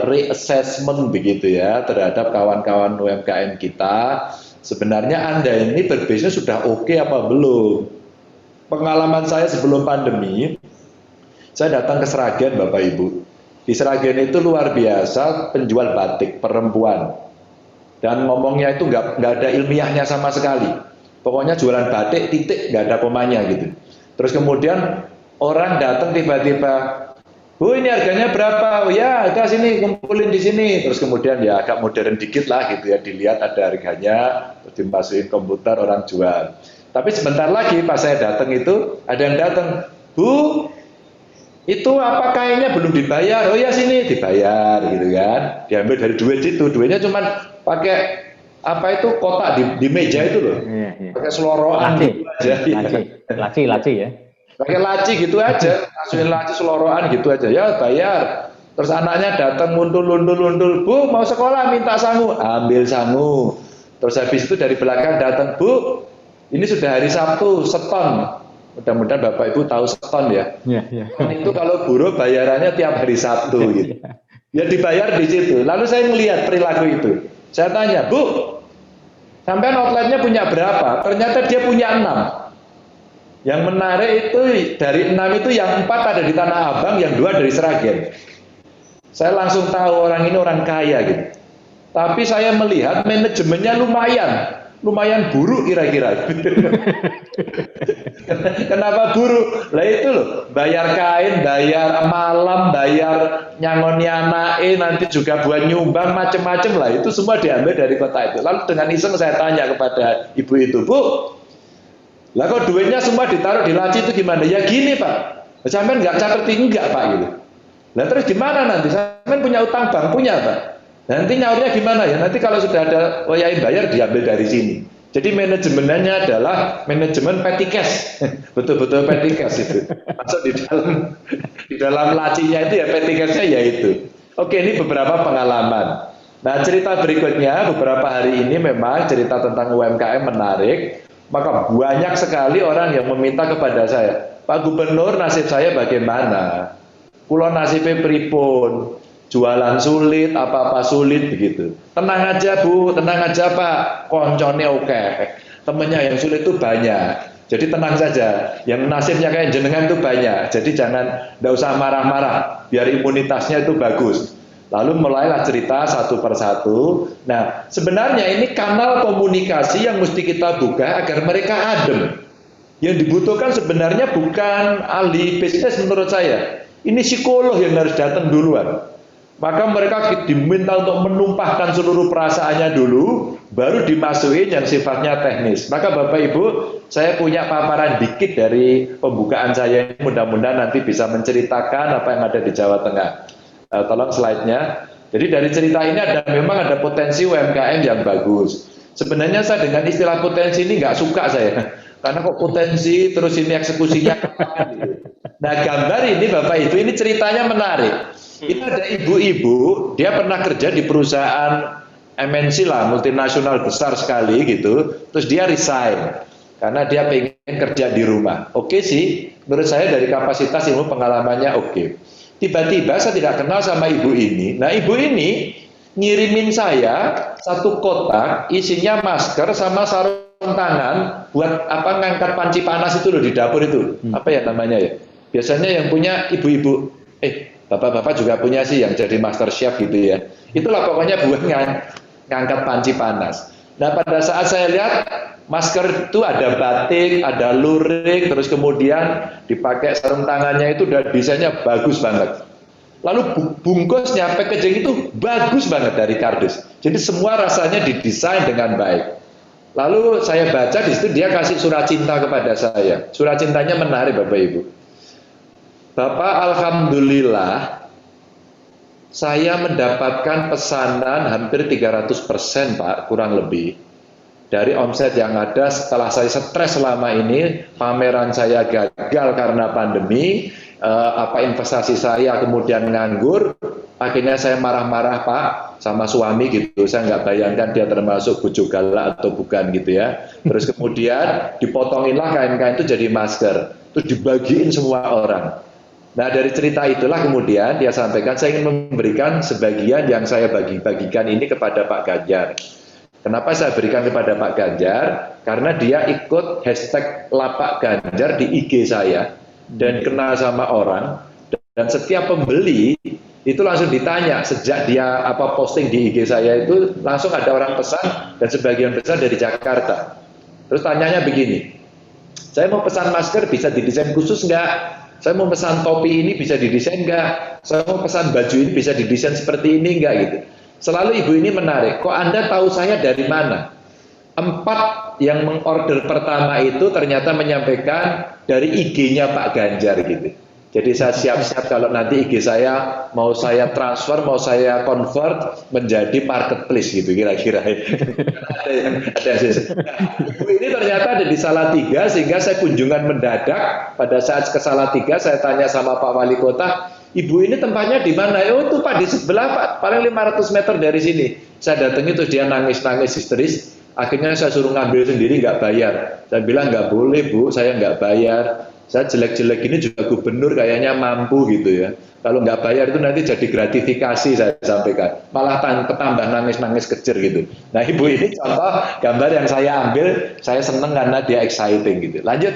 reassessment begitu ya terhadap kawan-kawan UMKM kita. Sebenarnya Anda ini berbisnis sudah oke apa belum? Pengalaman saya sebelum pandemi, saya datang ke Sragen Bapak Ibu. Di Sragen itu luar biasa penjual batik perempuan. Dan ngomongnya itu nggak ada ilmiahnya sama sekali. Pokoknya jualan batik titik nggak ada komanya gitu. Terus kemudian orang datang tiba-tiba, Bu ini harganya berapa? Oh ya harga sini kumpulin di sini. Terus kemudian ya agak modern dikit lah gitu ya, dilihat ada harganya, terus dimasukin komputer orang jual. Tapi sebentar lagi pas saya datang itu ada yang datang, Bu, itu apa kainnya belum dibayar? Oh ya sini dibayar gitu kan, diambil dari duit itu, duitnya cuma pakai kotak di meja itu loh, pakai seloroan gitu aja, laci ya, pakai laci gitu aja, masukin laci seloroan gitu aja, ya bayar. Terus anaknya datang mundul, Bu mau sekolah minta sangu, ambil sangu. Terus habis itu dari belakang datang, Bu ini sudah hari Sabtu, seton. Mudah-mudahan Bapak Ibu tahu seton ya. Itu kalau buruh bayarannya tiap hari Sabtu gitu. Ya dibayar di situ. Lalu saya melihat perilaku itu. Saya tanya, Bu, sampai outletnya punya berapa? Ternyata dia punya 6. Yang menarik itu dari 6 itu yang 4 ada di Tanah Abang, yang 2 dari Sragen. Saya langsung tahu orang ini orang kaya gitu. Tapi saya melihat manajemennya lumayan buruk kira-kira. Kenapa buruk? Lah itu loh, bayar kain, bayar malam, bayar nyangon nyanae, nanti juga buat nyumbang macam-macam lah. Itu semua diambil dari kota itu. Lalu dengan iseng saya tanya kepada ibu itu, Bu, lah kok duitnya semua ditaruh di laci itu gimana? Ya gini Pak, sampean nggak seperti enggak Pak gitu. Nah terus gimana nanti? Saya punya utang bank, punya Pak. Nanti nyaurnya gimana ya? Nanti kalau sudah ada yang bayar diambil dari sini. Jadi manajemennya adalah manajemen petty cash, betul-betul petty cash itu. Masuk di dalam lacinya itu ya petty cashnya ya itu. Oke, ini beberapa pengalaman. Nah cerita berikutnya, beberapa hari ini memang cerita tentang UMKM menarik. Maka banyak sekali orang yang meminta kepada saya, Pak Gubernur, nasib saya bagaimana? Kulo nasibnya pripun? Jualan sulit, apa-apa sulit begitu. Tenang aja Bu, tenang aja Pak, koncone oke. Temennya yang sulit itu banyak. Jadi tenang saja, yang nasibnya kayak jenengan itu banyak. Jadi nggak usah marah-marah, biar imunitasnya itu bagus. Lalu mulailah cerita satu persatu. Nah, sebenarnya ini kanal komunikasi yang mesti kita buka agar mereka adem. Yang dibutuhkan sebenarnya bukan ahli bisnis menurut saya. Ini psikolog yang harus datang duluan. Maka mereka diminta untuk menumpahkan seluruh perasaannya dulu, baru dimasukin yang sifatnya teknis. Maka Bapak Ibu, saya punya paparan dikit dari pembukaan saya. Mudah-mudahan nanti bisa menceritakan apa yang ada di Jawa Tengah. Tolong slide-nya. Jadi dari cerita ini memang ada potensi UMKM yang bagus. Sebenarnya saya dengan istilah potensi ini nggak suka saya. Karena kok potensi, terus ini eksekusinya. Nah gambar ini Bapak Ibu, ini ceritanya menarik. Itu ada ibu-ibu, dia pernah kerja di perusahaan MNC lah, multinasional besar sekali gitu. Terus dia resign karena dia pengen kerja di rumah. Oke sih, menurut saya dari kapasitas ilmu pengalamannya oke. Tiba-tiba saya tidak kenal sama ibu ini. Nah ibu ini ngirimin saya satu kotak isinya masker sama sarung tangan buat apa ngangkat panci panas itu loh di dapur itu. Apa ya namanya ya? Biasanya yang punya ibu-ibu, bapak-bapak juga punya sih yang jadi master chef gitu ya. Itulah pokoknya buat ngangkat panci panas. Nah pada saat saya lihat masker itu ada batik, ada lurik, terus kemudian dipakai sarung tangannya itu udah desainnya bagus banget. Lalu bungkusnya, packaging itu bagus banget dari kardus. Jadi semua rasanya didesain dengan baik. Lalu saya baca di situ dia kasih surat cinta kepada saya. Surat cintanya menarik Bapak Ibu. Bapak, alhamdulillah saya mendapatkan pesanan hampir 300% Pak, kurang lebih. Dari omset yang ada setelah saya stres selama ini, pameran saya gagal karena pandemi, investasi saya kemudian nganggur, akhirnya saya marah-marah Pak sama suami gitu, saya nggak bayangkan dia termasuk bujuk galak atau bukan gitu ya. Terus kemudian dipotonginlah kain-kain itu jadi masker, terus dibagiin semua orang. Nah dari cerita itulah kemudian dia sampaikan saya ingin memberikan sebagian yang saya bagikan ini kepada Pak Ganjar. Kenapa saya berikan kepada Pak Ganjar? Karena dia ikut hashtag lapak Ganjar di IG saya dan kenal sama orang, dan setiap pembeli itu langsung ditanya sejak dia posting di IG saya itu langsung ada orang pesan dan sebagian besar dari Jakarta. Terus tanyanya begini, saya mau pesan masker bisa didesain khusus nggak? Saya mau pesan topi ini bisa didesain nggak? Saya mau pesan baju ini bisa didesain seperti ini nggak gitu. Selalu ibu ini menarik, kok Anda tahu saya dari mana? 4 yang mengorder pertama itu ternyata menyampaikan dari IG-nya Pak Ganjar gitu. Jadi saya siap-siap kalau nanti IG saya mau saya transfer, mau saya convert menjadi marketplace gitu kira-kira. Ibu ini ternyata ada di Salatiga sehingga saya kunjungan mendadak. Pada saat ke Salatiga saya tanya sama Pak Wali Kota, Ibu ini tempatnya di mana? Oh itu Pak di sebelah Pak, paling 500 meter dari sini. Saya datangi terus dia nangis-nangis histeris. Akhirnya saya suruh ngambil sendiri nggak bayar. Saya bilang nggak boleh Bu, saya nggak bayar. Saya jelek-jelek ini juga gubernur kayaknya mampu gitu ya. Kalau nggak bayar itu nanti jadi gratifikasi saya sampaikan. Malah tambah nangis-nangis kejer gitu. Nah ibu ini contoh gambar yang saya ambil, saya seneng karena dia exciting gitu. Lanjut.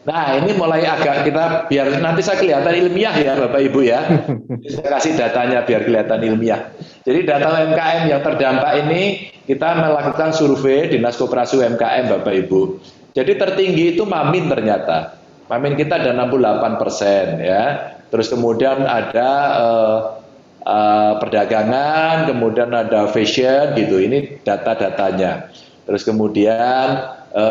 Nah ini mulai agak kita biar nanti saya kelihatan ilmiah ya Bapak Ibu ya. Saya kasih datanya biar kelihatan ilmiah. Jadi data UMKM yang terdampak ini kita melakukan survei Dinas Koperasi UMKM Bapak Ibu. Jadi tertinggi itu Mamin ternyata. Mamin kita ada 68% ya. Terus kemudian ada perdagangan, kemudian ada fashion gitu. Ini data-datanya. Terus kemudian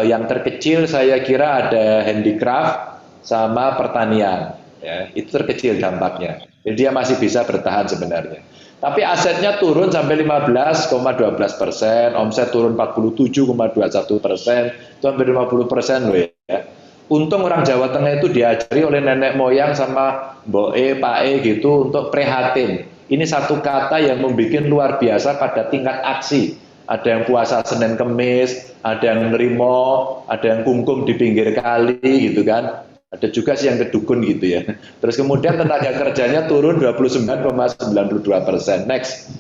yang terkecil saya kira ada handicraft sama pertanian. ya, itu terkecil dampaknya. Jadi dia masih bisa bertahan sebenarnya. Tapi asetnya turun sampai 15,12%, omset turun 47,21%, itu hampir 50% loh ya. Untung orang Jawa Tengah itu diajari oleh nenek moyang sama Mbok E, Pak E gitu untuk prihatin. Ini satu kata yang membuat luar biasa pada tingkat aksi. Ada yang puasa Senin Kemis, ada yang nerimo, ada yang kungkum di pinggir kali gitu kan. Ada juga sih yang kedukun gitu ya. Terus kemudian tenaga kerjanya turun 29,92%. Next.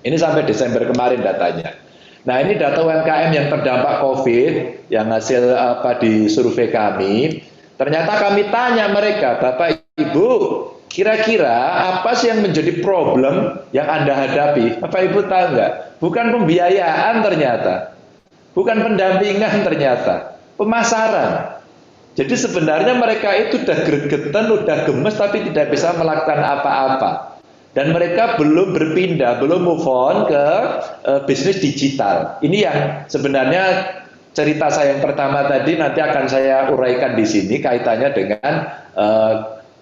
Ini sampai Desember kemarin datanya. Nah ini data UMKM yang terdampak COVID yang hasil di survei kami. Ternyata kami tanya mereka, Bapak Ibu, kira-kira apa sih yang menjadi problem yang Anda hadapi? Bapak Ibu tahu nggak? Bukan pembiayaan ternyata. Bukan pendampingan ternyata. Pemasaran. Jadi sebenarnya mereka itu udah gregetan, udah gemes, tapi tidak bisa melakukan apa-apa. Dan mereka belum berpindah, belum move on ke bisnis digital. Ini yang sebenarnya cerita saya yang pertama tadi nanti akan saya uraikan di sini kaitannya dengan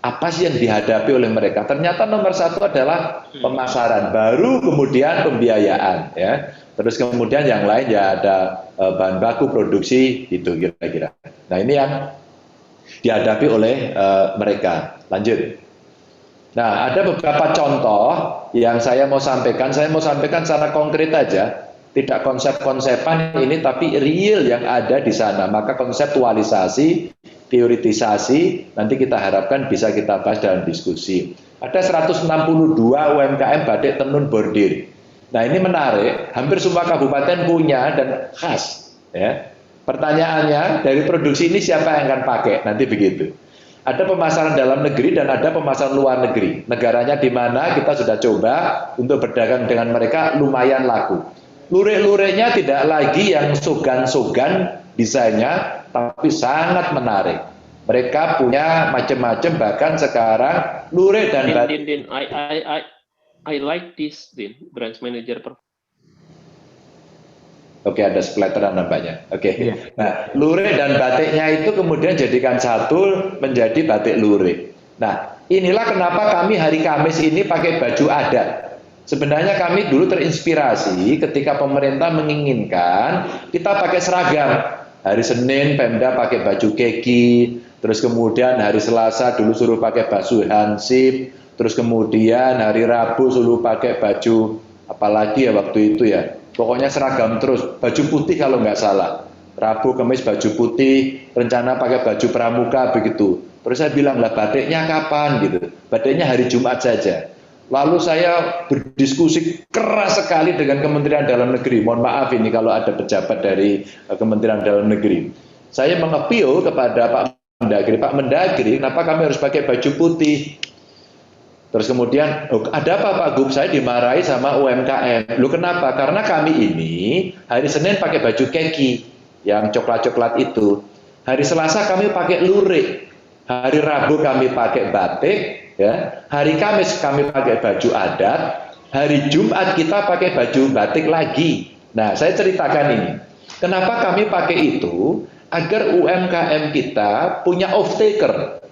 apa sih yang dihadapi oleh mereka. Ternyata nomor satu adalah pemasaran, baru kemudian pembiayaan, ya. Terus kemudian yang lain ya ada bahan baku produksi itu kira-kira. Nah ini yang dihadapi oleh mereka. Lanjut. Nah, ada beberapa contoh yang saya mau sampaikan. Saya mau sampaikan secara konkret aja, tidak konsep-konsepan ini, tapi real yang ada di sana. Maka konseptualisasi, teoritisasi, nanti kita harapkan bisa kita bahas dalam diskusi. Ada 162 UMKM batik tenun bordir. Nah, ini menarik. Hampir semua kabupaten punya dan khas. Ya. Pertanyaannya, dari produksi ini siapa yang akan pakai? Nanti begitu. Ada pemasaran dalam negeri dan ada pemasaran luar negeri. Negaranya di mana kita sudah coba untuk berdagang dengan mereka lumayan laku. Lurik-luriknya tidak lagi yang sogan-sogan desainnya, tapi sangat menarik. Mereka punya macam-macam, bahkan sekarang lurik dan batik. Din, I like this, Din, branch manager. Oke, ada splatteran nampaknya. Oke. Yeah. Nah, lurik dan batiknya itu kemudian jadikan satu menjadi batik lurik. Nah, inilah kenapa kami hari Kamis ini pakai baju adat. Sebenarnya kami dulu terinspirasi ketika pemerintah menginginkan kita pakai seragam. Hari Senin Pemda pakai baju keki, terus kemudian hari Selasa dulu suruh pakai baju hansip, terus kemudian hari Rabu suruh pakai baju apalagi ya waktu itu ya. Pokoknya seragam terus, baju putih kalau nggak salah. Rabu, Kamis baju putih, rencana pakai baju pramuka begitu. Terus saya bilang, lah batiknya kapan gitu? Batiknya hari Jumat saja. Lalu saya berdiskusi keras sekali dengan Kementerian Dalam Negeri. Mohon maaf ini kalau ada pejabat dari Kementerian Dalam Negeri. Saya mengapil kepada Pak Mendagri, kenapa kami harus pakai baju putih? Terus kemudian, ada apa Pak Gub? Saya dimarahi sama UMKM. Loh kenapa? Karena kami ini hari Senin pakai baju keki, yang coklat-coklat itu. Hari Selasa kami pakai lurik. Hari Rabu kami pakai batik. Ya. Hari Kamis kami pakai baju adat. Hari Jumat kita pakai baju batik lagi. Nah, saya ceritakan ini. Kenapa kami pakai itu? Agar UMKM kita punya off-taker.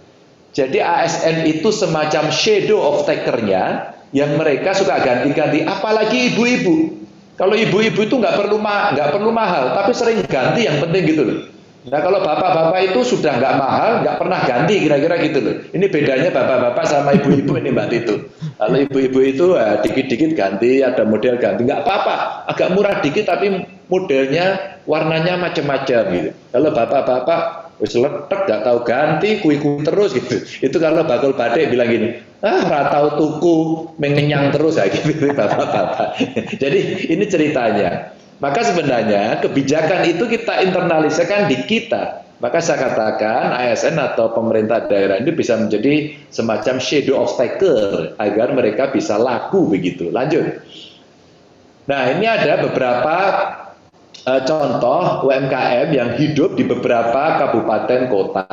Jadi ASN itu semacam shadow of taker-nya yang mereka suka ganti-ganti, apalagi ibu-ibu. Kalau ibu-ibu itu nggak perlu mahal, tapi sering ganti yang penting gitu loh. Nah kalau bapak-bapak itu sudah nggak mahal, nggak pernah ganti kira-kira gitu loh. Ini bedanya bapak-bapak sama ibu-ibu ini Mbak Tito. Kalau ibu-ibu itu dikit-dikit ganti, ada model ganti, nggak apa-apa. Agak murah dikit tapi modelnya, warnanya macam-macam gitu. Kalau bapak-bapak wis letek gak tahu ganti kui-kui terus gitu. Itu kalau bakul batik bilang gini, ratau tuku mengenyang terus ya gitu bapak-bapak. Jadi ini ceritanya. Maka sebenarnya kebijakan itu kita internalisasikan di kita. Maka saya katakan ASN atau pemerintah daerah ini bisa menjadi semacam shadow of taker agar mereka bisa laku begitu. Lanjut. Nah, ini ada beberapa contoh UMKM yang hidup di beberapa kabupaten kota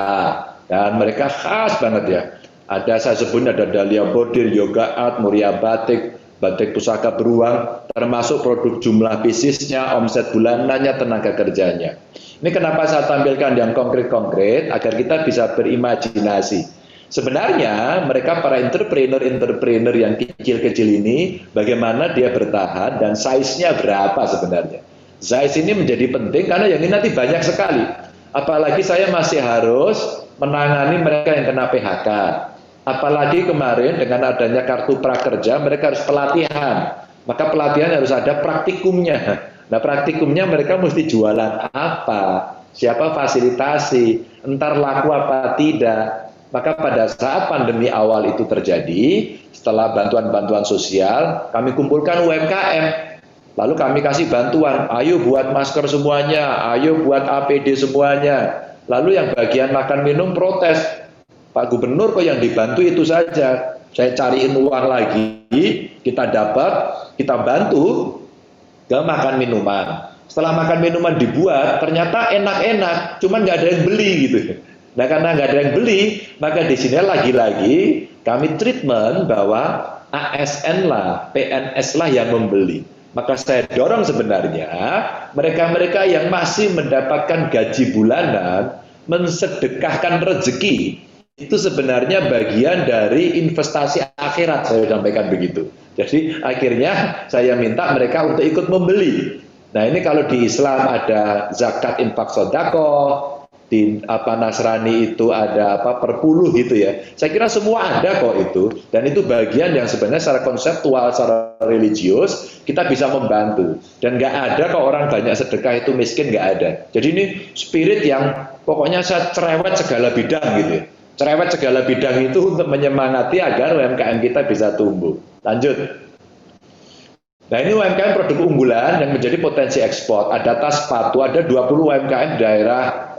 dan mereka khas banget ya. Ada saya sebut ada Dahlia Bordir, Yoga Art, Muria Batik, Batik Pusaka Beruang, termasuk produk jumlah bisnisnya, omset bulanannya, tenaga kerjanya. Ini kenapa saya tampilkan yang konkret-konkret agar kita bisa berimajinasi. Sebenarnya mereka para entrepreneur yang kecil-kecil ini, bagaimana dia bertahan dan size-nya berapa sebenarnya. Size ini menjadi penting karena yang ini nanti banyak sekali. Apalagi saya masih harus menangani mereka yang kena PHK. Apalagi kemarin dengan adanya kartu prakerja, mereka harus pelatihan. Maka pelatihan harus ada praktikumnya. Nah praktikumnya mereka mesti jualan apa, siapa fasilitasi, entar laku apa tidak. Maka pada saat pandemi awal itu terjadi, setelah bantuan-bantuan sosial, kami kumpulkan UMKM. Lalu kami kasih bantuan, ayo buat masker semuanya, ayo buat APD semuanya. Lalu yang bagian makan minum protes, Pak Gubernur kok yang dibantu itu saja. Saya cariin uang lagi, kita dapat, kita bantu ke makan minuman. Setelah makan minuman dibuat, ternyata enak-enak, cuman nggak ada yang beli gitu. Nah karena nggak ada yang beli, maka di sini lagi-lagi kami treatment bahwa ASN lah, PNS lah yang membeli. Maka saya dorong sebenarnya mereka-mereka yang masih mendapatkan gaji bulanan, mensedekahkan rezeki, itu sebenarnya bagian dari investasi akhirat, saya sampaikan begitu. Jadi akhirnya saya minta mereka untuk ikut membeli. Nah ini kalau di Islam ada zakat infak sedekah, di Nasrani itu ada perpuluh gitu ya. Saya kira semua ada kok itu, dan itu bagian yang sebenarnya secara konseptual, secara religius kita bisa membantu. Dan nggak ada kok orang banyak sedekah itu miskin, nggak ada. Jadi ini spirit yang pokoknya saya cerewet segala bidang gitu ya. Cerewet segala bidang itu untuk menyemangati agar UMKM kita bisa tumbuh. Lanjut. Nah ini UMKM produk unggulan yang menjadi potensi ekspor. Ada tas sepatu, ada 20 UMKM di daerah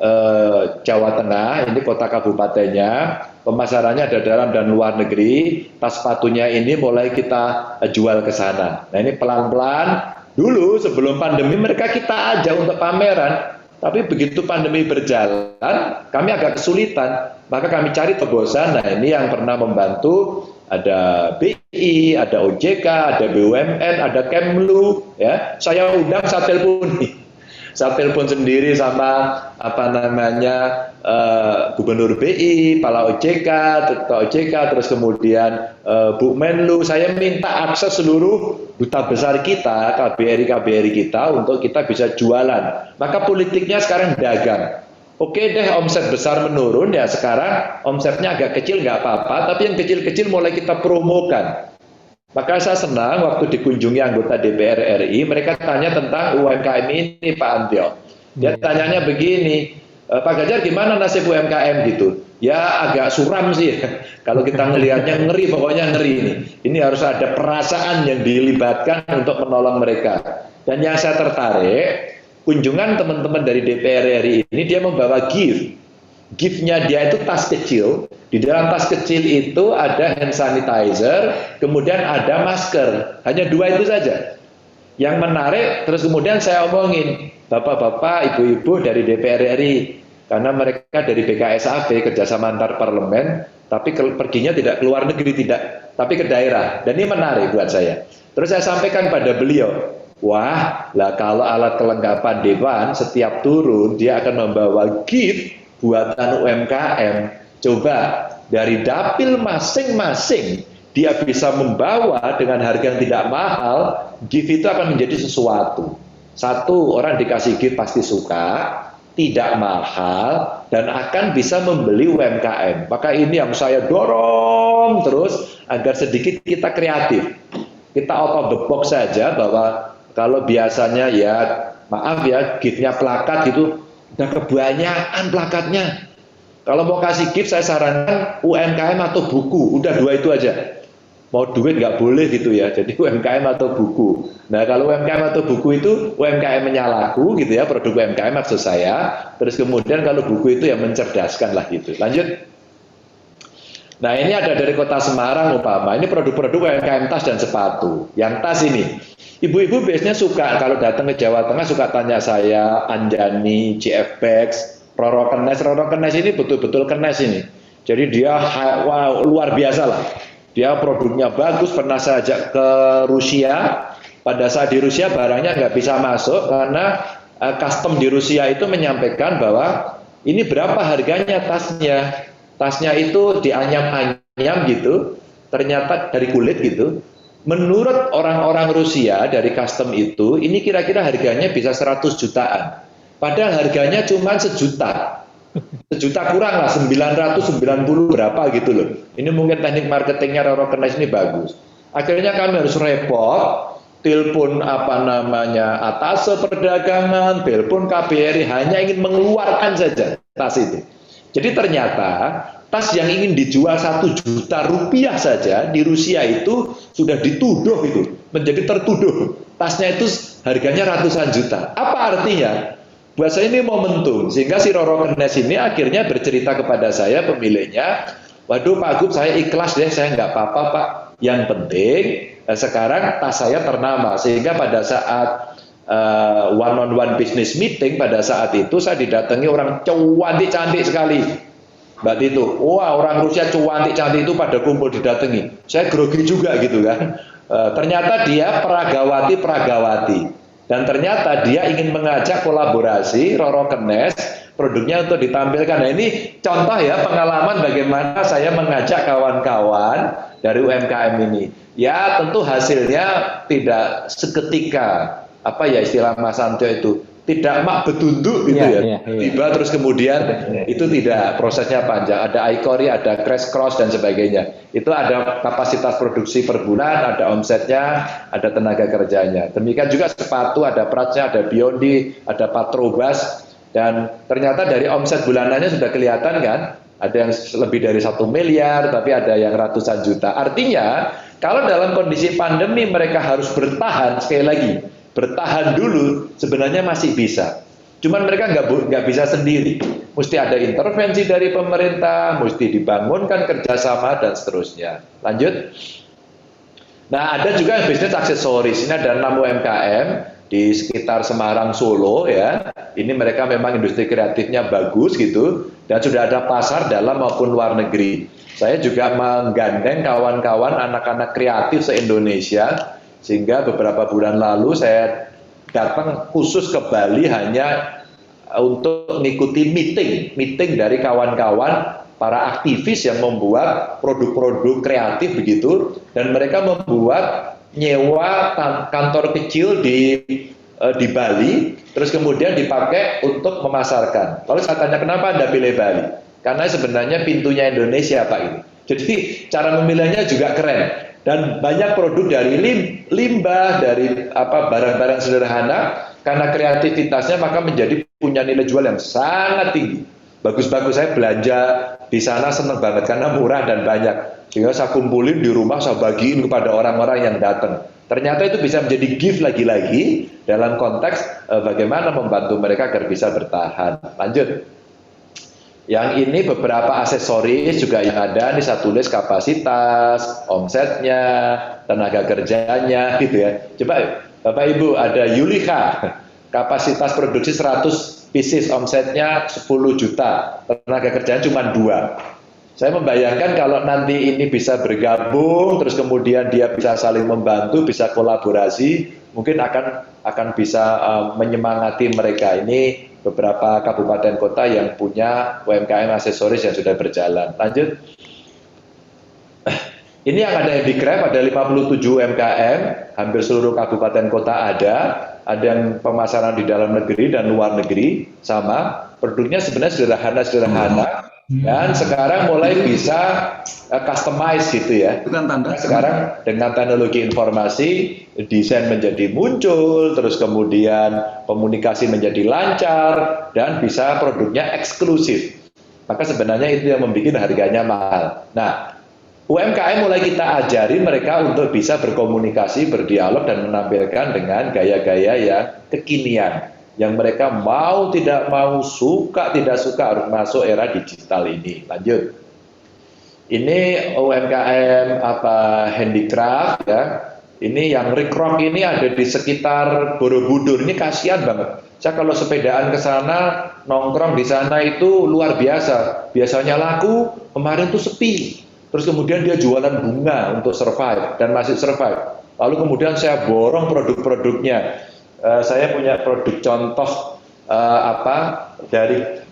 Jawa Tengah, ini kota kabupatennya. Pemasarannya ada dalam dan luar negeri. Tas sepatunya ini mulai kita jual ke sana. Nah ini pelan-pelan. Dulu sebelum pandemi mereka kita ajak untuk pameran. Tapi begitu pandemi berjalan, kami agak kesulitan. Maka kami cari terobosan. Nah ini yang pernah membantu. Ada BI, ada OJK, ada BUMN, ada Kemlu, ya. Saya undang, saya telepon sendiri sama Gubernur BI, Kepala OJK, terus kemudian Bu Menlu. Saya minta akses seluruh duta besar kita, KBRI kita untuk kita bisa jualan. Maka politiknya sekarang dagang. Oke deh, omset besar menurun, ya sekarang omsetnya agak kecil nggak apa-apa, tapi yang kecil-kecil mulai kita promokan. Maka saya senang waktu dikunjungi anggota DPR RI, mereka tanya tentang UMKM ini Pak Antio. Dia tanyanya begini, Pak Ganjar gimana nasib UMKM gitu? Ya agak suram sih, kalau kita ngelihatnya ngeri, pokoknya ngeri ini. Ini harus ada perasaan yang dilibatkan untuk menolong mereka. Dan yang saya tertarik, kunjungan teman-teman dari DPR RI ini dia membawa gift. Gift-nya dia itu tas kecil. Di dalam tas kecil itu ada hand sanitizer, kemudian ada masker. Hanya 2 itu saja. Yang menarik, terus kemudian saya omongin, Bapak-bapak, Ibu-ibu dari DPR RI, karena mereka dari BKSAB, kerjasama antar parlemen, tapi perginya tidak ke luar negeri, tidak, tapi ke daerah. Dan ini menarik buat saya. Terus saya sampaikan pada beliau, wah, lah kalau alat kelengkapan Dewan setiap turun dia akan membawa gift buatan UMKM. Coba dari dapil masing-masing dia bisa membawa dengan harga yang tidak mahal, gift itu akan menjadi sesuatu. Satu, orang dikasih gift pasti suka, tidak mahal, dan akan bisa membeli UMKM. Maka ini yang saya dorong terus agar sedikit kita kreatif. Kita out of the box saja, bahwa kalau biasanya ya maaf ya gift-nya plakat gitu udah kebanyakan plakatnya. Kalau mau kasih gift saya sarankan UMKM atau buku, udah 2 itu aja. Mau duit nggak boleh gitu ya, jadi UMKM atau buku. Nah kalau UMKM atau buku itu UMKM-nya laku gitu ya, produk UMKM maksud saya. Terus kemudian kalau buku itu ya mencerdaskan lah gitu. Lanjut. Nah ini ada dari Kota Semarang umpama, ini produk-produk UMKM tas dan sepatu. Yang tas ini, ibu-ibu biasanya suka kalau datang ke Jawa Tengah suka tanya saya, Anjani, GF Bags, Roro Kenes ini betul-betul kenes ini. Jadi dia wow, luar biasa lah. Dia produknya bagus, pernah saya ajak ke Rusia. Pada saat di Rusia barangnya nggak bisa masuk karena custom di Rusia itu menyampaikan bahwa ini berapa harganya tasnya. tasnya itu dianyam-anyam gitu, ternyata dari kulit gitu. Menurut orang-orang Rusia dari custom itu, ini kira-kira harganya bisa 100 jutaan. Padahal harganya cuma 1 juta. 1 juta kurang lah, 990 berapa gitu loh. Ini mungkin teknik marketingnya Roro Kenes ini bagus. Akhirnya kami harus repot, telepon atas perdagangan, telepon KBRI, hanya ingin mengeluarkan saja tas itu. Jadi ternyata tas yang ingin dijual 1 juta rupiah saja di Rusia itu sudah dituduh itu, menjadi tertuduh. Tasnya itu harganya ratusan juta. Apa artinya? Buat saya ini momentum, sehingga si Roro Kenes ini akhirnya bercerita kepada saya, pemiliknya, waduh Pak Gub, saya ikhlas deh, saya nggak apa-apa Pak. Yang penting sekarang tas saya ternama, sehingga pada saat one-on-one business meeting, pada saat itu saya didatangi orang cantik-cantik sekali. Mbak Tito, wah orang Rusia cantik-cantik itu pada kumpul didatangi. Saya grogi juga gitu kan. Ternyata dia peragawati. Dan ternyata dia ingin mengajak kolaborasi Roro Kenes, produknya untuk ditampilkan. Nah ini contoh ya pengalaman bagaimana saya mengajak kawan-kawan dari UMKM ini. Ya tentu hasilnya tidak seketika, apa ya istilah Mas Santio itu, tidak mak betunduk gitu tiba terus kemudian itu tidak, prosesnya panjang, ada ICORI, ada crash cross dan sebagainya. Itu ada kapasitas produksi per bulan, ada omsetnya, ada tenaga kerjanya. Demikian juga sepatu, ada Pratsnya, ada Biondi, ada Patrobas, dan ternyata dari omset bulanannya sudah kelihatan kan, ada yang lebih dari 1 miliar, tapi ada yang ratusan juta. Artinya kalau dalam kondisi pandemi mereka harus bertahan, sekali lagi bertahan dulu, sebenarnya masih bisa. Cuman mereka nggak bisa sendiri. Mesti ada intervensi dari pemerintah, mesti dibangunkan kerjasama dan seterusnya. Lanjut. Nah, ada juga bisnis aksesoris. Ini ada 6 UMKM di sekitar Semarang, Solo ya. Ini mereka memang industri kreatifnya bagus gitu, dan sudah ada pasar dalam maupun luar negeri. Saya juga menggandeng kawan-kawan anak-anak kreatif se-Indonesia. Sehingga beberapa bulan lalu saya datang khusus ke Bali hanya untuk mengikuti meeting dari kawan-kawan para aktivis yang membuat produk-produk kreatif begitu, dan mereka membuat nyewa kantor kecil di Bali, terus kemudian dipakai untuk memasarkan. Lalu saya tanya, kenapa Anda pilih Bali? Karena sebenarnya pintunya Indonesia Pak ini. Jadi cara memilihnya juga keren. Dan banyak produk dari limbah, dari barang-barang sederhana, karena kreativitasnya maka menjadi punya nilai jual yang sangat tinggi. Bagus-bagus, saya belanja di sana senang banget karena murah dan banyak. Sehingga saya kumpulin di rumah, saya bagiin kepada orang-orang yang datang. Ternyata itu bisa menjadi gift lagi-lagi dalam konteks bagaimana membantu mereka agar bisa bertahan. Lanjut. Yang ini beberapa aksesoris juga yang ada, ini saya tulis kapasitas, omsetnya, tenaga kerjanya gitu ya. Coba Bapak Ibu, ada Yulika, kapasitas produksi 100 pieces, omsetnya 10 juta, tenaga kerjanya cuma 2. Saya membayangkan kalau nanti ini bisa bergabung, terus kemudian dia bisa saling membantu, bisa kolaborasi, mungkin akan bisa menyemangati mereka. Ini beberapa kabupaten kota yang punya UMKM aksesoris yang sudah berjalan. Lanjut. Ini yang ada handicraft, ada 57 UMKM, hampir seluruh kabupaten kota ada yang pemasaran di dalam negeri dan luar negeri, sama. Produknya sebenarnya sederhana, dan sekarang mulai bisa customize gitu ya. Sekarang dengan teknologi informasi, desain menjadi muncul, terus kemudian komunikasi menjadi lancar, dan bisa produknya eksklusif. Maka sebenarnya itu yang membuat harganya mahal. Nah, UMKM mulai kita ajari mereka untuk bisa berkomunikasi, berdialog, dan menampilkan dengan gaya-gaya yang kekinian. Yang mereka mau tidak mau, suka tidak suka harus masuk era digital ini. Lanjut. Ini UMKM handicraft ya. Ini yang Rikrok ini ada di sekitar Borobudur. Ini kasihan banget. Saya kalau sepedaan ke sana, nongkrong di sana itu luar biasa. Biasanya laku, kemarin tuh sepi. Terus kemudian dia jualan bunga untuk survive dan masih survive. Lalu kemudian saya borong produk-produknya. Saya punya produk contoh dari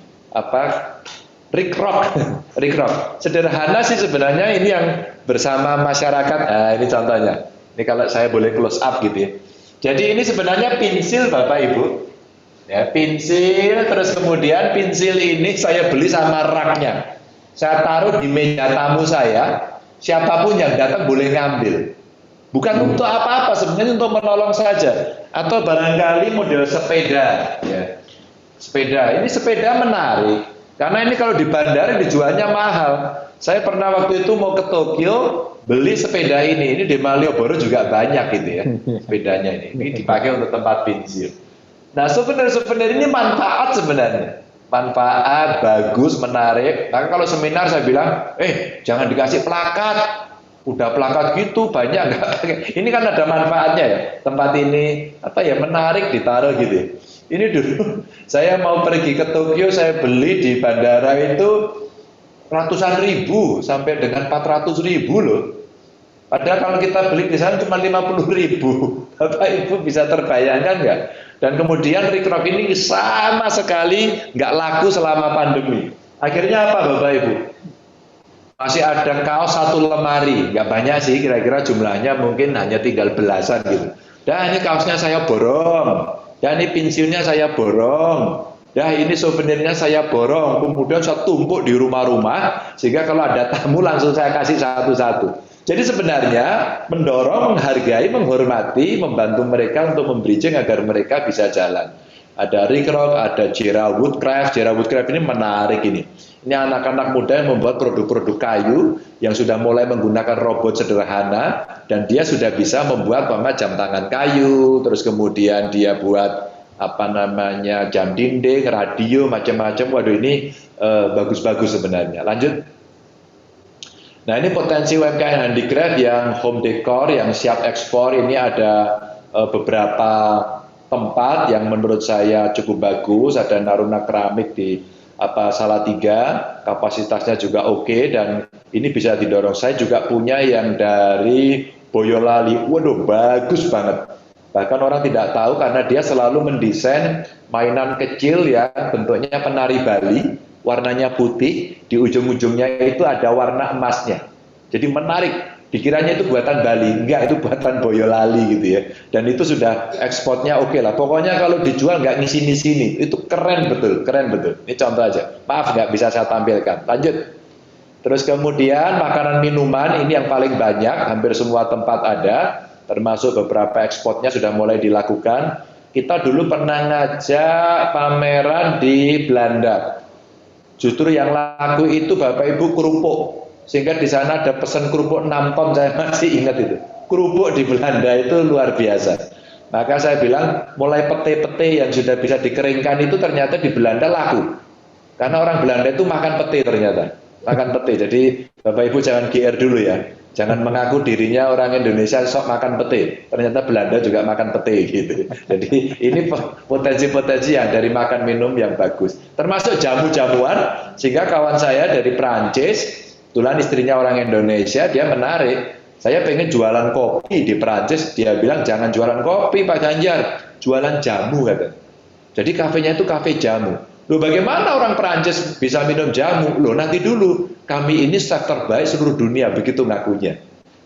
Rikrok. Sederhana sih sebenarnya, ini yang bersama masyarakat. Nah, ini contohnya. Ini kalau saya boleh close up gitu ya. Jadi ini sebenarnya pensil Bapak Ibu. Ya, pensil, terus kemudian pensil ini saya beli sama raknya. Saya taruh di meja tamu saya. Siapapun yang datang boleh ngambil. Bukan untuk apa-apa, sebenarnya untuk menolong saja. Atau barangkali model sepeda. Ya. Sepeda, ini sepeda menarik. Karena ini kalau di bandara dijualnya mahal. Saya pernah waktu itu mau ke Tokyo, beli sepeda ini. Ini di Malioboro juga banyak gitu ya, sepedanya ini. Ini dipakai untuk tempat pensil. Nah, souvenir ini manfaat sebenarnya. Manfaat, bagus, menarik. Nah, kalau seminar saya bilang, jangan dikasih plakat. Udah plakat gitu, banyak nggak pakai. Ini kan ada manfaatnya ya. Tempat ini, menarik, ditaruh gitu ya. Ini dulu saya mau pergi ke Tokyo, saya beli di bandara itu ratusan ribu sampai dengan 400 ribu loh. Padahal kalau kita beli di sana cuma 50 ribu. Bapak Ibu bisa terbayangkan nggak? Dan kemudian Rikrok ini sama sekali nggak laku selama pandemi. Akhirnya apa Bapak Ibu? Masih ada kaos satu lemari, nggak banyak sih, kira-kira jumlahnya mungkin hanya tinggal belasan gitu. Dan ini kaosnya saya borong. Ya ini pensilnya saya borong, ya ini souvenirnya saya borong, kemudian saya tumpuk di rumah-rumah, sehingga kalau ada tamu langsung saya kasih satu-satu. Jadi sebenarnya mendorong, menghargai, menghormati, membantu mereka untuk membridging agar mereka bisa jalan. Ada Rikrok, ada Jera Woodcraft. Jera Woodcraft ini menarik ini. Ini anak-anak muda yang membuat produk-produk kayu yang sudah mulai menggunakan robot sederhana dan dia sudah bisa membuat jam tangan kayu, terus kemudian dia buat jam dinding, radio, macam-macam. Waduh ini bagus-bagus sebenarnya. Lanjut. Nah ini potensi UMKM handicraft yang home decor, yang siap ekspor. Ini ada beberapa tempat yang menurut saya cukup bagus. Ada Naruna Keramik di Salatiga, kapasitasnya juga oke, dan ini bisa didorong. Saya juga punya yang dari Boyolali, waduh bagus banget. Bahkan orang tidak tahu karena dia selalu mendesain mainan kecil ya, bentuknya penari Bali, warnanya putih, di ujung-ujungnya itu ada warna emasnya. Jadi menarik, dikiranya itu buatan Bali, enggak, itu buatan Boyolali gitu ya. Dan itu sudah ekspornya oke lah. Pokoknya kalau dijual nggak ngisi-sini, itu keren betul, keren betul. Ini contoh aja. Maaf nggak bisa saya tampilkan. Lanjut. Terus kemudian makanan minuman ini yang paling banyak, hampir semua tempat ada, termasuk beberapa ekspornya sudah mulai dilakukan. Kita dulu pernah ngajak pameran di Belanda. Justru yang laku itu Bapak Ibu kerupuk. Sehingga di sana ada pesan kerupuk 6 ton, saya masih ingat itu. Kerupuk di Belanda itu luar biasa. Maka saya bilang, mulai pete-pete yang sudah bisa dikeringkan itu ternyata di Belanda laku. Karena orang Belanda itu makan pete ternyata. Makan pete. Jadi Bapak Ibu jangan GR dulu ya. Jangan mengaku dirinya orang Indonesia sok makan pete. Ternyata Belanda juga makan pete gitu. Jadi ini potensi-potensi yang dari makan minum yang bagus. Termasuk jamu-jamuan, sehingga kawan saya dari Perancis, kebetulan istrinya orang Indonesia, dia menarik. Saya pengen jualan kopi di Perancis, dia bilang jangan jualan kopi Pak Ganjar, jualan jamu kata. Jadi kafenya itu kafe jamu. Loh bagaimana orang Perancis bisa minum jamu? Loh nanti dulu, kami ini chef terbaik seluruh dunia, begitu ngakunya.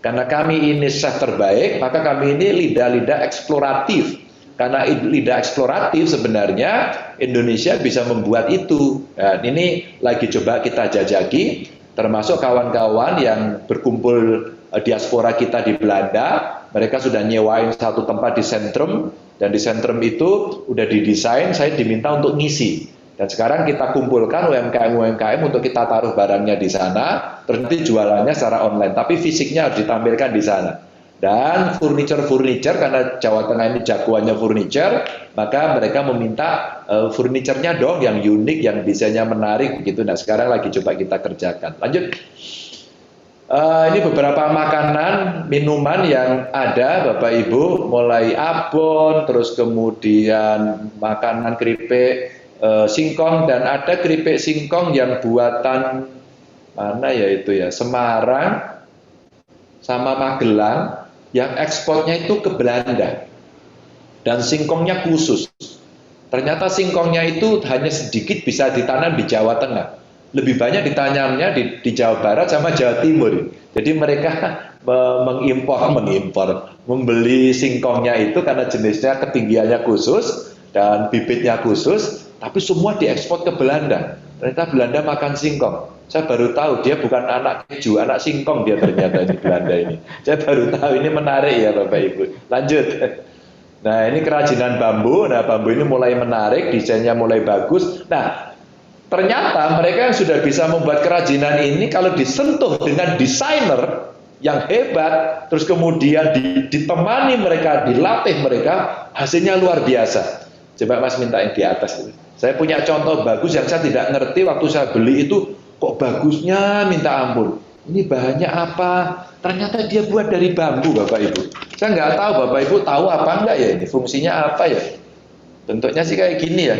Karena kami ini chef terbaik, maka kami ini lidah-lidah eksploratif. Karena lidah eksploratif sebenarnya Indonesia bisa membuat itu. Nah, ini lagi coba kita jajaki. Termasuk kawan-kawan yang berkumpul diaspora kita di Belanda, mereka sudah nyewain satu tempat di sentrum, dan di sentrum itu udah didesain, saya diminta untuk ngisi. Dan sekarang kita kumpulkan UMKM-UMKM untuk kita taruh barangnya di sana, terus nanti jualannya secara online, tapi fisiknya harus ditampilkan di sana. Dan furniture, karena Jawa Tengah ini jagoannya furniture, maka mereka meminta furniturnya dong yang unik, yang desainnya menarik begitu. Nah sekarang lagi coba kita kerjakan. Lanjut. Ini beberapa makanan, minuman yang ada Bapak Ibu, mulai abon, terus kemudian makanan keripik singkong, dan ada keripik singkong yang buatan mana ya itu ya, Semarang sama Magelang, yang ekspornya itu ke Belanda, dan singkongnya khusus. Ternyata singkongnya itu hanya sedikit bisa ditanam di Jawa Tengah. lebih banyak ditanyanya di Jawa Barat sama Jawa Timur. Jadi mereka membeli singkongnya itu karena jenisnya ketinggiannya khusus dan bibitnya khusus, tapi semua diekspor ke Belanda. Ternyata Belanda makan singkong. Saya baru tahu dia bukan anak keju, anak singkong dia ternyata di Belanda ini. Saya baru tahu, ini menarik ya Bapak Ibu. Lanjut. Nah ini kerajinan bambu. Nah bambu ini mulai menarik, desainnya mulai bagus. Nah ternyata mereka yang sudah bisa membuat kerajinan ini kalau disentuh dengan desainer yang hebat, terus kemudian ditemani mereka, dilatih mereka, hasilnya luar biasa. Coba Mas minta yang di atas. Saya punya contoh bagus yang saya tidak ngerti waktu saya beli itu. Kok bagusnya minta ampun. Ini bahannya apa? Ternyata dia buat dari bambu Bapak Ibu. Saya nggak tahu Bapak Ibu tahu apa enggak ya ini fungsinya apa ya? Bentuknya sih kayak gini ya.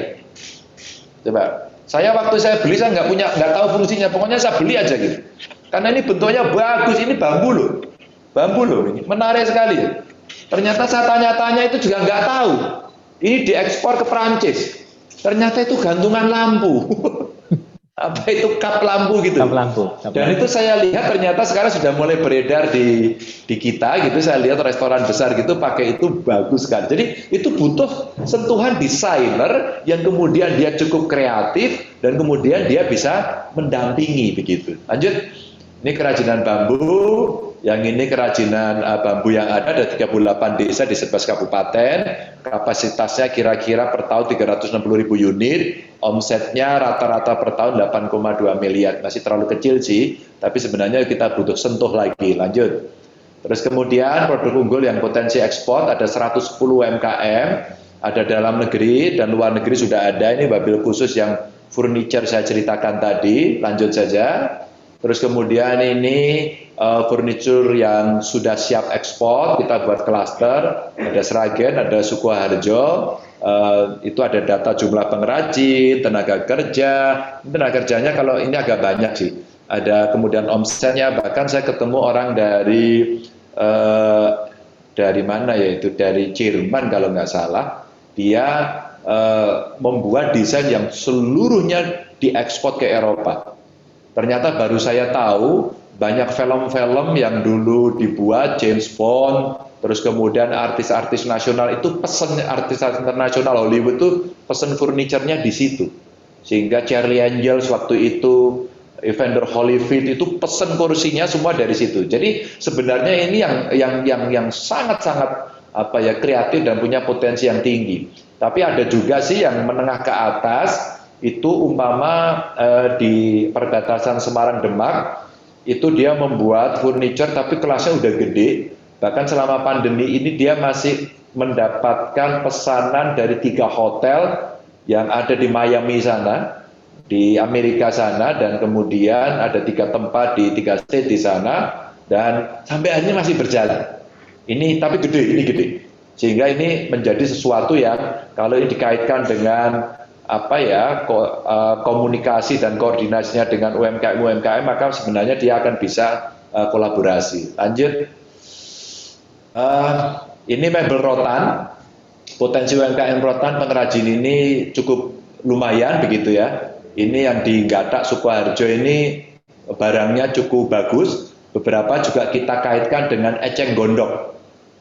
Coba. Saya waktu saya beli saya nggak tahu fungsinya. Pokoknya saya beli aja gitu. Karena ini bentuknya bagus. Ini bambu loh. Bambu loh. Ini menarik sekali. Ternyata saya tanya-tanya itu juga nggak tahu. Ini diekspor ke Perancis. Ternyata itu gantungan lampu. Apa itu kap lampu gitu. Kap lampu. Dan itu saya lihat ternyata sekarang sudah mulai beredar di kita gitu. Saya lihat restoran besar gitu pakai itu bagus kan. Jadi itu butuh sentuhan desainer yang kemudian dia cukup kreatif dan kemudian dia bisa mendampingi begitu. Lanjut. Ini kerajinan bambu. Yang ini kerajinan bambu yang ada 38 desa di 11 kabupaten. Kapasitasnya kira-kira per tahun 360.000 unit. Omsetnya rata-rata per tahun 8,2 miliar. Masih terlalu kecil sih, tapi sebenarnya kita butuh sentuh lagi. Lanjut. Terus kemudian produk unggul yang potensi ekspor ada 110 UMKM, ada dalam negeri dan luar negeri sudah ada. Ini mobil khusus yang furniture saya ceritakan tadi. Lanjut saja. Terus kemudian ini furniture yang sudah siap ekspor, kita buat klaster, ada Sragen, ada Sukoharjo, itu ada data jumlah pengrajin, tenaga kerjanya kalau ini agak banyak sih. Ada kemudian omsetnya, bahkan saya ketemu orang dari mana ya itu, dari Jerman kalau nggak salah, dia membuat desain yang seluruhnya diekspor ke Eropa. Ternyata baru saya tahu banyak film-film yang dulu dibuat James Bond, terus kemudian artis-artis nasional itu pesen, artis internasional Hollywood itu pesen furniturnya di situ. Sehingga Charlie Angels waktu itu, Evander Holyfield itu pesen kursinya semua dari situ. Jadi sebenarnya ini yang sangat-sangat kreatif dan punya potensi yang tinggi. Tapi ada juga sih yang menengah ke atas. Itu umpama di perbatasan Semarang Demak itu dia membuat furniture tapi kelasnya udah gede, bahkan selama pandemi ini dia masih mendapatkan pesanan dari 3 hotel yang ada di Miami sana, di Amerika sana, dan kemudian ada 3 tempat di 3 state di sana, dan sampai akhirnya masih berjalan. Ini tapi gede, ini gede, sehingga ini menjadi sesuatu yang kalau ini dikaitkan dengan komunikasi dan koordinasinya dengan UMKM, maka sebenarnya dia akan bisa kolaborasi. Lanjut. Ini mebel rotan, potensi UMKM rotan pengrajin ini cukup lumayan begitu ya. Ini yang di Gatak Sukoharjo ini barangnya cukup bagus. Beberapa juga kita kaitkan dengan eceng gondok.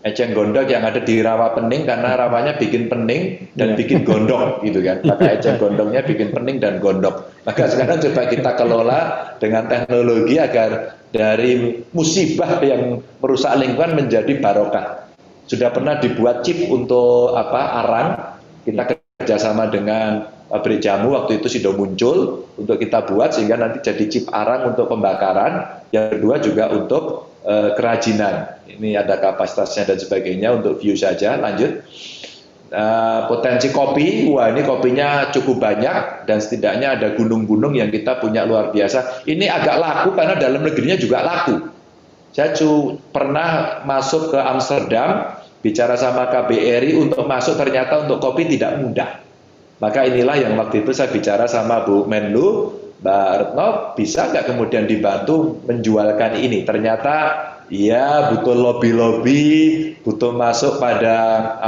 Eceng gondok yang ada di rawa pening karena rawanya bikin pening dan bikin gondok gitu kan. Maka eceng gondoknya bikin pening dan gondok. Maka sekarang coba kita kelola dengan teknologi agar dari musibah yang merusak lingkungan menjadi barokah. Sudah pernah dibuat chip untuk arang. Kita kerjasama dengan pabrik jamu waktu itu sudah muncul untuk kita buat sehingga nanti jadi chip arang untuk pembakaran. Yang kedua juga untuk kerajinan. Ini ada kapasitasnya dan sebagainya untuk view saja. Lanjut. Potensi kopi, wah ini kopinya cukup banyak dan setidaknya ada gunung-gunung yang kita punya luar biasa. Ini agak laku karena dalam negerinya juga laku. Saya pernah masuk ke Amsterdam, bicara sama KBRI untuk masuk, ternyata untuk kopi tidak mudah. Maka inilah yang waktu itu saya bicara sama Bu Menlu, Mbak Retno, bisa nggak kemudian dibantu menjualkan ini? Ternyata ya butuh lobby-lobby, butuh masuk pada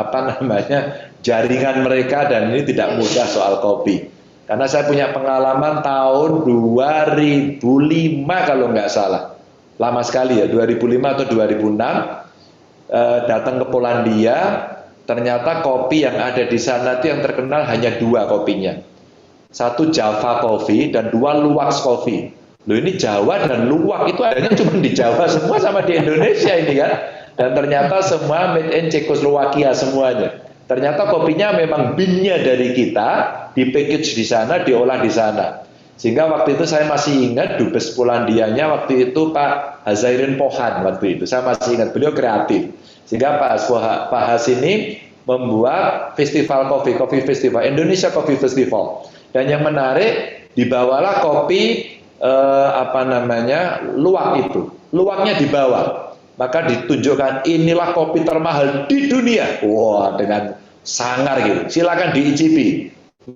jaringan mereka, dan ini tidak mudah soal kopi. Karena saya punya pengalaman tahun 2005 kalau nggak salah. Lama sekali ya, 2005 atau 2006, datang ke Polandia, ternyata kopi yang ada di sana itu yang terkenal hanya 2 kopinya. Satu Java Coffee dan 2 Luwak Coffee. Loh ini Jawa dan Luwak itu adanya cuma di Jawa semua sama di Indonesia ini kan. Dan ternyata semua made in Czechoslovakia semuanya. Ternyata kopinya memang binnya dari kita, di package di sana, diolah di sana. Sehingga waktu itu saya masih ingat dubes Polandianya waktu itu Pak Hazairin Pohan waktu itu. Saya masih ingat, beliau kreatif. Sehingga Pak Has ini membuat festival kopi, Coffee Festival, Indonesia Coffee Festival. Dan yang menarik, dibawalah kopi luwak itu. Luwaknya dibawa. Maka ditunjukkan inilah kopi termahal di dunia. Wah, dengan sangar gitu. Silakan diicipi.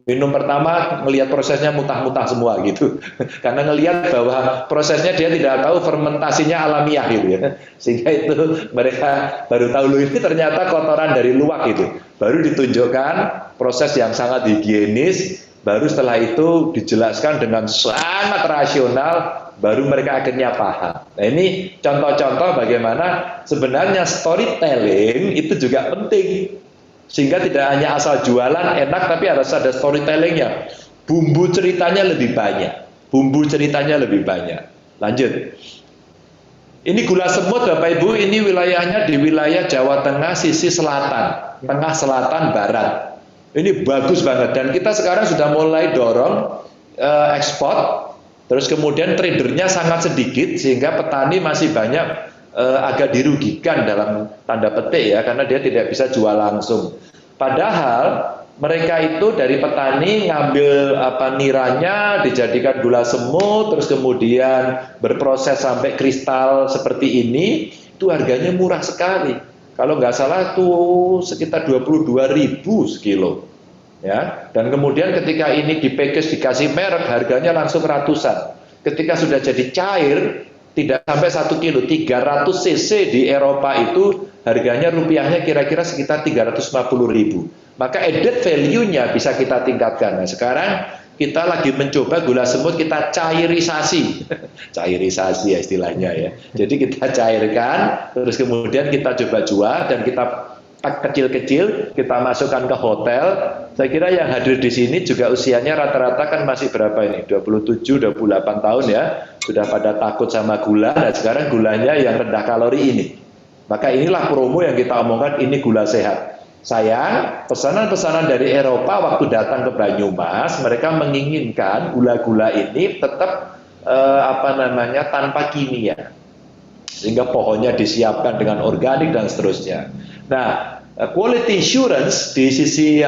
Minum pertama ngelihat prosesnya mutah-mutah semua gitu. Karena ngelihat bahwa prosesnya dia tidak tahu fermentasinya alamiah gitu ya. Sehingga itu mereka baru tahu loh ini ternyata kotoran dari luwak gitu. Baru ditunjukkan proses yang sangat higienis. Baru setelah itu dijelaskan dengan sangat rasional, baru mereka akhirnya paham. Nah ini contoh-contoh bagaimana sebenarnya storytelling itu juga penting. Sehingga tidak hanya asal jualan enak, tapi harus ada storytellingnya. Bumbu ceritanya lebih banyak. Bumbu ceritanya lebih banyak. Lanjut. Ini gula semut Bapak Ibu, ini wilayahnya di wilayah Jawa Tengah sisi selatan. Tengah selatan barat. Ini bagus banget dan kita sekarang sudah mulai dorong ekspor, terus kemudian tradernya sangat sedikit sehingga petani masih banyak agak dirugikan dalam tanda petik ya karena dia tidak bisa jual langsung. Padahal mereka itu dari petani ngambil niranya dijadikan gula semut, terus kemudian berproses sampai kristal seperti ini, itu harganya murah sekali. Kalau nggak salah tuh sekitar 22.000 sekilo, ya. Dan kemudian ketika ini di package dikasih merek, harganya langsung ratusan. Ketika sudah jadi cair, tidak sampai 1 kilo, 300 cc di Eropa itu harganya rupiahnya kira-kira sekitar 350.000. Maka added value-nya bisa kita tingkatkan. Nah sekarang kita lagi mencoba gula semut kita cairisasi. Cairisasi ya istilahnya ya. Jadi kita cairkan, terus kemudian kita coba jual dan kita kecil-kecil, kita masukkan ke hotel. Saya kira yang hadir di sini juga usianya rata-rata kan masih berapa ini? 27, 28 tahun ya. Sudah pada takut sama gula, dan sekarang gulanya yang rendah kalori ini. Maka inilah promo yang kita omongkan, ini gula sehat. Sayang, pesanan-pesanan dari Eropa waktu datang ke Banyumas, mereka menginginkan gula-gula ini tetap tanpa kimia, sehingga pohonnya disiapkan dengan organik dan seterusnya. Nah, quality assurance di sisi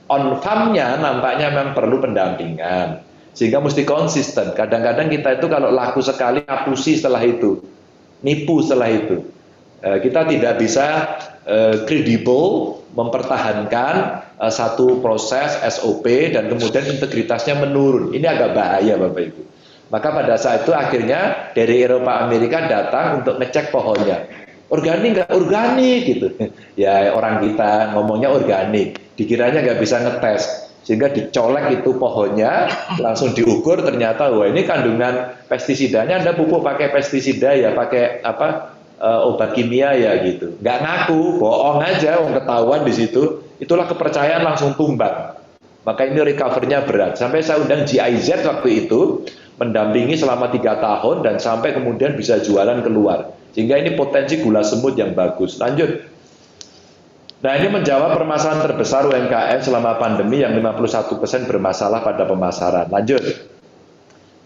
on farm-nya nampaknya memang perlu pendampingan, sehingga mesti konsisten. Kadang-kadang kita itu kalau laku sekali ngapusi setelah itu, nipu setelah itu. Kita tidak bisa kredibel mempertahankan satu proses SOP dan kemudian integritasnya menurun. Ini agak bahaya Bapak Ibu. Maka pada saat itu akhirnya dari Eropa Amerika datang untuk ngecek pohonnya. Organik nggak? Organik gitu. Ya orang kita ngomongnya organik. Dikiranya nggak bisa ngetes. Sehingga dicolek itu pohonnya, langsung diukur ternyata wah ini kandungan pestisidanya Anda pupuk pakai pestisida ya, pakai obat kimia ya gitu. Nggak ngaku, bohong aja, ketahuan di situ. Itulah kepercayaan langsung tumbang. Maka ini recover-nya berat. Sampai saya undang GIZ waktu itu, mendampingi selama 3 tahun dan sampai kemudian bisa jualan keluar. Sehingga ini potensi gula semut yang bagus. Lanjut. Nah ini menjawab permasalahan terbesar UMKM selama pandemi yang 51% bermasalah pada pemasaran. Lanjut.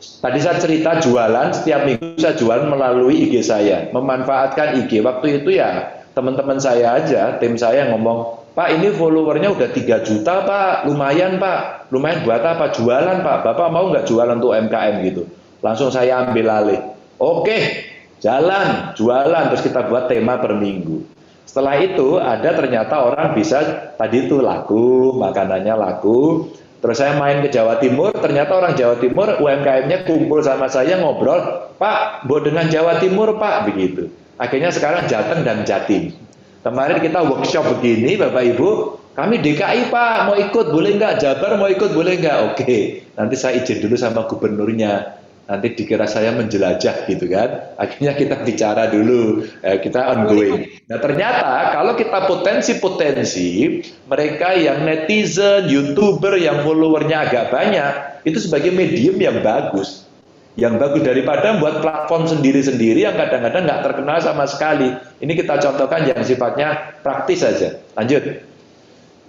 Tadi saya cerita jualan, setiap minggu saya jualan melalui IG saya, memanfaatkan IG. Waktu itu ya teman-teman saya aja, tim saya ngomong, Pak ini followernya udah 3 juta Pak, lumayan Pak. Lumayan buat apa? Jualan Pak, Bapak mau nggak jualan untuk UMKM gitu? Langsung saya ambil alih. Oke, jalan, jualan, terus kita buat tema per minggu. Setelah itu ada ternyata orang bisa, tadi itu laku, makanannya laku. Terus saya main ke Jawa Timur, ternyata orang Jawa Timur UMKM-nya kumpul sama saya ngobrol, Pak, buat dengan Jawa Timur Pak, begitu. Akhirnya sekarang Jateng dan Jatim. Kemarin kita workshop begini, Bapak Ibu, Kami DKI Pak, mau ikut boleh nggak? Jabar mau ikut boleh nggak? Oke, nanti saya izin dulu sama gubernurnya. Nanti dikira saya menjelajah gitu kan. Akhirnya kita bicara dulu, kita ongoing. Nah ternyata kalau kita potensi-potensi, mereka yang netizen, YouTuber yang followernya agak banyak, itu sebagai medium yang bagus. Yang bagus daripada buat platform sendiri-sendiri yang kadang-kadang nggak terkenal sama sekali. Ini kita contohkan yang sifatnya praktis saja. Lanjut.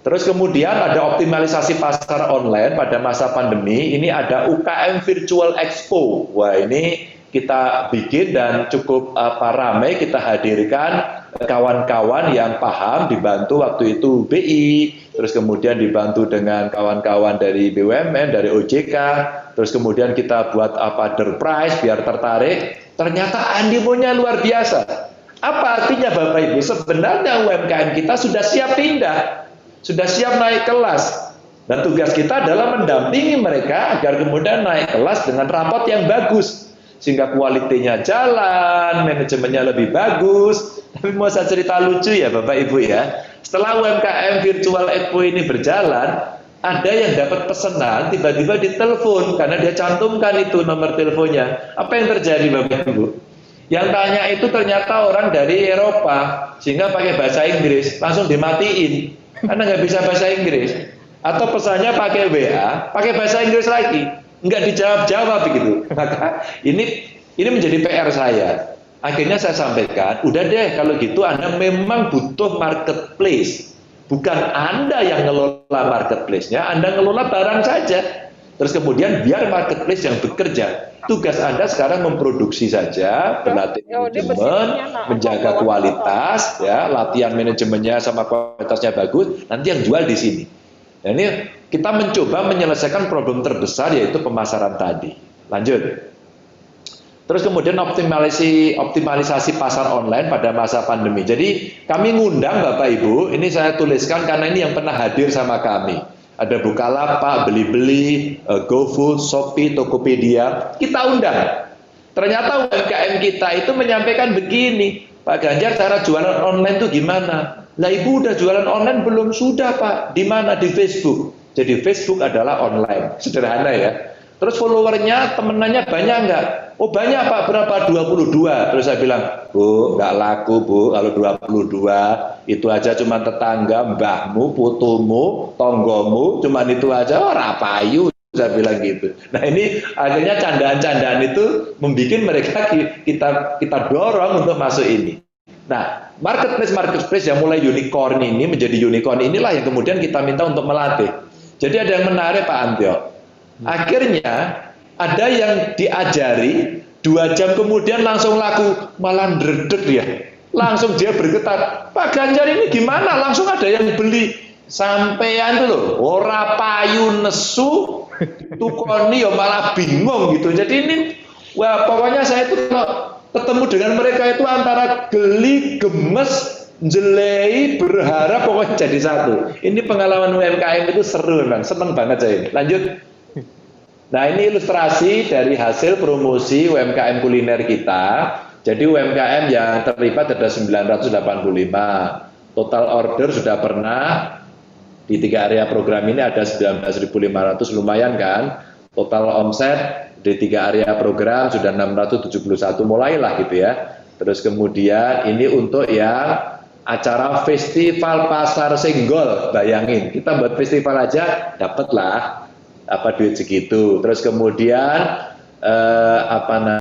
Terus kemudian ada optimalisasi pasar online pada masa pandemi. Ini ada UKM Virtual Expo. Wah ini kita bikin dan cukup ramai kita hadirkan kawan-kawan yang paham, dibantu waktu itu BI, terus kemudian dibantu dengan kawan-kawan dari BUMN, dari OJK, terus kemudian kita buat door prize biar tertarik. Ternyata animonya luar biasa. Apa artinya Bapak Ibu? Sebenarnya UMKM kita sudah siap pindah. Sudah siap naik kelas. Dan tugas kita adalah mendampingi mereka agar kemudian naik kelas dengan rapot yang bagus. Sehingga kualitinya jalan, manajemennya lebih bagus. Tapi mau saya cerita lucu ya Bapak Ibu ya. Setelah UMKM Virtual Expo ini berjalan, ada yang dapat pesanan tiba-tiba ditelepon karena dia cantumkan itu nomor teleponnya. Apa yang terjadi Bapak Ibu? Yang tanya itu ternyata orang dari Eropa, sehingga pakai bahasa Inggris, langsung dimatiin. Karena nggak bisa bahasa Inggris, atau pesannya pakai WA, pakai bahasa Inggris lagi, nggak dijawab-jawab begitu. Maka ini menjadi PR saya. Akhirnya saya sampaikan, udah deh kalau gitu Anda memang butuh marketplace, bukan Anda yang ngelola marketplace-nya, Anda ngelola barang saja. Terus kemudian biar marketplace yang bekerja. Tugas Anda sekarang memproduksi saja, berlatih manajemen, menjaga kualitas, ya, latihan manajemennya sama kualitasnya bagus, nanti yang jual di sini. Nah, ini kita mencoba menyelesaikan problem terbesar yaitu pemasaran tadi. Lanjut. Terus kemudian optimalisasi pasar online pada masa pandemi. Jadi kami ngundang Bapak Ibu, ini saya tuliskan karena ini yang pernah hadir sama kami. Ada Bukalapak, Beli-Beli, GoFood, Shopee, Tokopedia. Kita undang. Ternyata UMKM kita itu menyampaikan begini, Pak Ganjar cara jualan online itu gimana? Lah Ibu udah jualan online belum? Sudah Pak. Di mana? Di Facebook. Jadi Facebook adalah online. Sederhana ya. Terus followernya, temenannya banyak nggak? Oh banyak Pak, berapa? 22. Terus saya bilang, Bu, nggak laku Bu, kalau 22. Itu aja cuma tetangga, mbahmu, putumu, tonggomu, cuma itu aja, ora payu. Saya bilang gitu. Nah ini akhirnya candaan-candaan itu membuat mereka kita dorong untuk masuk ini. Nah marketplace yang mulai unicorn ini menjadi unicorn inilah yang kemudian kita minta untuk melatih. Jadi ada yang menarik Pak Antio. Akhirnya ada yang diajari 2 jam kemudian langsung laku, malah ndredeg dia. Langsung dia bergetar, Pak Ganjar ini gimana? Langsung ada yang beli. Sampean tuh loh, ora payu nesu, tukoni ya malah bingung gitu. Jadi ini, wah pokoknya saya itu kalau ketemu dengan mereka itu antara geli, gemes, jelei, berharap pokoknya jadi satu. Ini pengalaman UMKM itu seru memang, seneng banget saya ini. Lanjut. Nah ini ilustrasi dari hasil promosi UMKM kuliner kita. Jadi UMKM yang terlibat ada 985. Total order sudah pernah di 3 area program ini ada 19.500, lumayan kan? Total omset di 3 area program sudah 671, mulailah gitu ya. Terus kemudian ini untuk yang acara festival pasar Senggol, bayangin kita buat festival aja dapatlah duit segitu. Terus kemudian